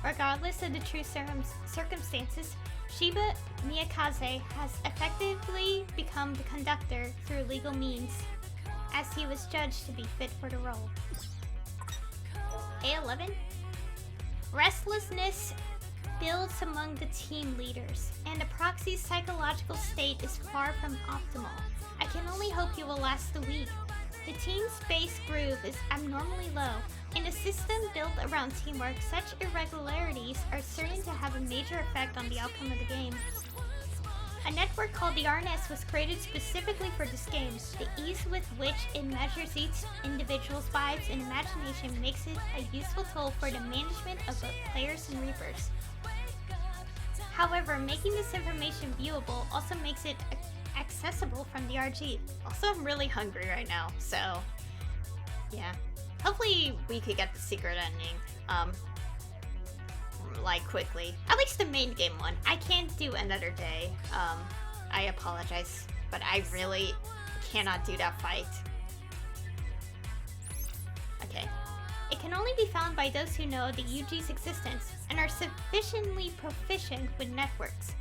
Regardless of the true circumstances, Shiba Miyakaze has effectively become the conductor through legal means, as he was judged to be fit for the role. A11. Restlessness builds among the team leaders, and the proxy's psychological state is far from optimal. I can only hope he will last the week. The team's base groove is abnormally low. In a system built around teamwork, such irregularities are certain to have a major effect on the outcome of the game. A network called the RNS was created specifically for this game. The ease with which it measures each individual's vibes and imagination makes it a useful tool for the management of both players and Reapers. However, making this information viewable also makes it accessible from the RG. Also, I'm really hungry right now, so yeah. Hopefully we could get the secret ending, like quickly. At least the main game one. I can't do another day. I apologize, but I really cannot do that fight. Okay. It can only be found by those who know the UG's existence and are sufficiently proficient with networks.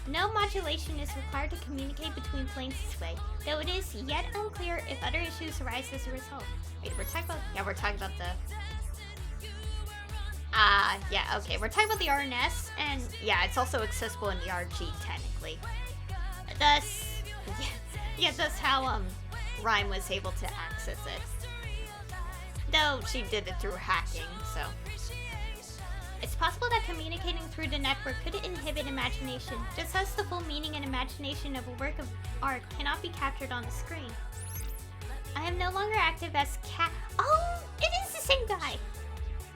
No modulation is required to communicate between planes this way, though it is yet unclear if other issues arise as a result. Wait, we're talking about... Yeah, we're talking about the... yeah, okay. We're talking about the RNS, and yeah, it's also accessible in the RG, technically. Thus... Yeah, that's how, Rhyme was able to access it. Though she did it through hacking, so... It's possible that communicating through the network could inhibit imagination, just as the full meaning and imagination of a work of art cannot be captured on the screen. I am no longer active as Cat. Oh, it is the same guy!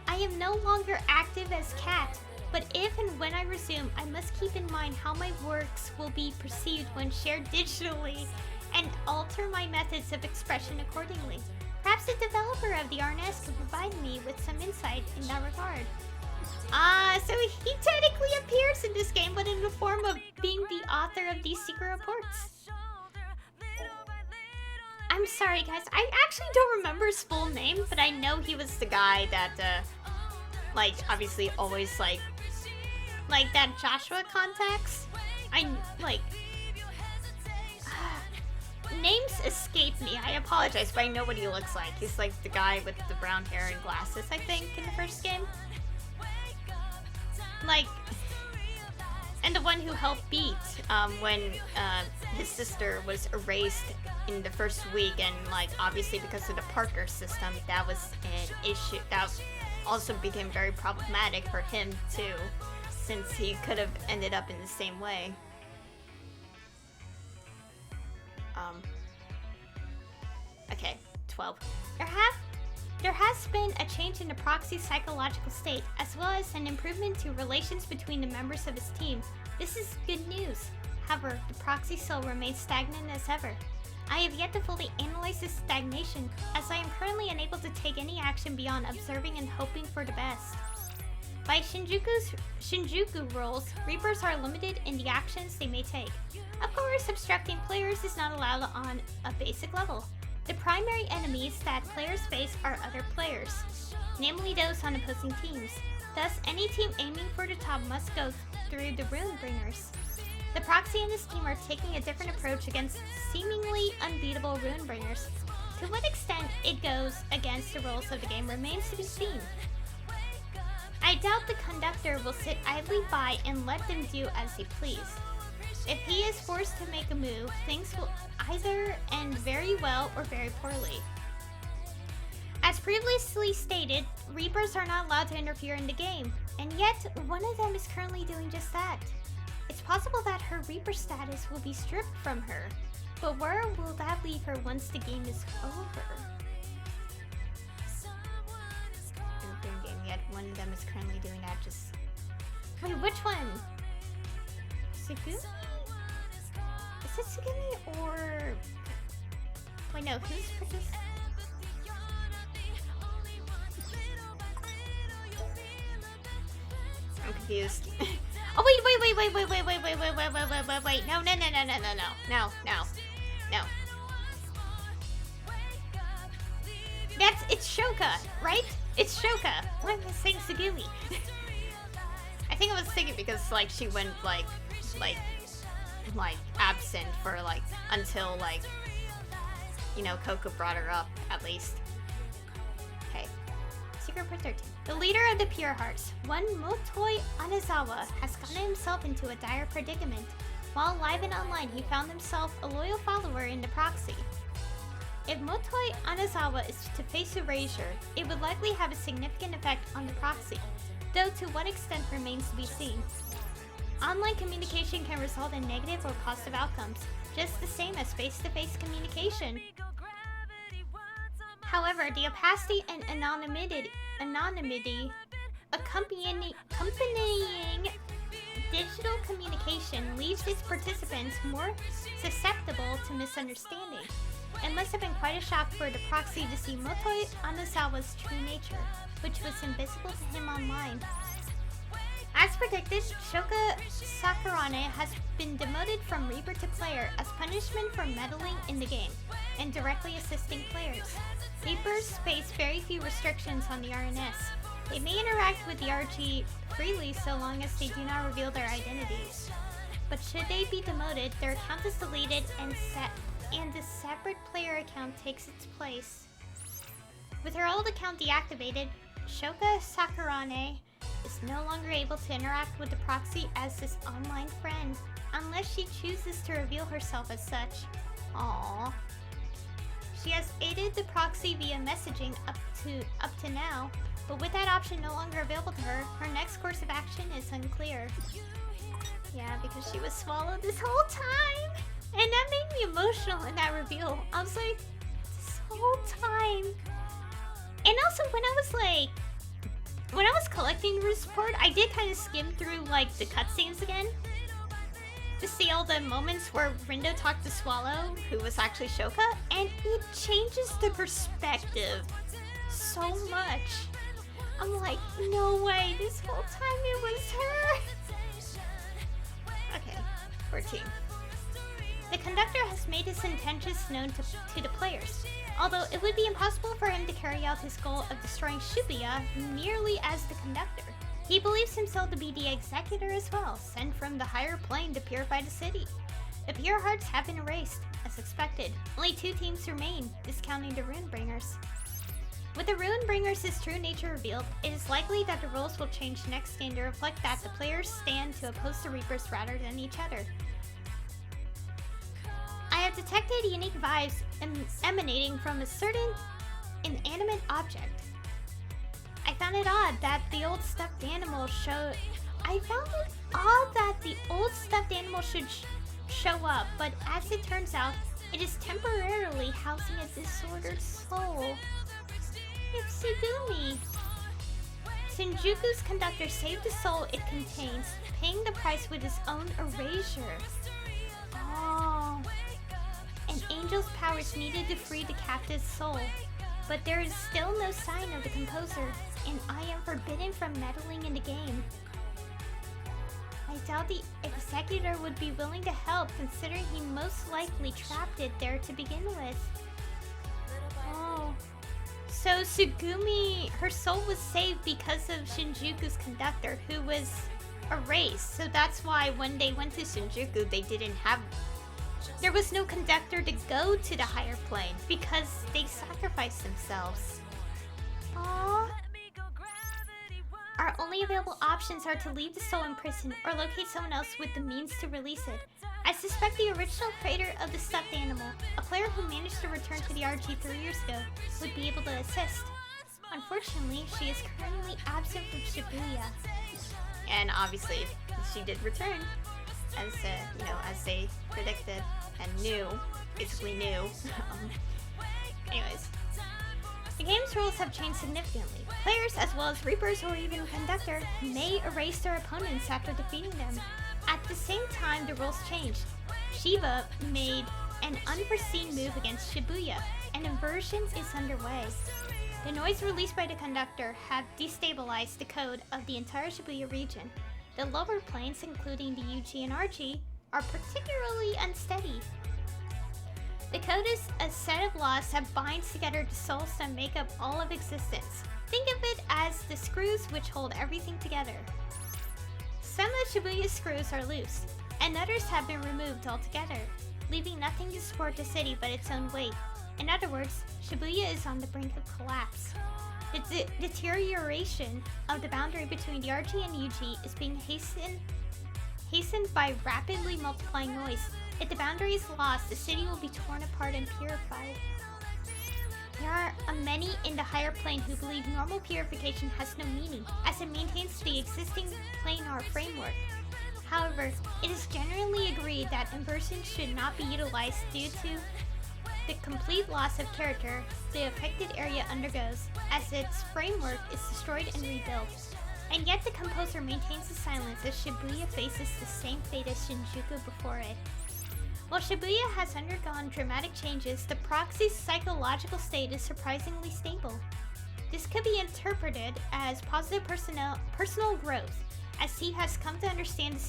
I am no longer active as Cat, but if and when I resume, I must keep in mind how my works will be perceived when shared digitally, and alter my methods of expression accordingly. Perhaps the developer of the RNS could provide me with some insight in that regard. So he technically appears in this game, but in the form of being the author of these secret reports. I'm sorry, guys. I actually don't remember his full name, but I know he was the guy that, like, obviously always, like that Joshua contacts. Names escape me. I apologize, but I know what he looks like. He's like the guy with the brown hair and glasses, I think, in the first game. Like, And the one who helped beat when his sister was erased in the first week, and like obviously because of the Parker system, that was an issue that also became very problematic for him too, since he could have ended up in the same way. Okay, 12. There has been a change in the proxy's psychological state, as well as an improvement to relations between the members of his team. This is good news. However, the proxy still remains stagnant as ever. I have yet to fully analyze this stagnation, as I am currently unable to take any action beyond observing and hoping for the best. By Shinjuku rules, Reapers are limited in the actions they may take. Of course, obstructing players is not allowed on a basic level. The primary enemies that players face are other players, namely those on opposing teams. Thus, any team aiming for the top must go through the Runebringers. The proxy and his team are taking a different approach against seemingly unbeatable Runebringers. To what extent it goes against the rules of the game remains to be seen. I doubt the conductor will sit idly by and let them do as they please. If he is forced to make a move, things will either end very well or very poorly. As previously stated, Reapers are not allowed to interfere in the game, and yet one of them is currently doing just that. It's possible that her Reaper status will be stripped from her, but where will that leave her once the game is over? Game, yet one of them is currently doing that. Just wait, which one? Sugu? Is it Sugimi or wait? No, who's Princess? I'm confused. Oh wait! No! It's Shoka, right? It's Shoka. Why am I saying Sugumi? I think it was Sugumi because like she went like absent for like until like you know Coco brought her up at least. Okay. Secret Part 13. The leader of the Pure Hearts, one Motoi Anazawa, has gotten himself into a dire predicament. While live and online, he found himself a loyal follower in the proxy. If Motoi Anazawa is to face erasure, it would likely have a significant effect on the proxy, though to what extent remains to be seen. Online communication can result in negative or positive outcomes, just the same as face-to-face communication. However, the opacity and anonymity accompanying digital communication leaves its participants more susceptible to misunderstanding. It must have been quite a shock for the proxy to see Motoi Anazawa's true nature, which was invisible to him online. As predicted, Shoka Sakurane has been demoted from Reaper to player as punishment for meddling in the game and directly assisting players. Reapers face very few restrictions on the RNS. They may interact with the RG freely so long as they do not reveal their identities. But should they be demoted, their account is deleted and a separate player account takes its place. With her old account deactivated, Shoka Sakurane is no longer able to interact with the proxy as his online friend, unless she chooses to reveal herself as such. Aww. She has aided the proxy via messaging up to now, but with that option no longer available to her, her next course of action is unclear. Yeah, because she was swallowed this whole time! And that made me emotional in that reveal. I was like, this whole time. And also when I was collecting the report, I did kind of skim through like the cutscenes again to see all the moments where Rindo talked to Swallow, who was actually Shoka, and it changes the perspective so much. I'm like, no way, this whole time it was her. Okay, 14. The conductor has made his intentions known to the players, although it would be impossible for him to carry out his goal of destroying Shibuya merely as the conductor. He believes himself to be the executor as well, sent from the higher plane to purify the city. The Pure Hearts have been erased, as expected. Only 2 teams remain, discounting the Runebringers. With the Ruinbringers' true nature revealed, it is likely that the rules will change next game to reflect that the players stand to oppose the Reapers rather than each other. I have detected unique vibes emanating from a certain inanimate object. I found it odd that the old stuffed animal should show up, but as it turns out, it is temporarily housing a disordered soul. It's Sugumi. Shinjuku's conductor saved the soul it contains, paying the price with his own erasure. Oh. An angel's powers needed to free the captive's soul, but there is still no sign of the composer, and I am forbidden from meddling in the game. I doubt the executor would be willing to help, considering he most likely trapped it there to begin with. Oh. So Sugumi, her soul was saved because of Shinjuku's conductor, who was erased. So that's why when they went to Shinjuku, there was no conductor to go to the higher plane because they sacrificed themselves. Aww. Our only available options are to leave the soul in prison or locate someone else with the means to release it. I suspect the original creator of the stuffed animal, a player who managed to return to the RG 3 years ago, would be able to assist. Unfortunately, she is currently absent from Shibuya. And obviously, she did return, as they predicted and basically knew. Anyways. The game's rules have changed significantly. Players, as well as Reapers or even Conductor, may erase their opponents after defeating them. At the same time, the rules changed. Shiba made an unforeseen move against Shibuya. An inversion is underway. The noise released by the Conductor have destabilized the code of the entire Shibuya region. The lower planes, including the UG and RG, are particularly unsteady. The code is a set of laws that binds together the souls that make up all of existence. Think of it as the screws which hold everything together. Some of Shibuya's screws are loose, and others have been removed altogether, leaving nothing to support the city but its own weight. In other words, Shibuya is on the brink of collapse. The deterioration of the boundary between the RG and UG is being hastened by rapidly multiplying noise. If the boundary is lost, the city will be torn apart and purified. There are many in the higher plane who believe normal purification has no meaning, as it maintains the existing planar framework. However, it is generally agreed that inversion should not be utilized due to the complete loss of character the affected area undergoes, as its framework is destroyed and rebuilt. And yet the composer maintains the silence as Shibuya faces the same fate as Shinjuku before it. While Shibuya has undergone dramatic changes, the proxy's psychological state is surprisingly stable. This could be interpreted as positive personal growth, as he has come to understand the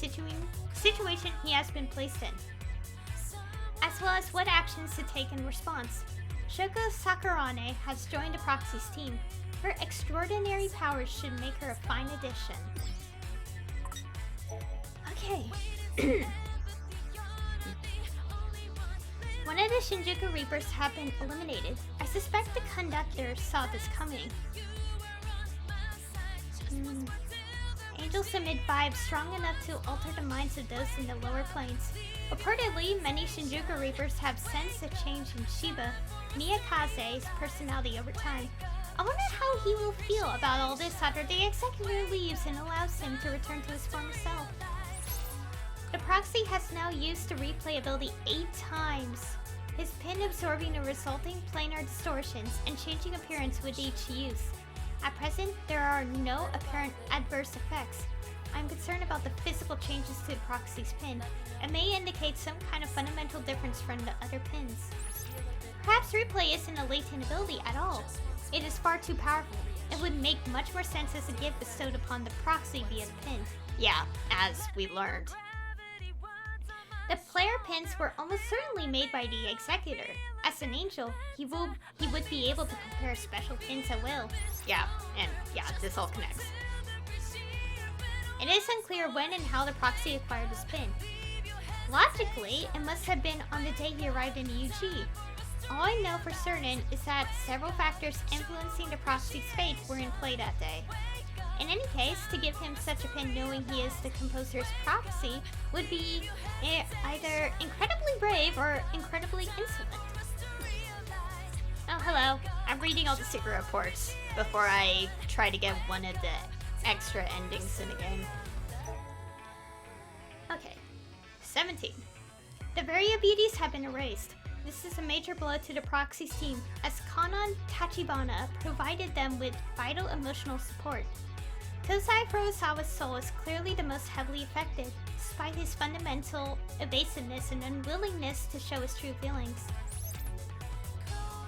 situation he has been placed in, as well as what actions to take in response. Shoko Sakurane has joined the proxy's team. Her extraordinary powers should make her a fine addition. Okay. One of the Shinjuku Reapers have been eliminated. I suspect the Conductor saw this coming. Angels emit vibes strong enough to alter the minds of those in the lower planes. Reportedly, many Shinjuku Reapers have sensed a change in Shiba Miyakaze's personality over time. I wonder how he will feel about all this after the executor leaves and allows him to return to his former self. The proxy has now used the replay ability 8 times, his pin absorbing the resulting planar distortions and changing appearance with each use. At present, there are no apparent adverse effects. I'm concerned about the physical changes to the proxy's pin. It may indicate some kind of fundamental difference from the other pins. Perhaps replay isn't a latent ability at all. It is far too powerful. It would make much more sense as a gift bestowed upon the proxy via the pin. Yeah, as we learned. The player pins were almost certainly made by the executor. As an angel, he would be able to prepare special pins at will. Yeah, this all connects. It is unclear when and how the proxy acquired his pin. Logically, it must have been on the day he arrived in the UG. All I know for certain is that several factors influencing the proxy's fate were in play that day. In any case, to give him such a pin knowing he is the composer's proxy would be either incredibly brave or incredibly insolent. Oh, hello. I'm reading all the secret reports before I try to get one of the extra endings in the game. Okay. 17. The Variabilities have been erased. This is a major blow to the proxy's team, as Kanon Tachibana provided them with vital emotional support. Tosai Furusawa's soul is clearly the most heavily affected, despite his fundamental evasiveness and unwillingness to show his true feelings.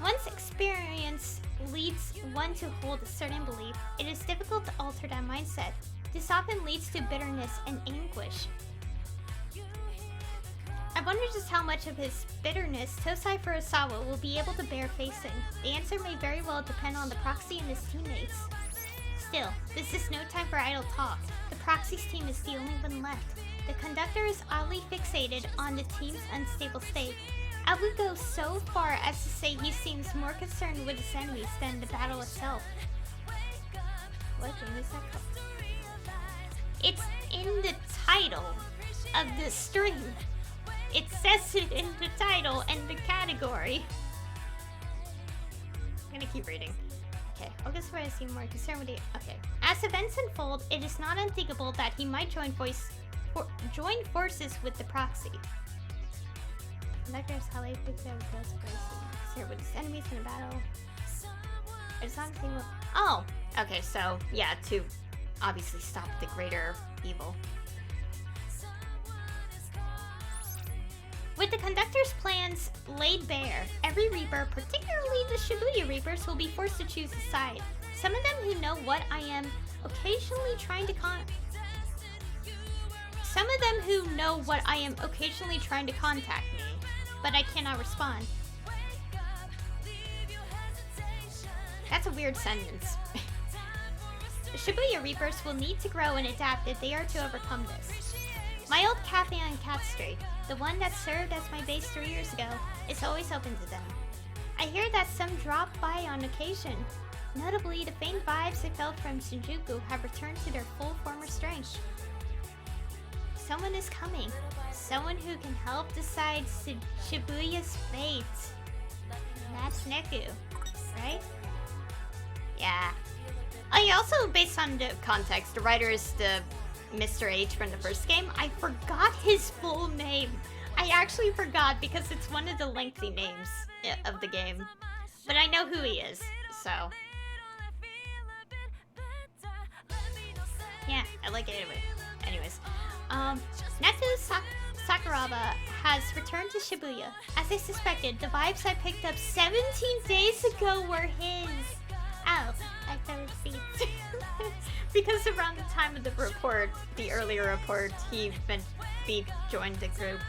Once experience leads one to hold a certain belief, it is difficult to alter that mindset. This often leads to bitterness and anguish. I wonder just how much of his bitterness Tosai Furusawa will be able to bear facing. The answer may very well depend on the proxy and his teammates. Still, this is no time for idle talk. The proxy's team is the only one left. The conductor is oddly fixated on the team's unstable state. I would go so far as to say he seems more concerned with his enemies than the battle itself. What game is that called? It's in the title of the stream. It says it in the title and the category. I'm gonna keep reading. Okay, August where I seem more concerned with the... Okay. As events unfold, it is not unthinkable that he might join forces with the proxy. Conductors how they pick their ghost concerned with his enemies in a battle. It's not unthinkable. Oh! Okay, so, yeah, to obviously stop the greater evil. With the conductor's plans laid bare, every Reaper, particularly the Shibuya Reapers, will be forced to choose a side. Some of them who know what I am occasionally trying to contact me, but I cannot respond. That's a weird sentence. The Shibuya Reapers will need to grow and adapt if they are to overcome this. My old cafe on Cat Street, the one that served as my base 3 years ago, is always open to them. I hear that some drop by on occasion. Notably, the faint vibes I felt from Shinjuku have returned to their full former strength. Someone is coming. Someone who can help decide Shibuya's fate. That's Neku, right? Yeah. Oh, yeah, also based on the context, the writer is the Mr. H from the first game. I forgot his full name. I actually forgot because it's one of the lengthy names of the game. But I know who he is, so... Yeah, I like it anyway. Anyways. Neku Sakuraba has returned to Shibuya. As I suspected, the vibes I picked up 17 days ago were his. Oh, I fell asleep. Because around the time of the report, the earlier report, he joined the group.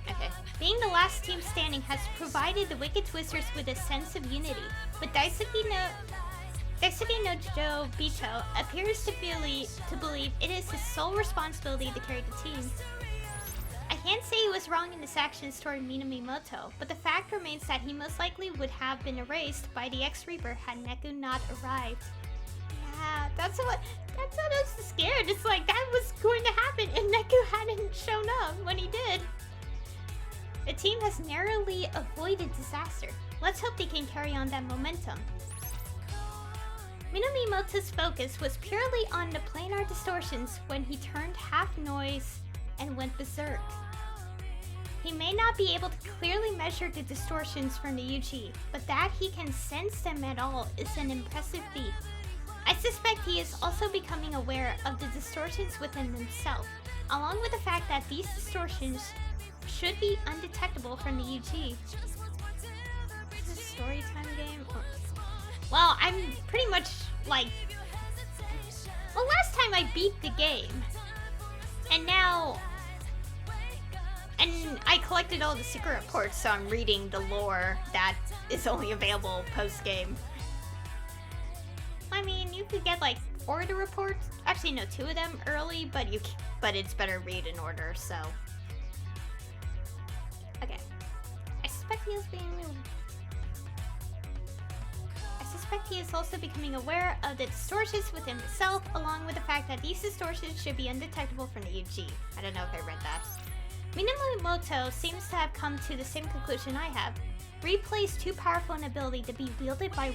Okay. Being the last team standing has provided the Wicked Twizzlers with a sense of unity, but Daisuke no Joe Bito appears to believe it is his sole responsibility to carry the team. I can't say he was wrong in his actions toward Minamimoto, but the fact remains that he most likely would have been erased by the ex-Reaper had Neku not arrived. Yeah, that's what I was scared. It's like that was going to happen and Neku hadn't shown up when he did. The team has narrowly avoided disaster. Let's hope they can carry on that momentum. Minamimoto's focus was purely on the planar distortions when he turned half noise and went berserk. He may not be able to clearly measure the distortions from the UG, but that he can sense them at all is an impressive feat. I suspect he is also becoming aware of the distortions within himself, along with the fact that these distortions should be undetectable from the UG. Is this a story time game? Well, I'm pretty much like... Well, last time I beat the game. And now... And I collected all the secret reports, so I'm reading the lore that is only available post-game. I mean, you could get like 4 of the reports. Actually, no, 2 of them early, but it's better read in order, so... Okay. suspect he is also becoming aware of the distortions within himself, along with the fact that these distortions should be undetectable from the UG. I don't know if I read that. Minamoto seems to have come to the same conclusion I have. Replays too powerful an ability to be wielded by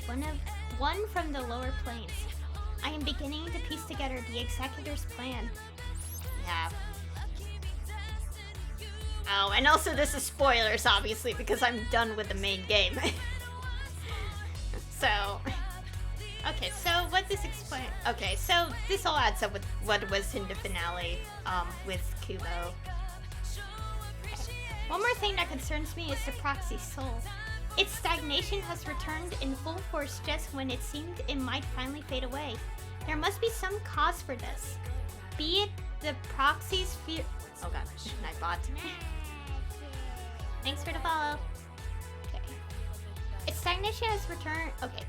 one from the lower planes. I am beginning to piece together the Executor's plan. Yeah. Oh, and also this is spoilers, obviously, because I'm done with the main game. So, okay, so what this explain? Okay, so this all adds up with what was in the finale, with Kubo. Okay. One more thing that concerns me is the proxy soul. Its stagnation has returned in full force just when it seemed it might finally fade away. There must be some cause for this. Be it the proxy's fear. Oh god, Nightbot. Thanks for the follow. Okay. Its stagnation has returned. Okay.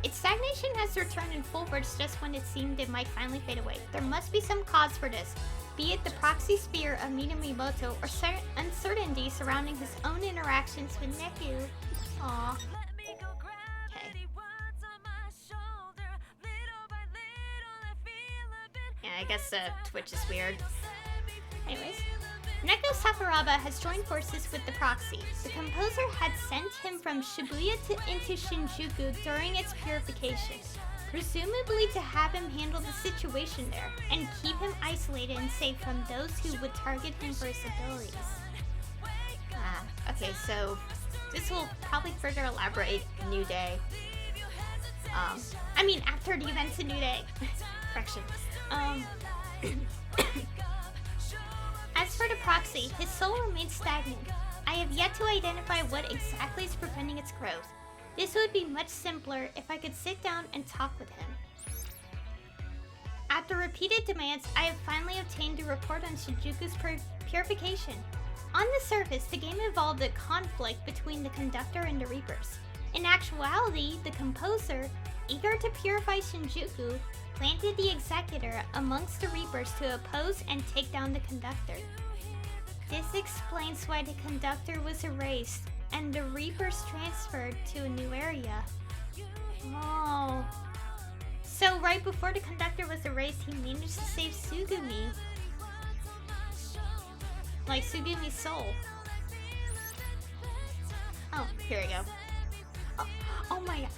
Its stagnation has returned in full force just when it seemed it might finally fade away. There must be some cause for this. Be it the proxy sphere of Minamoto or uncertainty surrounding his own interactions with Neku. Aww. Okay. Yeah, I guess Twitch is weird. Anyways. Neko Sakuraba has joined forces with the proxy. The composer had sent him from Shibuya into Shinjuku during its purification, presumably to have him handle the situation there, and keep him isolated and safe from those who would target him for his abilities. Okay, so this will probably further elaborate New Day. I mean, after the events in New Day. Correction. As for the proxy, his soul remains stagnant. I have yet to identify what exactly is preventing its growth. This would be much simpler if I could sit down and talk with him. After repeated demands, I have finally obtained a report on Shinjuku's purification. On the surface, the game involved a conflict between the conductor and the Reapers. In actuality, the composer, eager to purify Shinjuku, planted the Executor amongst the Reapers to oppose and take down the conductor. This explains why the conductor was erased and the Reapers transferred to a new area. Oh. So right before the conductor was erased, he managed to save Tsugumi. Like Tsugumi's soul. Oh, here we go. Oh my god.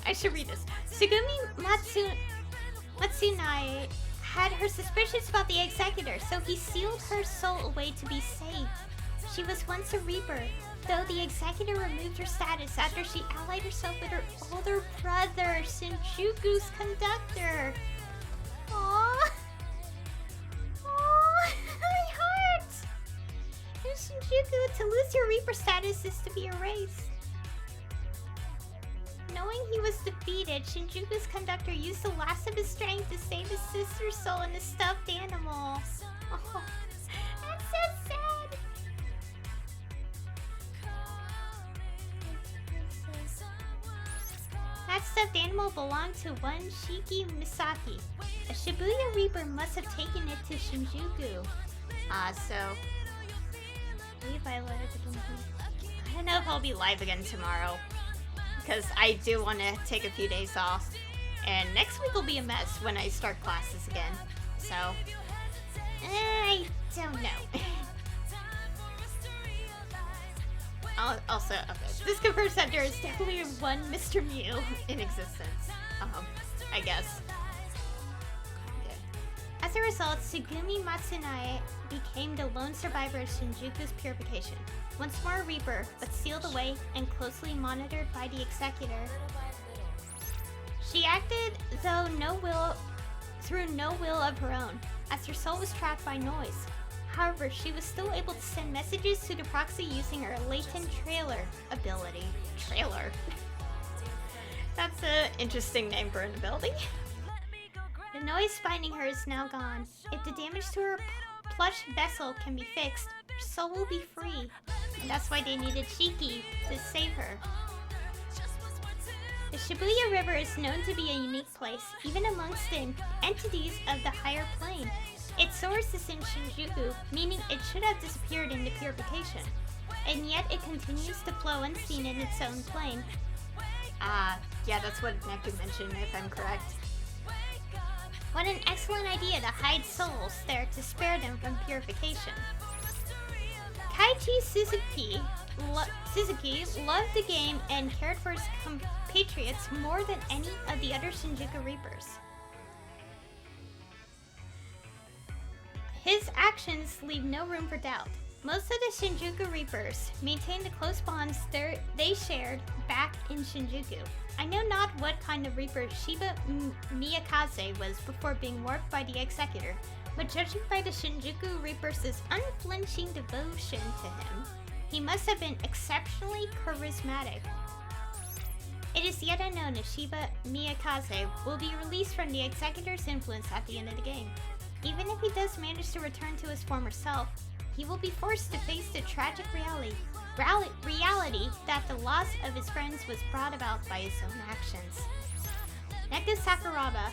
I should read this. Tsugumi Matsunai had her suspicions about the Executor, so he sealed her soul away to be safe. She was once a Reaper, though the Executor removed her status after she allied herself with her older brother, Shinjuku's conductor. Aww. Aww, my heart! In Shinjuku, to lose your Reaper status is to be erased. Knowing he was defeated, Shinjuku's conductor used the last of his strength to save his sister's soul and a stuffed animal. Oh, that's so sad. That stuffed animal belonged to one Shiki Misaki. A Shibuya Reaper must have taken it to Shinjuku. So... Leave I let it begin. I don't know if I'll be live again tomorrow, because I do want to take a few days off, and next week will be a mess when I start classes again, so I don't know. Also, okay, this confirms that there is definitely one Mr. Mew in existence, I guess. Okay. As a result, Tsugumi Matsunae became the lone survivor of Shinjuku's purification. Once more a Reaper, but sealed away and closely monitored by the Executor. She acted through no will of her own, as her soul was trapped by noise. However, she was still able to send messages to the proxy using her latent trailer ability. Trailer? That's an interesting name for an ability. The noise binding her is now gone. If the damage to her plush vessel can be fixed, her soul will be free. And that's why they needed Shiki to save her. The Shibuya River is known to be a unique place, even amongst the entities of the higher plane. Its source is in Shinjuku, meaning it should have disappeared in the purification. and yet it continues to flow unseen in its own plane. Yeah, that's what Neku mentioned, if I'm correct. What an excellent idea to hide souls there to spare them from purification. Kaiichi Suzuki loved the game and cared for his compatriots more than any of the other Shinjuku Reapers. His actions leave no room for doubt. Most of the Shinjuku Reapers maintained the close bonds they shared back in Shinjuku. I know not what kind of Reaper Shiba Miyakaze was before being warped by the Executor, but judging by the Shinjuku Reapers' unflinching devotion to him, he must have been exceptionally charismatic. It is yet unknown if Shiba Miyakaze will be released from the Executor's influence at the end of the game. Even if he does manage to return to his former self, he will be forced to face the tragic reality that the loss of his friends was brought about by his own actions. Neku Sakuraba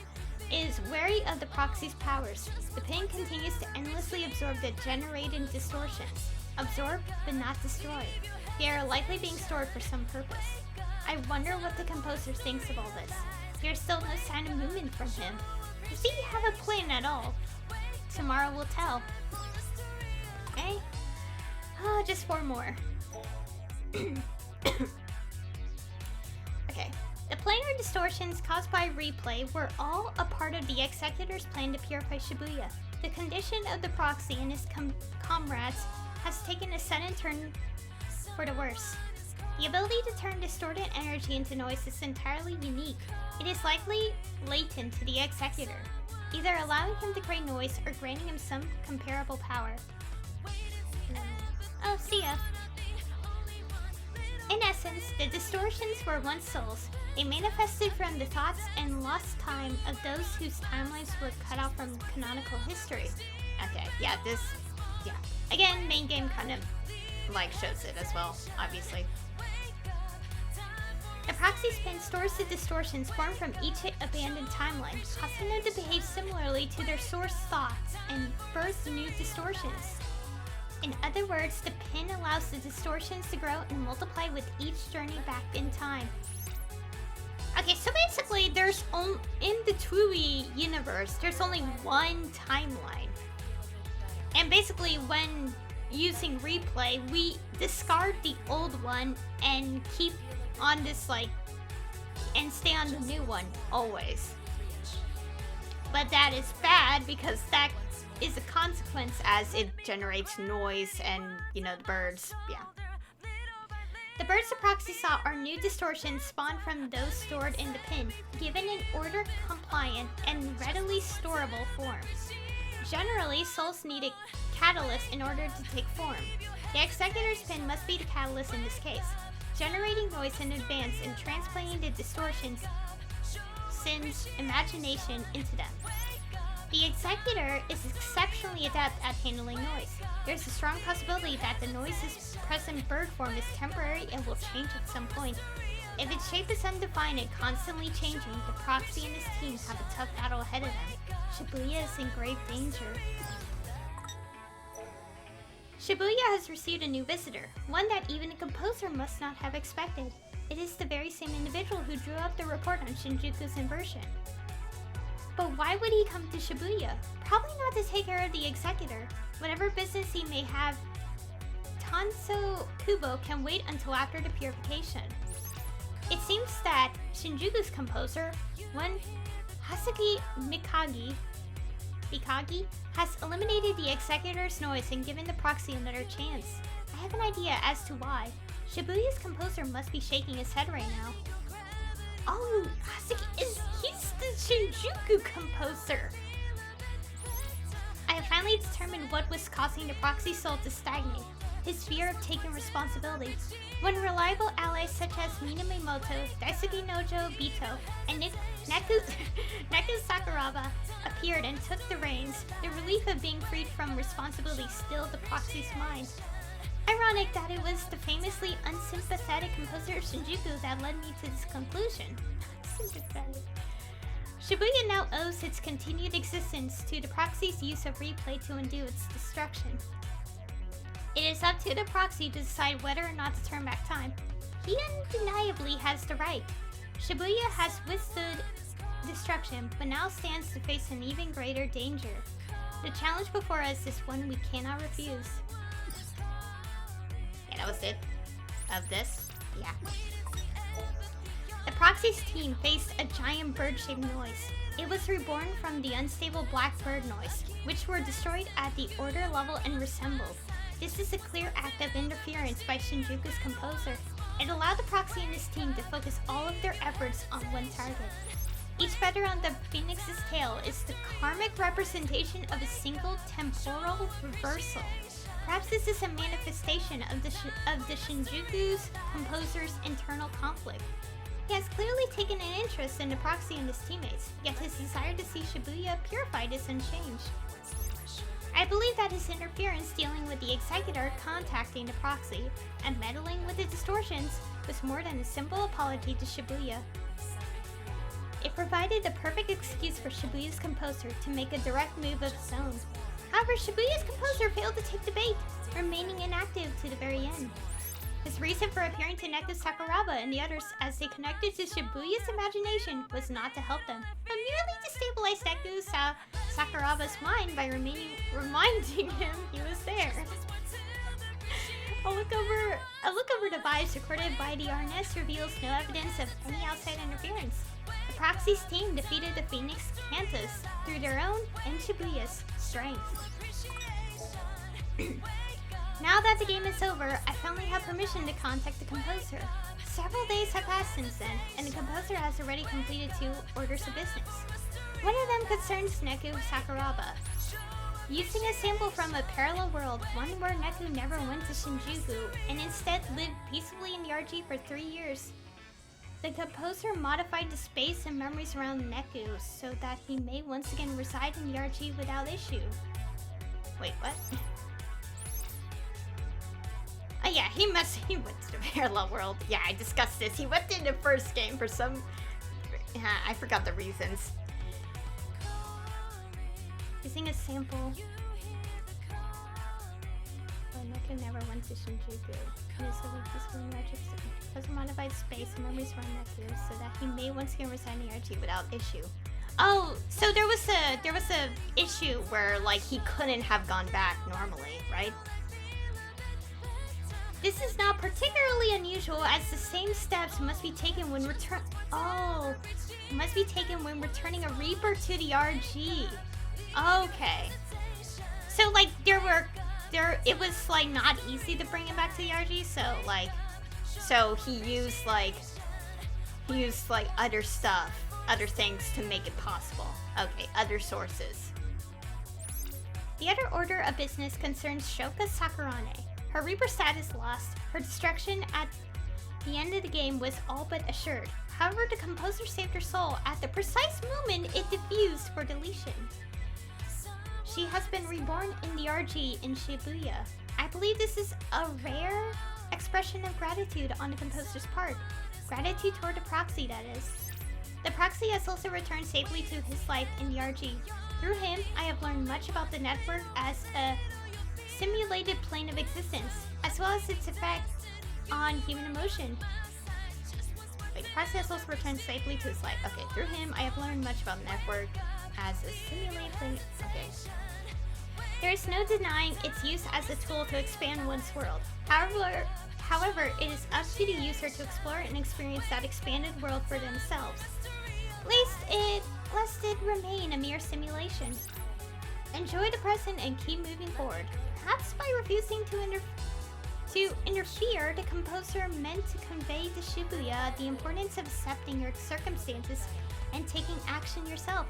is wary of the proxy's powers. The pin continues to endlessly absorb the generated distortions. Absorbed, but not destroyed. They are likely being stored for some purpose. I wonder what the composer thinks of all this. There's still no sign of movement from him. Does he have a plan at all? Tomorrow will tell. Okay? Oh, just 4 more. Okay. The planar distortions caused by replay were all a part of the Executor's plan to purify Shibuya. The condition of the proxy and his comrades has taken a sudden turn for the worse. The ability to turn distorted energy into noise is entirely unique. It is likely latent to the Executor, either allowing him to create noise or granting him some comparable power. Oh, see ya. In essence, the distortions were once souls. They manifested from the thoughts and lost time of those whose timelines were cut off from canonical history. Okay, yeah. Again, main game kind of, shows it as well, obviously. The proxy spin stores the distortions formed from each abandoned timeline, causing them to behave similarly to their source thoughts and birth new distortions. In other words, the pin allows the distortions to grow and multiply with each journey back in time. Okay, so basically, in the Tui universe, there's only one timeline. And basically, when using replay, we discard the old one and keep on this, and stay on the new one, always. But that is bad because that is a consequence as it generates noise and, the birds, yeah. The birds the proxy saw are new distortions spawned from those stored in the pin, given in order-compliant and readily storable forms. Generally, souls need a catalyst in order to take form. The Executor's pin must be the catalyst in this case, generating noise in advance and transplanting the distortions sin's imagination into them. The Executor is exceptionally adept at handling noise. There's a strong possibility that the noise's present bird form is temporary and will change at some point. If its shape is undefined and constantly changing, the proxy and his team have a tough battle ahead of them. Shibuya is in grave danger. Shibuya has received a new visitor, one that even a composer must not have expected. It is the very same individual who drew up the report on Shinjuku's inversion. But why would he come to Shibuya? Probably not to take care of the Executor. Whatever business he may have, Tanso Kubo can wait until after the purification. It seems that Shinjuku's composer, one Hasuki Mikagi, has eliminated the Executor's noise and given the proxy another chance. I have an idea as to why. Shibuya's composer must be shaking his head right now. Oh, Hasuki he's the Shinjuku composer! I have finally determined what was causing the proxy soul to stagnate. His fear of taking responsibility. When reliable allies such as Minamoto, Daisuke Nojo Bito, and Neku Sakuraba appeared and took the reins, the relief of being freed from responsibility stilled the proxy's mind. Ironic that it was the famously unsympathetic composer Shinjuku that led me to this conclusion. Sympathetic. Shibuya now owes its continued existence to the proxy's use of replay to undo its destruction. It is up to the proxy to decide whether or not to turn back time. He undeniably has the right. Shibuya has withstood destruction, but now stands to face an even greater danger. The challenge before us is one we cannot refuse. Yeah, that was it. Of this? Yeah. The proxy's team faced a giant bird-shaped noise. It was reborn from the unstable black bird noise, which were destroyed at the order level and reassembled. This is a clear act of interference by Shinjuku's composer. It allowed the proxy and his team to focus all of their efforts on one target. Each feather on the phoenix's tail is the karmic representation of a single temporal reversal. Perhaps this is a manifestation of the Shinjuku's composer's internal conflict. He has clearly taken an interest in the proxy and his teammates, yet his desire to see Shibuya purified is unchanged. I believe that his interference dealing with the executor contacting the proxy and meddling with the distortions was more than a simple apology to Shibuya. It provided the perfect excuse for Shibuya's composer to make a direct move of his own. However, Shibuya's composer failed to take the bait, remaining inactive to the very end. His reason for appearing to Neku Sakuraba and the others as they connected to Shibuya's imagination was not to help them, but merely to stabilize Neku Sakuraba's mind by reminding him he was there. A look over device recorded by the RNS reveals no evidence of any outside interference. The proxy's team defeated the Phoenix Cantus through their own and Shibuya's strength. Now that the game is over, I finally have permission to contact the composer. Several days have passed since then, and the composer has already completed 2 orders of business. One of them concerns Neku Sakuraba. Using a sample from a parallel world, one where Neku never went to Shinjuku and instead lived peacefully in the RG for 3 years. The composer modified the space and memories around Neku so that he may once again reside in the RG without issue. Wait, what? Oh yeah, he went to the parallel world. Yeah, I discussed this. He went in the first game for some... I forgot the reasons. Using a sample... Neku never went to Shinjuku. Has a modified space and memories around Neku so that he may once again reside in the RG without issue. Oh, so there was a issue where like he couldn't have gone back normally, right? This is not particularly unusual, as the same steps must be taken when returning a Reaper to the RG. Okay. So like it was like not easy to bring him back to the RG, so he used like other stuff, other things to make it possible. Okay, other sources. The other order of business concerns Shoka Sakurane. Her Reaper status lost, her destruction at the end of the game was all but assured. However, the composer saved her soul at the precise moment it diffused for deletion. She has been reborn in the RG in Shibuya. I believe this is a rare expression of gratitude on the composer's part. Gratitude toward the proxy, that is. The proxy has also returned safely to his life in the RG. Through him, I have learned much about the network as a simulated plane of existence, as well as its effect on human emotion. Wait, the proxy has also returned safely to his life. Okay, through him, I have learned much about the network as a simulated plane. Okay. There is no denying its use as a tool to expand one's world. However, it is up to the user to explore and experience that expanded world for themselves, lest it remain a mere simulation. Enjoy the present and keep moving forward. Perhaps by refusing to interfere, the composer meant to convey to Shibuya the importance of accepting your circumstances and taking action yourself.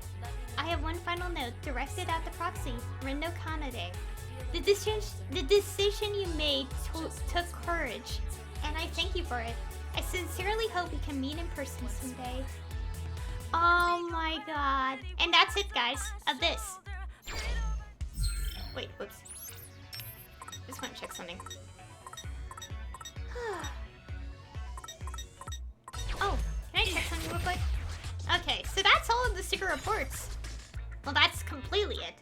I have one final note directed at the proxy, Rendo Kanade. The decision you made took courage, and I thank you for it. I sincerely hope we can meet in person someday. Oh my god. And that's it, guys, of this. Wait, whoops. Just want to check something. Oh, can I check something real quick? Okay, so that's all of the secret reports. Well, that's completely it.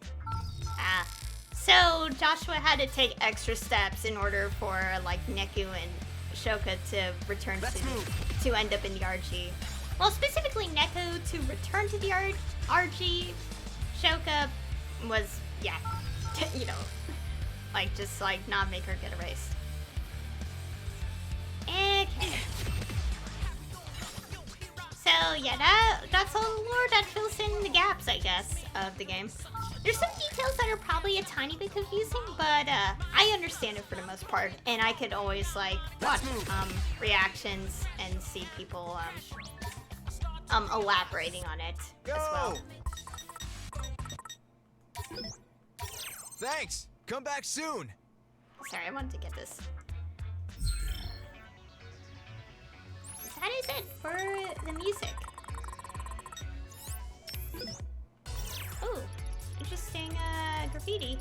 So Joshua had to take extra steps in order for like Neku and Shoka to return to end up in the RG. Well, specifically Neku to return to the RG. Shoka was, yeah, you know, like just like not make her get erased. Okay. So yeah, that's all the lore that fills in the gaps, I guess, of the game. There's some details that are probably a tiny bit confusing, but I understand it for the most part, and I could always like watch reactions and see people elaborating on it as well. Thanks. Come back soon. Sorry, I wanted to get this. That is it for the music. Ooh, interesting graffiti.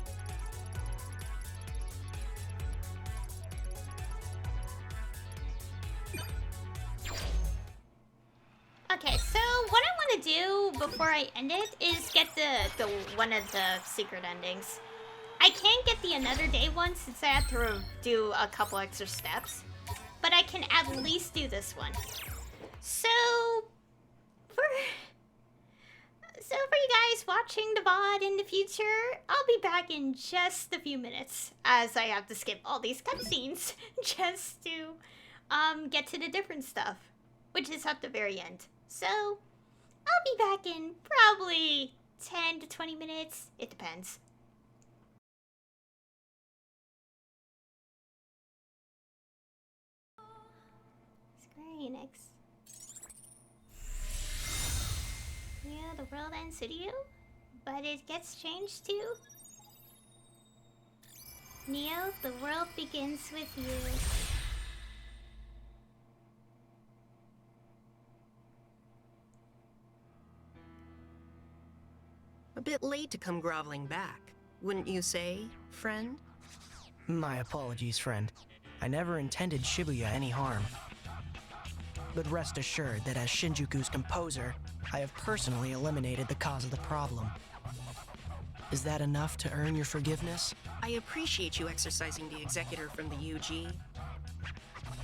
Okay, so what I want to do before I end it is get the one of the secret endings. I can't get the another day one since I have to do a couple extra steps, but I can at least do this one. So for you guys watching the VOD in the future, I'll be back in just a few minutes as I have to skip all these cutscenes just to get to the different stuff, which is at the very end. So I'll be back in probably 10 to 20 minutes. It depends. Square Enix. Yeah, the world ends with you, but it gets changed too. Neo, the world begins with you. A bit late to come groveling back, wouldn't you say, friend? My apologies, friend. I never intended Shibuya any harm. But rest assured that as Shinjuku's composer, I have personally eliminated the cause of the problem. Is that enough to earn your forgiveness? I appreciate you exercising the executor from the UG.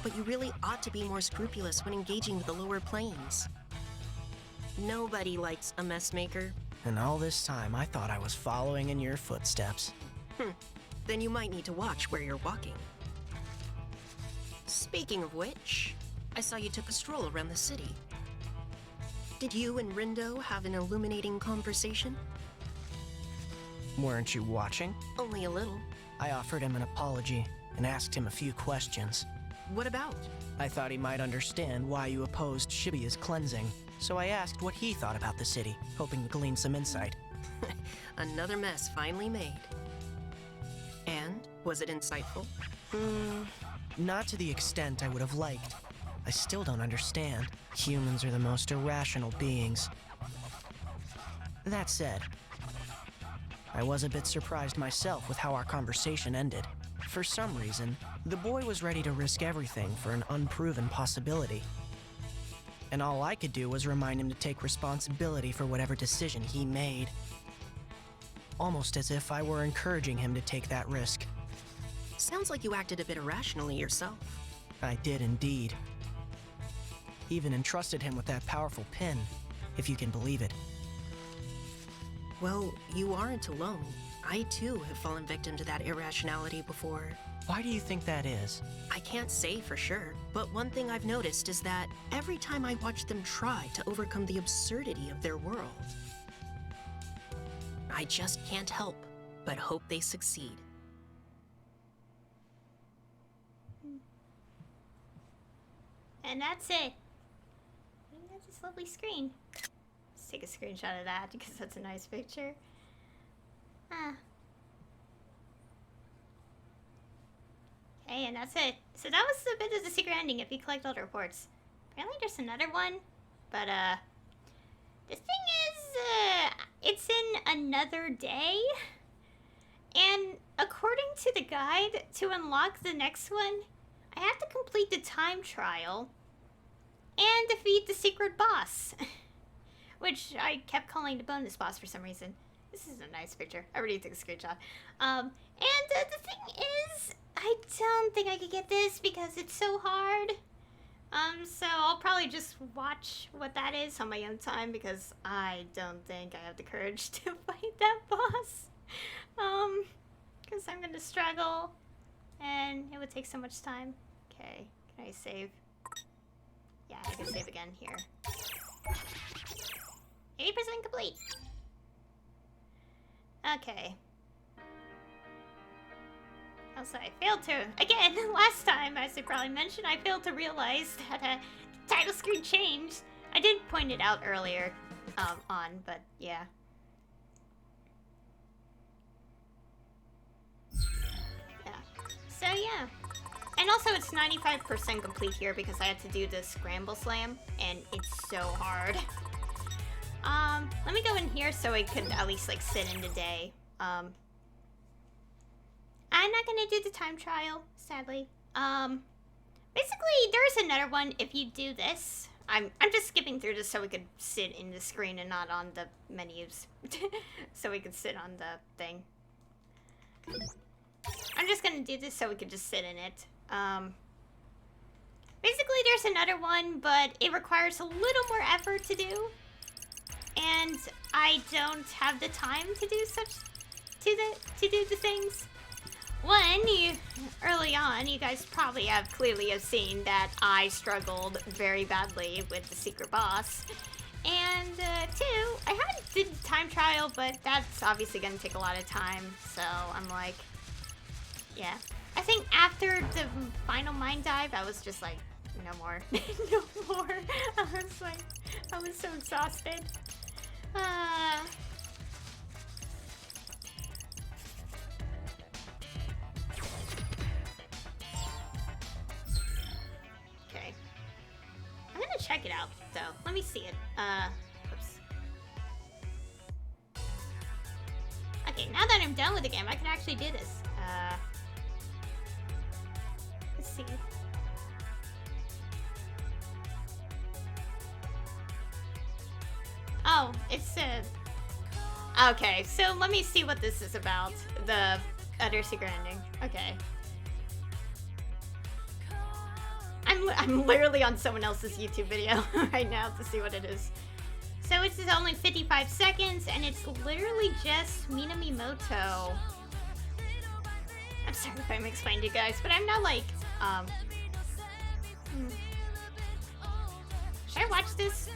But you really ought to be more scrupulous when engaging with the lower planes. Nobody likes a mess maker. And all this time, I thought I was following in your footsteps. Then you might need to watch where you're walking. Speaking of which, I saw you took a stroll around the city. Did you and Rindo have an illuminating conversation? Weren't you watching? Only a little. I offered him an apology and asked him a few questions. What about? I thought he might understand why you opposed Shibuya's cleansing, so I asked what he thought about the city, hoping to glean some insight. Another mess finally made. And, was it insightful? Not to the extent I would have liked. I still don't understand. Humans are the most irrational beings. That said, I was a bit surprised myself with how our conversation ended. For some reason, the boy was ready to risk everything for an unproven possibility. And all I could do was remind him to take responsibility for whatever decision he made. Almost as if I were encouraging him to take that risk. Sounds like you acted a bit irrationally yourself. I did indeed. Even entrusted him with that powerful pin, if you can believe it. Well, you aren't alone. I too have fallen victim to that irrationality before. Why do you think that is? I can't say for sure, but one thing I've noticed is that every time I watch them try to overcome the absurdity of their world, I just can't help but hope they succeed. And that's it. That's this lovely screen. Let's take a screenshot of that because that's a nice picture. Okay, and that's it. So that was a bit of the secret ending if you collect all the reports. Apparently there's another one, but the thing is, it's in another day. And according to the guide, to unlock the next one, I have to complete the time trial and defeat the secret boss. Which I kept calling the bonus boss for some reason. This is a nice picture. I already took a screenshot. And the thing is, I don't think I could get this because it's so hard. So I'll probably just watch what that is on my own time because I don't think I have the courage to fight that boss. Because I'm gonna struggle and it would take so much time. Okay, can I save? Yeah, I can save again here. 80% complete. Okay. Also, I failed to, again, last time, as I probably mentioned, I failed to realize that the title screen changed. I did point it out earlier but yeah. Yeah. So, yeah. And also, it's 95% complete here because I had to do the Scramble Slam, and it's so hard. Let me go in here so I could at least, like, sit in the day. I'm not gonna do the time trial, sadly. Basically, there's another one if you do this. I'm just skipping through this so we could sit in the screen and not on the menus. So we could sit on the thing. I'm just gonna do this so we could just sit in it. Basically, there's another one, but it requires a little more effort to do. And I don't have the time to do to do the things. One, early on, you guys probably have clearly seen that I struggled very badly with the secret boss. And two, I haven't did the time trial, but that's obviously gonna take a lot of time. So I'm like, yeah. I think after the final mine dive, I was just like, no more, no more. I was so exhausted. Okay. I'm gonna check it out, though. Let me see it. Oops. Okay, now that I'm done with the game, I can actually do this. Let's see. Oh, it's okay, so let me see what this is about. The other secret ending. Okay. I'm literally on someone else's YouTube video right now to see what it is. So it's only 55 seconds, and it's literally just Minamimoto. I'm sorry if I'm explaining to you guys, but I'm not like, Should I watch this?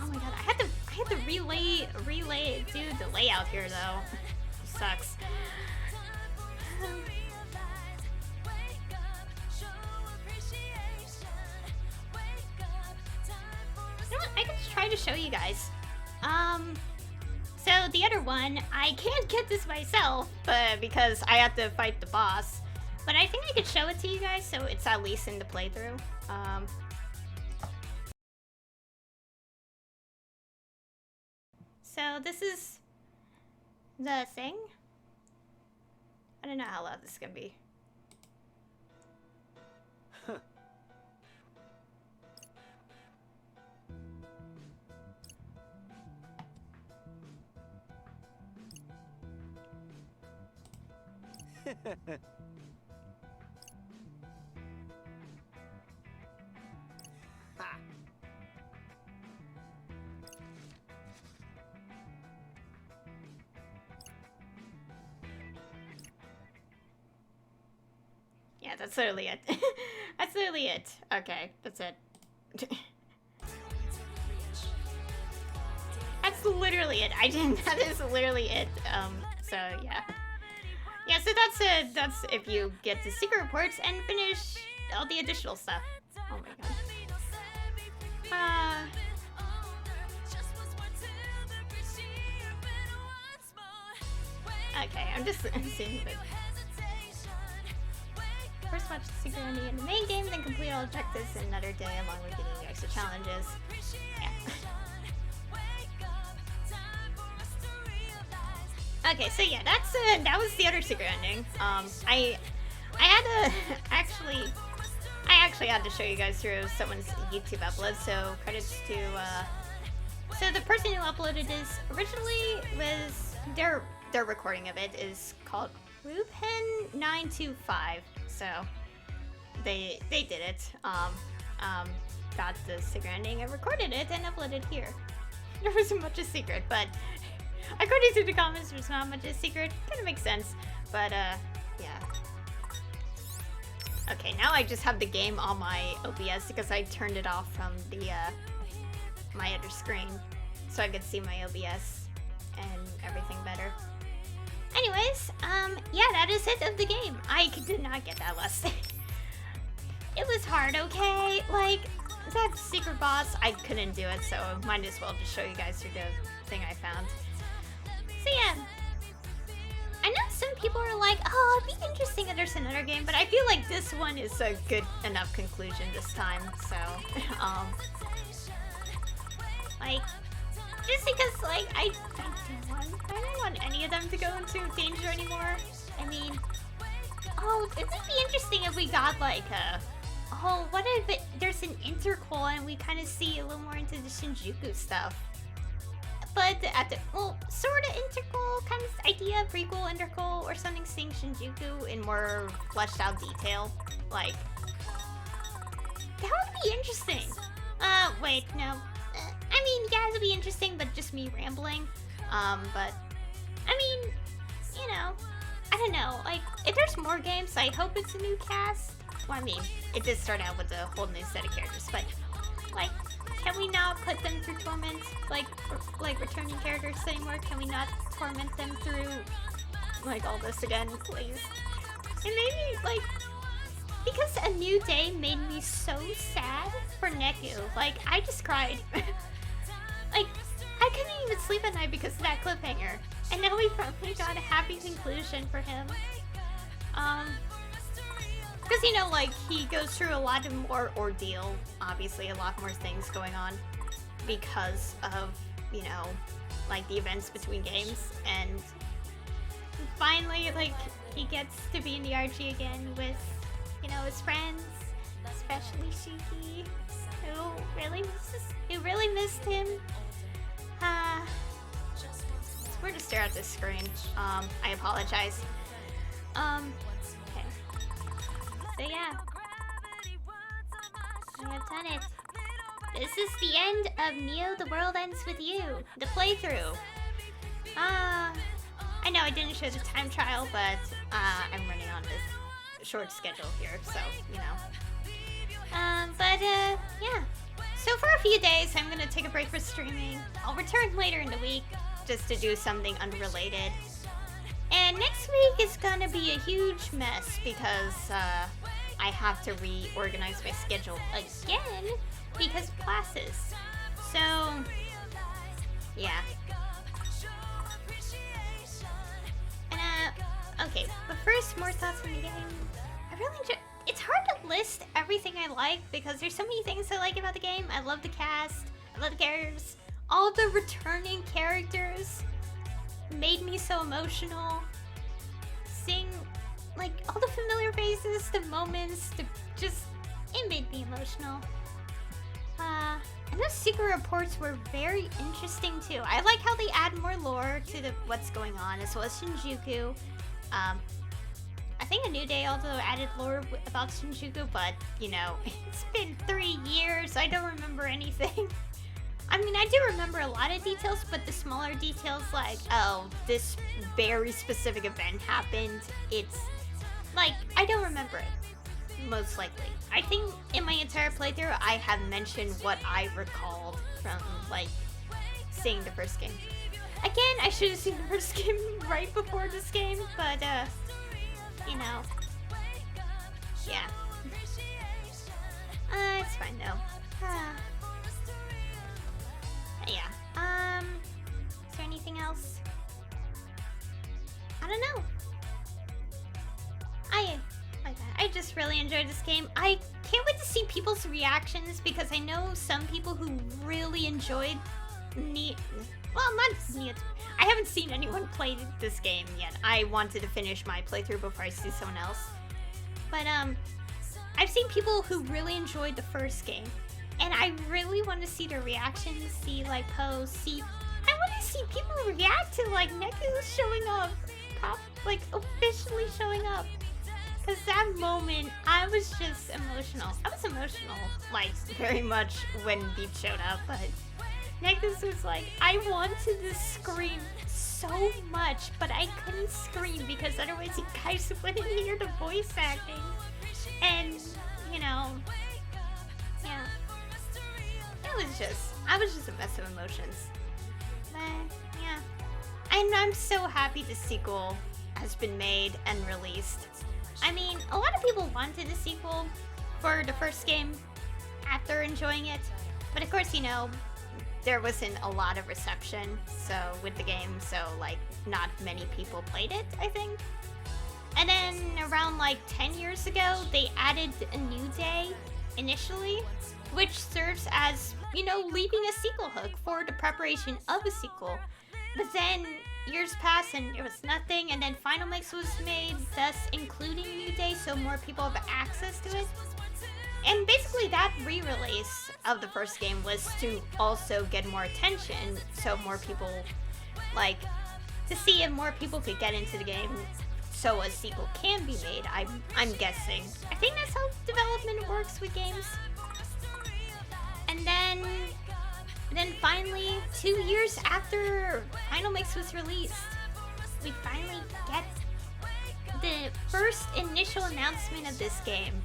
Oh my god, I had to relay, do the layout here though. Sucks. You know what? I can just try to show you guys. So the other one, I can't get this myself, but because I have to fight the boss. But I think I could show it to you guys, so it's at least in the playthrough. So this is the thing. I don't know how loud this is gonna be. Yeah, that's literally it. That's literally it. Okay, that's it. That's literally it. That is literally it. So yeah. Yeah, so that's if you get the secret reports and finish all the additional stuff. Oh my god. Okay, I'm seeing it. First watch the secret ending in the main game, then complete all objectives in another day along with getting the extra challenges. Yeah. Okay, so yeah, that was the other secret ending. I actually had to show you guys through someone's YouTube upload, so credits to So the person who uploaded this originally was their recording of it is called Rupen925. So they did it. Got the secret ending and recorded it and uploaded here. There wasn't much a secret, but according to the comments, there's not much a secret. Kind of makes sense, but yeah. Okay, now I just have the game on my OBS because I turned it off from the my other screen, so I could see my OBS and everything better. Anyways, yeah, that is it of the game. I did not get that last thing. It was hard, okay? Like, that secret boss, I couldn't do it, so might as well just show you guys through the thing I found. So yeah. I know some people are like, oh, it'd be interesting if there's another game, but I feel like this one is a good enough conclusion this time, so, like, just because, like, I don't want any of them to go into danger anymore. I mean, oh, it'd be interesting if we got, like, oh, what if there's an interquel and we kind of see a little more into the Shinjuku stuff? But at the, well, sort of interquel kind of idea, prequel, interquel, or something seeing Shinjuku in more fleshed out detail. Like, that would be interesting. Wait, no. I mean, yeah, it'd be interesting, but just me rambling. But, I mean, you know, I don't know. Like, if there's more games, I hope it's a new cast. Well, I mean, it did start out with a whole new set of characters, but, like, can we not put them through torment, like returning characters anymore? Can we not torment them through, like, all this again, please? And maybe, like, because A New Day made me so sad for Neku. Like, I just cried. Like, I couldn't even sleep at night because of that cliffhanger. And now we probably got a happy conclusion for him. Because, you know, like, he goes through a lot more ordeal, obviously a lot more things going on because of, you know, like, the events between games, and finally, like, he gets to be in the RG again with, you know, his friends, especially Shiki, who really missed him. It's weird to stare at this screen. I apologize. Okay. So yeah, I have done it. This is the end of Neo The World Ends With You, the playthrough. I know I didn't show the time trial, but I'm running on this short schedule here, so, you know. Yeah. So for a few days, I'm gonna take a break for streaming. I'll return later in the week, just to do something unrelated. And next week is gonna be a huge mess because I have to reorganize my schedule again because of classes. So, yeah. And okay, but first, more thoughts on the game. I really enjoy. It's hard to list everything I like because there's so many things I like about the game. I love the cast. I love the characters. All the returning characters made me so emotional. Seeing, like, all the familiar faces, the moments, it made me emotional. And those secret reports were very interesting too. I like how they add more lore to what's going on, as well as Shinjuku. I think A New Day also added lore about Shinjuku, but, you know, it's been 3 years, I don't remember anything. I mean, I do remember a lot of details, but the smaller details, like, oh, this very specific event happened, it's, like, I don't remember it, most likely. I think in my entire playthrough, I have mentioned what I recalled from, like, seeing the first game. Again, I should have seen the first game right before this game, but, you know, yeah. It's fine, though. Yeah. Is there anything else? I don't know. I just really enjoyed this game. I can't wait to see people's reactions because I know some people who really enjoyed I haven't seen anyone play this game yet. I wanted to finish my playthrough before I see someone else. But I've seen people who really enjoyed the first game. And I really want to see their reactions, see like posts, I want to see people react to like Neku showing up, like officially showing up. Cause that moment, I was just emotional. I was emotional, like very much when Beat showed up, but Neku was like, I wanted to scream so much, but I couldn't scream because otherwise you guys wouldn't hear the voice acting. And, you know, yeah. I was just a mess of emotions. But, yeah. And I'm so happy the sequel has been made and released. I mean, a lot of people wanted a sequel for the first game after enjoying it. But of course, you know, there wasn't a lot of reception with the game, so like not many people played it, I think. And then around like 10 years ago, they added a new day initially, which serves as, you know, leaving a sequel hook for the preparation of a sequel. But then years passed and there was nothing, and then Final Mix was made, thus including a new day so more people have access to it. And basically that re-release of the first game was to also get more attention, so more people, like, to see if more people could get into the game so a sequel can be made, I'm guessing. I think that's how development works with games. And then finally, 2 years after Final Mix was released, we finally get the first initial announcement of this game.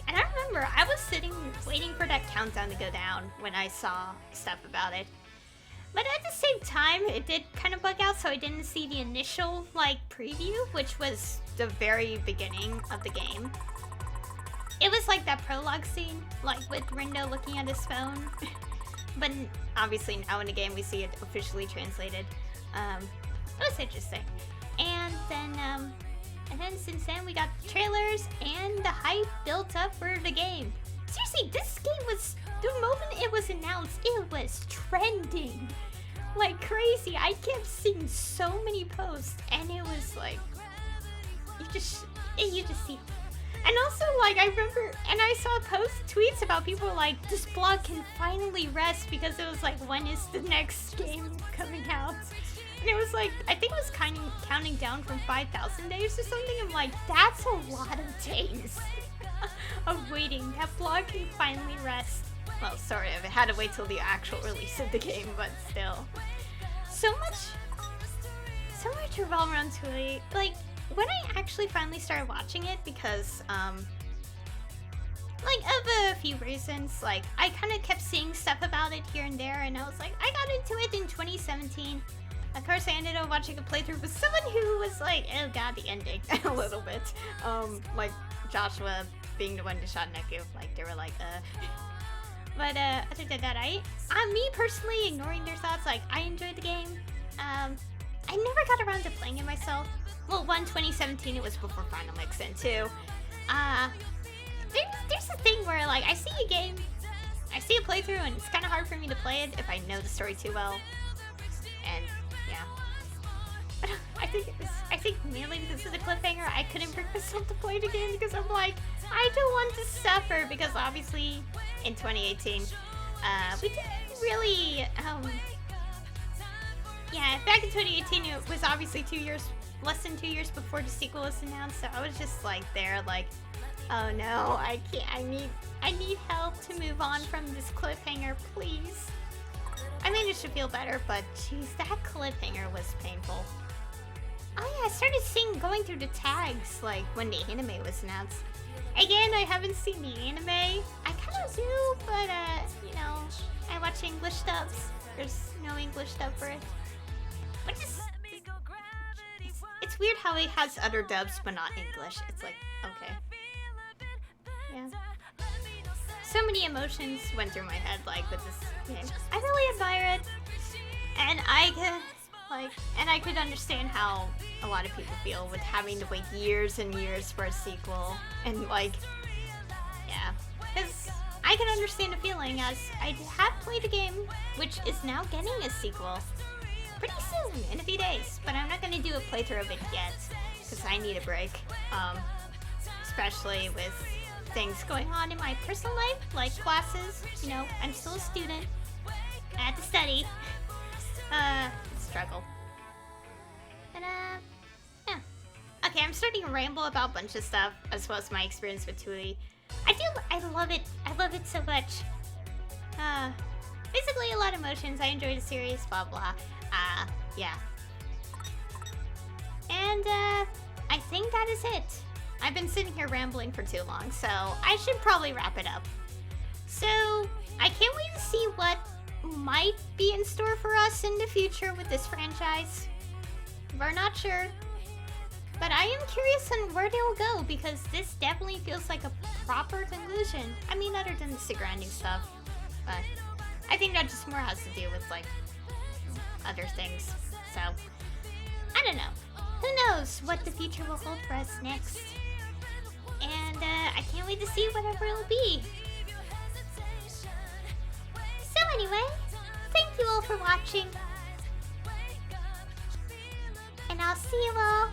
And I remember I was sitting waiting for that countdown to go down when I saw stuff about it. But at the same time, it did kind of bug out, so I didn't see the initial, like, preview, which was the very beginning of the game. It was like that prologue scene, like with Rindo looking at his phone. But obviously now in the game we see it officially translated. It was interesting. And then since then we got the trailers and the hype built up for the game. Seriously, this game was, the moment it was announced, it was trending like crazy. I kept seeing so many posts and it was like, you just see. And also, like, I remember, and I saw tweets about people like, this blog can finally rest because it was like, when is the next game coming out? And it was like, I think it was kind of counting down from 5,000 days or something. I'm like, that's a lot of days of waiting. That blog can finally rest. Well, sort of. It had to wait till the actual release of the game, but still. So much revolve around Tui. Like, when I actually finally started watching it, because, like, of a few reasons, like, I kind of kept seeing stuff about it here and there, and I was like, I got into it in 2017. Of course, I ended up watching a playthrough with someone who was like, oh god, the ending, a little bit. Like, Joshua being the one who shot Neku, like, they were like, But, other than that, me personally, ignoring their thoughts, like, I enjoyed the game. I never got around to playing it myself. Well, 2017, it was before Final Mix, and 2, there's a thing where, like, I see a game, I see a playthrough, and it's kind of hard for me to play it if I know the story too well. And, yeah. I think mainly because of the cliffhanger, I couldn't bring myself to play it again, because I'm like, I don't want to suffer, because obviously, in 2018, we didn't really, yeah, back in 2018, it was obviously less than 2 years before the sequel was announced, so I was just like there, like, oh no, I can't, I need help to move on from this cliffhanger, please. I managed to feel better, but jeez, that cliffhanger was painful. Oh yeah, I started going through the tags, like, when the anime was announced. Again, I haven't seen the anime. I kind of do, but, you know, I watch English dubs. There's no English dub for it. Which is, it's weird how it has other dubs, but not English. It's like, okay. Yeah. So many emotions went through my head, like, with this game. I really admire it. And I could understand how a lot of people feel with having to wait years and years for a sequel. And, like, yeah. Because I can understand the feeling, as I have played a game, which is now getting a sequel pretty soon, in a few days. But I'm not going to do a playthrough of it yet, because I need a break. Especially with things going on in my personal life, like classes. You know, I'm still a student. I had to study. Struggle. But, yeah. Okay, I'm starting to ramble about a bunch of stuff, as well as my experience with Tui. I love it. I love it so much. Basically a lot of emotions. I enjoy the series, blah, blah. Yeah. And, I think that is it. I've been sitting here rambling for too long, so I should probably wrap it up. So, I can't wait to see what might be in store for us in the future with this franchise. We're not sure. But I am curious on where they'll go, because this definitely feels like a proper conclusion. I mean, other than the surrounding stuff. But I think that just more has to do with, like, other things. So, I don't know. Who knows what the future will hold for us next. And I can't wait to see whatever it'll be. So anyway, thank you all for watching. And I'll see you all